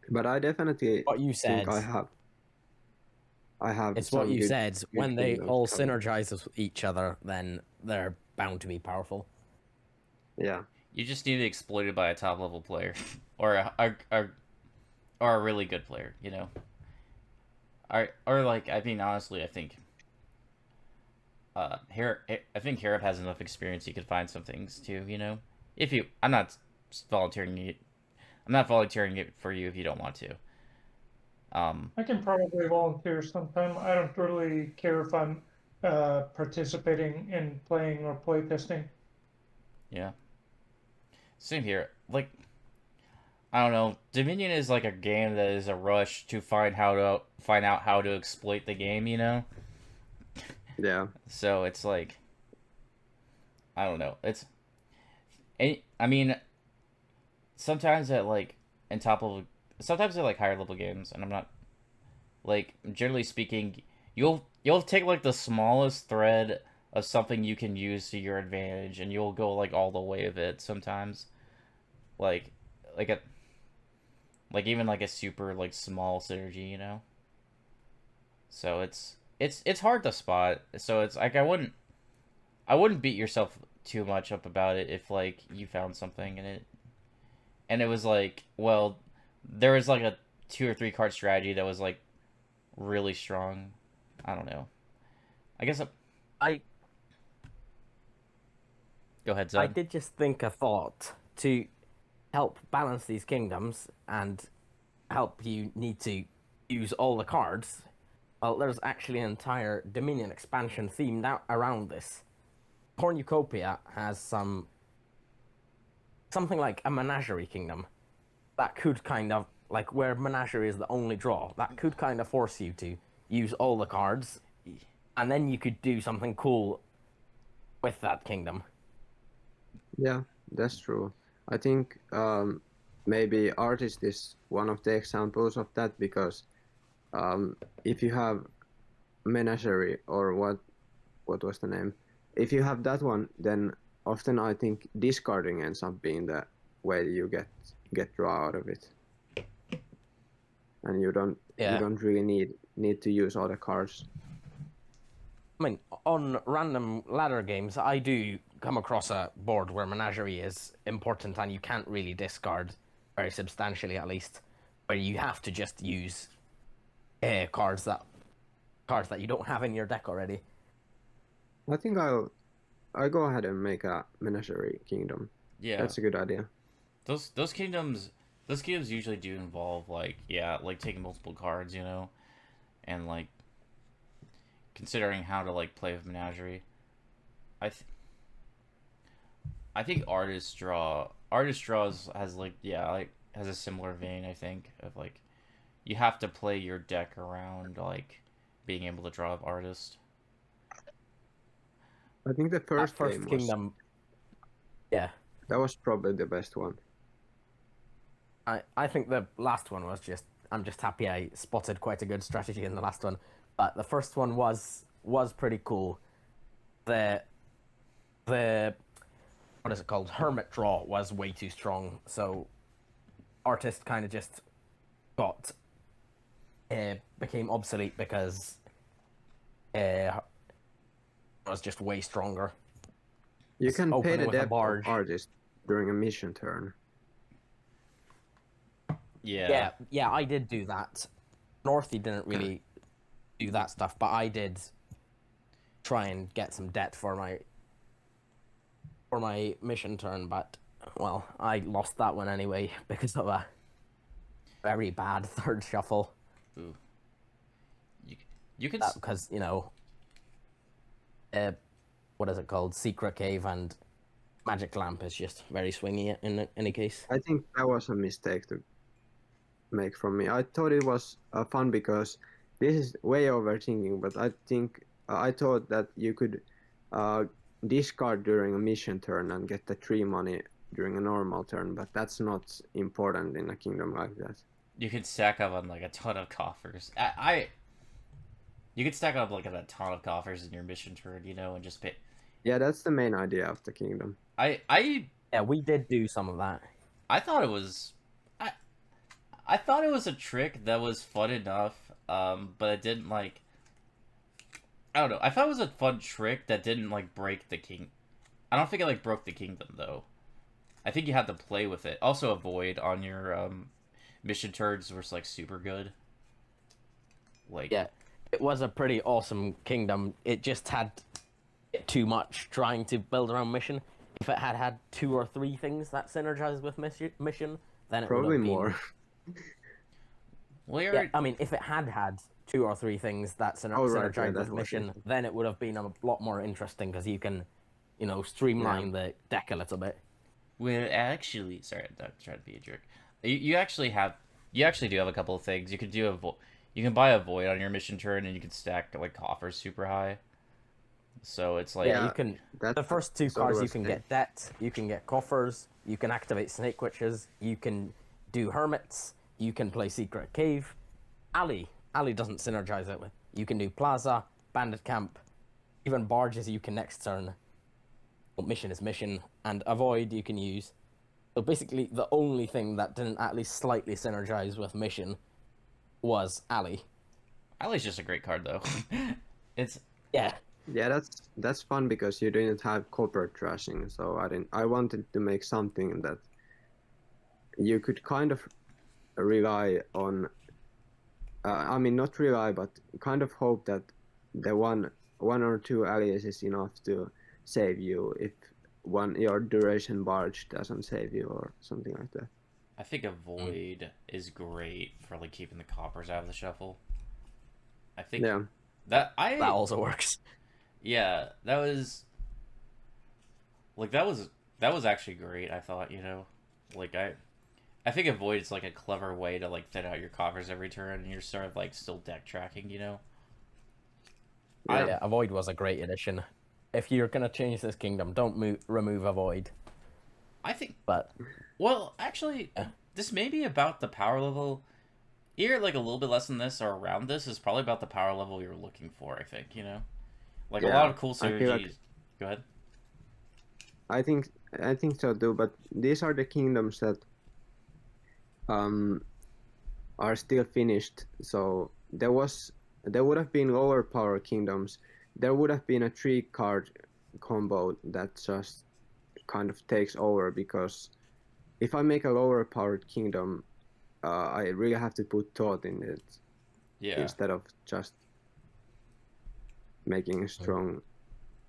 But I definitely What you think said. I have It's what some you good said. When they kingdoms all coming. synergize with each other, then they're bound to be powerful. Yeah. You just need to exploit it by a top level player, or or a really good player. You know. Or like I mean honestly I think I think Herrab has enough experience he could find some things too, you know. If you I'm not volunteering it I'm not volunteering it for you if you don't want to. I can probably volunteer sometime. I don't really care if I'm participating in playing or playtesting. Yeah. Same here. Like I don't know. Dominion is like a game that is a rush to find out how to exploit the game, you know? Yeah. So it's like I don't know. I mean sometimes at like in top level sometimes at like higher level games and I'm not like generally speaking you'll take like the smallest thread of something you can use to your advantage and you'll go like all the way of it sometimes like like a like even like a super like small synergy, you know. So it's hard to spot, so it's like I wouldn't beat yourself too much up about it if like you found something and it was like well there was like a 2 or 3 card strategy that was like really strong. I don't know. I guess I go ahead, I Zod. did just think a thought to help balance these kingdoms and help you need to use all the cards. Well, there's actually an entire Dominion expansion themed out around this. Cornucopia has something like a menagerie kingdom that could kind of like where menagerie is the only draw. That could kind of force you to use all the cards, and then you could do something cool with that kingdom. Yeah, that's true. I think maybe artist is one of the examples of that because if you have menagerie or what was the name? If you have that one, then often I think discarding ends up being the way you get draw out of it, and you Yeah. don't really need to use all the cards. I mean, on random ladder games, I do come across a board where menagerie is important and you can't really discard very substantially, at least, where you have to just use cards that you don't have in your deck already. I think I'll go ahead and make a menagerie kingdom. Yeah, That's a good idea. those kingdoms usually do involve like yeah like taking multiple cards, you know, and like considering how to like play with menagerie. I th- I think artist draws has like yeah like has a similar vein I think of like you have to play your deck around like being able to draw with artist. I think the That first first game was kingdom, yeah, that was probably the best one. I think the last one was just I'm just happy I spotted quite a good strategy in the last one. But the first one was pretty cool. The what is it called? Hermit draw was way too strong, so Artist kind of just got became obsolete because it was just way stronger. You can pay opening the with a debt of barge. artist during a mission turn. Yeah, I did do that. Northy didn't really do that stuff, but I did try and get some debt for my mission turn, but well, I lost that one anyway because of a very bad third shuffle. Ooh. You could Because what is it called? Secret Cave and Magic Lamp is just very swingy in any case. I think that was a mistake to make from me. I thought it was fun because this is way overthinking, but I think I thought that you could discard during a mission turn and get the 3 money during a normal turn, but that's not important in a kingdom like that. You could stack up on like a ton of coffers. You could stack up like a ton of coffers in your mission turn, and just pay. Yeah, that's the main idea of the kingdom. Yeah, we did do some of that. I thought it was, I thought it was a trick that was fun enough, but it didn't like. I don't know. I thought it was a fun trick that didn't like break the king. I don't think it like broke the kingdom though. I think you had to play with it. Also, avoid on your mission turns was like super good. Like Yeah, it was a pretty awesome kingdom. It just had too much trying to build around mission. If it had had 2 or 3 things that synergized with mission, then it Probably would have more. well, Yeah, I mean, if it had had 2 or 3 things that synergized that with was mission, it. then it would have been a lot more interesting because you can, streamline the deck a little bit. well, actually, sorry, I'm trying to be a jerk. You actually do have a couple of things. You could do you can buy a void on your mission turn, and you can stack like coffers super high. So it's like Yeah, you can. That The first 2 sort of cards you was can it. get debt, you can get coffers, you can activate snake witches, you can do hermits, you can play secret cave. Alley doesn't synergize it with. You can do plaza, bandit camp, even barges you can next turn. Well, mission is mission, and avoid you can use. So basically, the only thing that didn't at least slightly synergize with mission was Alley. Alley's just a great card though. It's Yeah. Yeah, that's fun because you didn't have corporate trashing, so I wanted to make something that you could kind of rely on. I mean, not rely, but kind of hope that the one or 2 allies is enough to save you if your duration barge doesn't save you or something like that. I think a void is great for like keeping the coppers out of the shuffle. I think Yeah. that also works. Yeah, that was actually great. I thought, like I think a void is like a clever way to like thin out your coffers every turn, and you're sort of like still deck tracking. Yeah. Yeah, avoid was a great addition. If you're gonna change this kingdom, don't remove avoid. I think. But Well, actually, this may be about the power level. Either like a little bit less than this or around this is probably about the power level you're looking for. I think like a Yeah, lot of cool I feel synergies. like- Go ahead. I think so too, but these are the kingdoms that are still finished. So there would have been lower power kingdoms. There would have been a 3-card combo that just kind of takes over, because if I make a lower powered kingdom, I really have to put thought in it Yeah. instead of just making strong.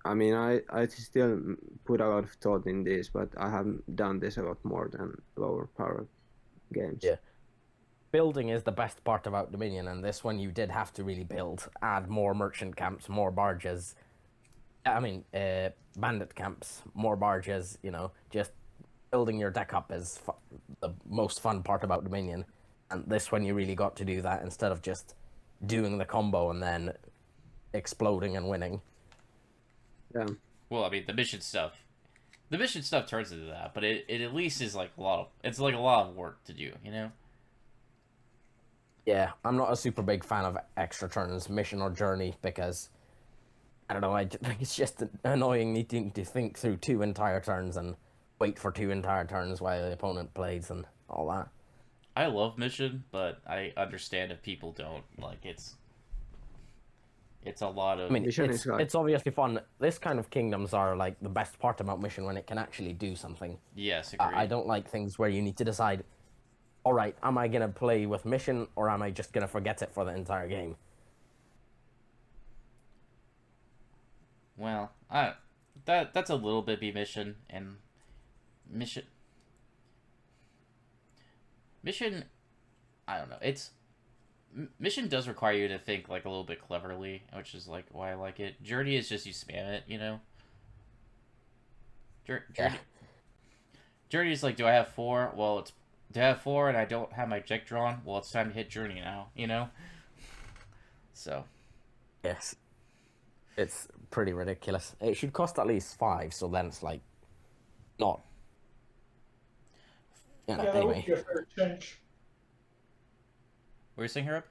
I mean, I still put a lot of thought in this, but I have done this a lot more than lower powered games. Yeah. Building is the best part about Dominion, and this one you did have to really build. Add more merchant camps, more barges. I mean, bandit camps, more barges, just building your deck up is the most fun part about Dominion. And this one you really got to do that instead of just doing the combo and then exploding and winning. Yeah. Well, I mean, the mission stuff turns into that, but it at least is like a lot of work to do, Yeah, I'm not a super big fan of extra turns, mission or journey, because I don't know. I think it's just annoying needing to think through 2 entire turns and wait for 2 entire turns while the opponent plays and all that. I love mission, but I understand if people don't. Like it's a lot I of mean, Mission is like, it's obviously fun. This kind of kingdoms are like the best part about mission when it can actually do something. yes, I agreed. don't like things where you need to decide, all right, am I gonna play with mission or am I just gonna forget it for the entire game? Well, that's a little bit be mission and mission mission. I don't know. Mission does require you to think like a little bit cleverly, which is like why I like it. Journey is just you spam it, you know. Yeah. Journey is like, do I have four? Well, it's do I have four and I don't have my deck drawn? Well, it's time to hit Journey now, you know. So Yes. It's pretty ridiculous. It should cost at least 5, so then it's like not. Yeah, that would Anyway. be a fair change. what are you saying, Herrab?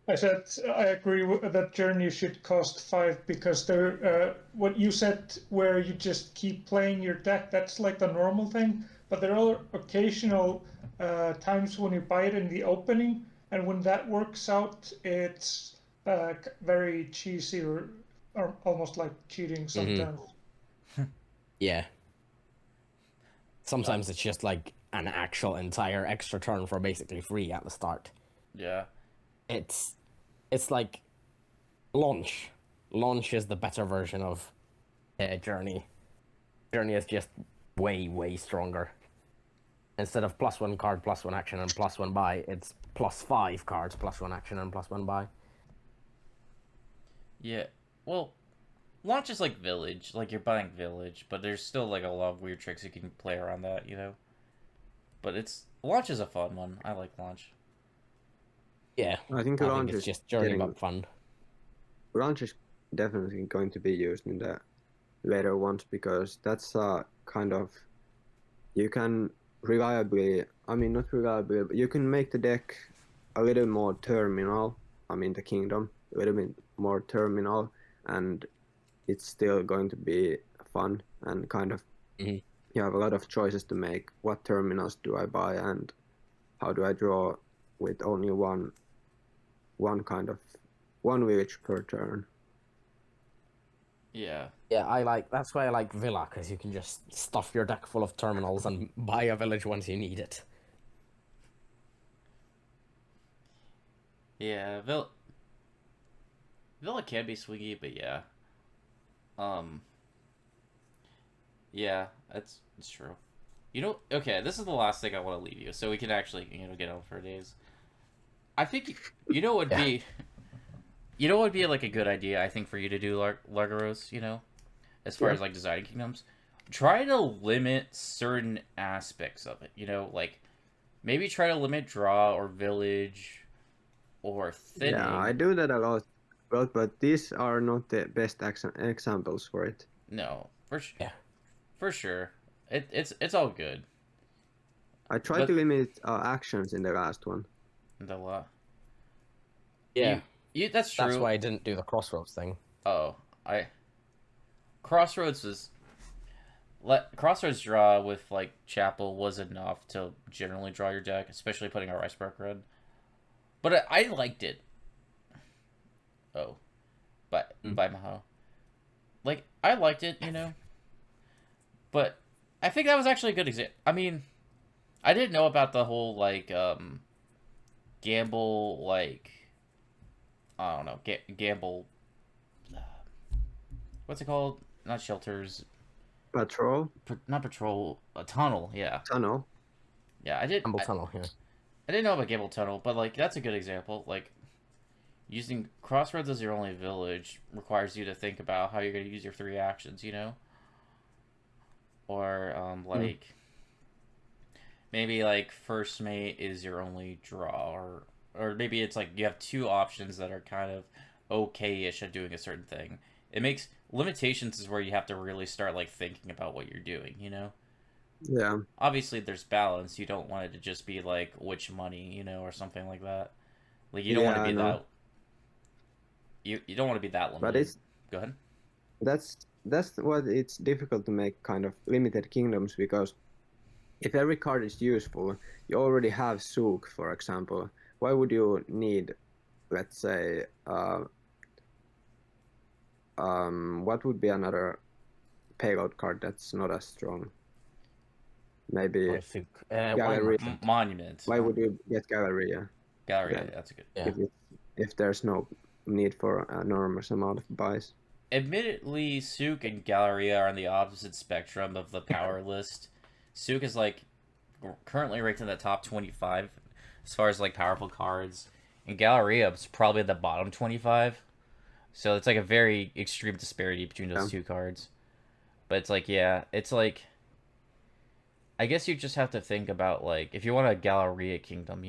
I said I agree that journey should cost 5 because what you said where you just keep playing your deck, that's like the normal thing. But there are occasional times when you buy it in the opening, and when that works out, it's very cheesy or almost like cheating sometimes. Yeah. Sometimes it's just like an actual entire extra turn for basically free at the start. Yeah. It's like launch. Launch is the better version of Journey. Journey is just way stronger. Instead of +1 card, +1 action, and +1 buy, it's +5 cards, +1 action, and +1 buy. Yeah. Well, launch is like village, like you're buying village, but there's still like a lot of weird tricks you can play around that, you know. But it's launch is a fun one. I like launch. Yeah, I think I launch think it's is just Journey getting but fun. launch is definitely going to be used in the later ones because that's kind of you can reliably. I mean, not reliably, but you can make the deck a little more terminal. I mean, the kingdom a little bit more terminal, and it's still going to be fun and kind of Mhm. you have a lot of choices to make. What terminals do I buy and how do I draw with only one kind of one village per turn? Yeah. Yeah, that's why I like Villa, because you can just stuff your deck full of terminals and buy a village once you need it. Yeah, Villa can be swingy, but yeah. Um yeah, it's true. You know, okay, this is the last thing I want to leave you, so we can actually, get on for days. I think you know what would Yeah. be you know what would be like a good idea, I think, for you to do Largaros, as far Yeah. as like designing kingdoms. Try to limit certain aspects of it, like maybe try to limit draw or village or thinning. Yeah, I do that a lot, but these are not the best examples for it. No, Yeah. for sure. It's all good. I tried But to limit actions in the last one. the law. Yeah, That's true. that's why I didn't do the crossroads thing. Oh, I Crossroads was Crossroads draw with like Chapel was enough to generally draw your deck, especially putting a Ricebark red. But I liked it. Oh, by Maho. Like I liked it, But I think that was actually a good example. I mean, I didn't know about the whole like gamble like I don't know gamble. What's it called? Not shelters. Patrol, Not patrol. A tunnel. Yeah. tunnel. Yeah. I did. Humble Tunnel here. I didn't know about gamble tunnel, but like that's a good example. Like using Crossroads as your only village requires you to think about how you're going to use your 3 actions. Or like maybe like first mate is your only draw, or maybe it's like you have 2 options that are kind of okay-ish at doing a certain thing. It makes limitations is where you have to really start like thinking about what you're doing. Yeah. Obviously, there's balance. You don't want it to just be like which money, or something like that. Like you don't want Yeah, to I be know. that. You don't want to be that But limited. Go ahead. that's what it's difficult to make kind of limited kingdoms, because if every card is useful, you already have Souk, for example. Why would you need, let's say, what would be another payload card that's not as strong? Maybe Or Souk. Why Gallery. Merchant? Monument. Why would you get Galleria Gallery. then? That's a good. Yeah. If there's no need for an enormous amount of buys. Admittedly, Souk and Galleria are on the opposite spectrum of the power list. Souk is like currently ranked in the top 25 as far as like powerful cards, and Galleria is probably at the bottom 25. So it's like a very extreme disparity between those two cards. But it's like, yeah, it's like I guess you just have to think about like if you want a Galleria kingdom,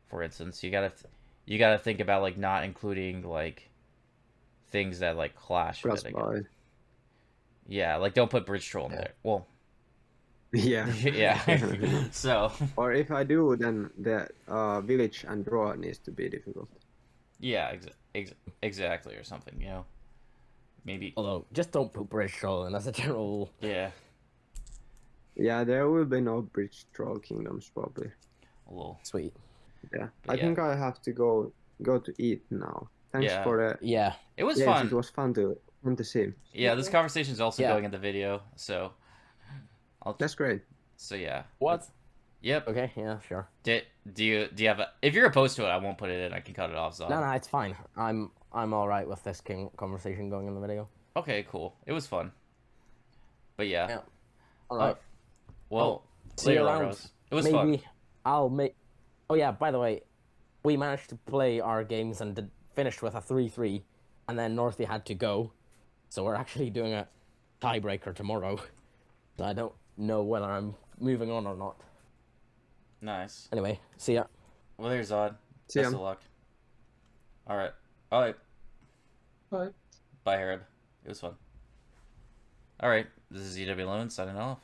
for instance, you gotta think about like not including like things that like clash with Plus it. buy. Yeah, like don't put Bridge Troll in there. Well, Yeah. yeah. So Or if I do, then the village and draw needs to be difficult. yeah, exactly, or something. Maybe. Although, just don't put British Troll in as a general rule. Yeah, Yeah, there will be no bridge troll kingdoms probably. a little. Sweet. Yeah. But I yeah. think I have to go to eat now. Thanks Yeah. for the Yeah. It was yes, fun. it was fun to see. Yeah, this conversation is also Yeah. going in the video, so That's great. so yeah. What? Yep. Okay, yeah, sure. Do you have a? If you're opposed to it, I won't put it in. I can cut it off. So. No, it's fine. I'm all right with this conversation going in the video. Okay, cool. It was fun. But yeah. Yeah. All right. Well, See you later, around. Largaros. It was Maybe fun. I'll make. Oh yeah. By the way, we managed to play our games and finished with a 3-3, and then Northy had to go, so we're actually doing a tiebreaker tomorrow. So I don't know whether I'm moving on or not. Nice. Anyway, see ya. Well, there's Odd. See Best ya. of luck. All right. All right. But Bye, Herrab. It was fun. All right. This is ZWLemon signing off.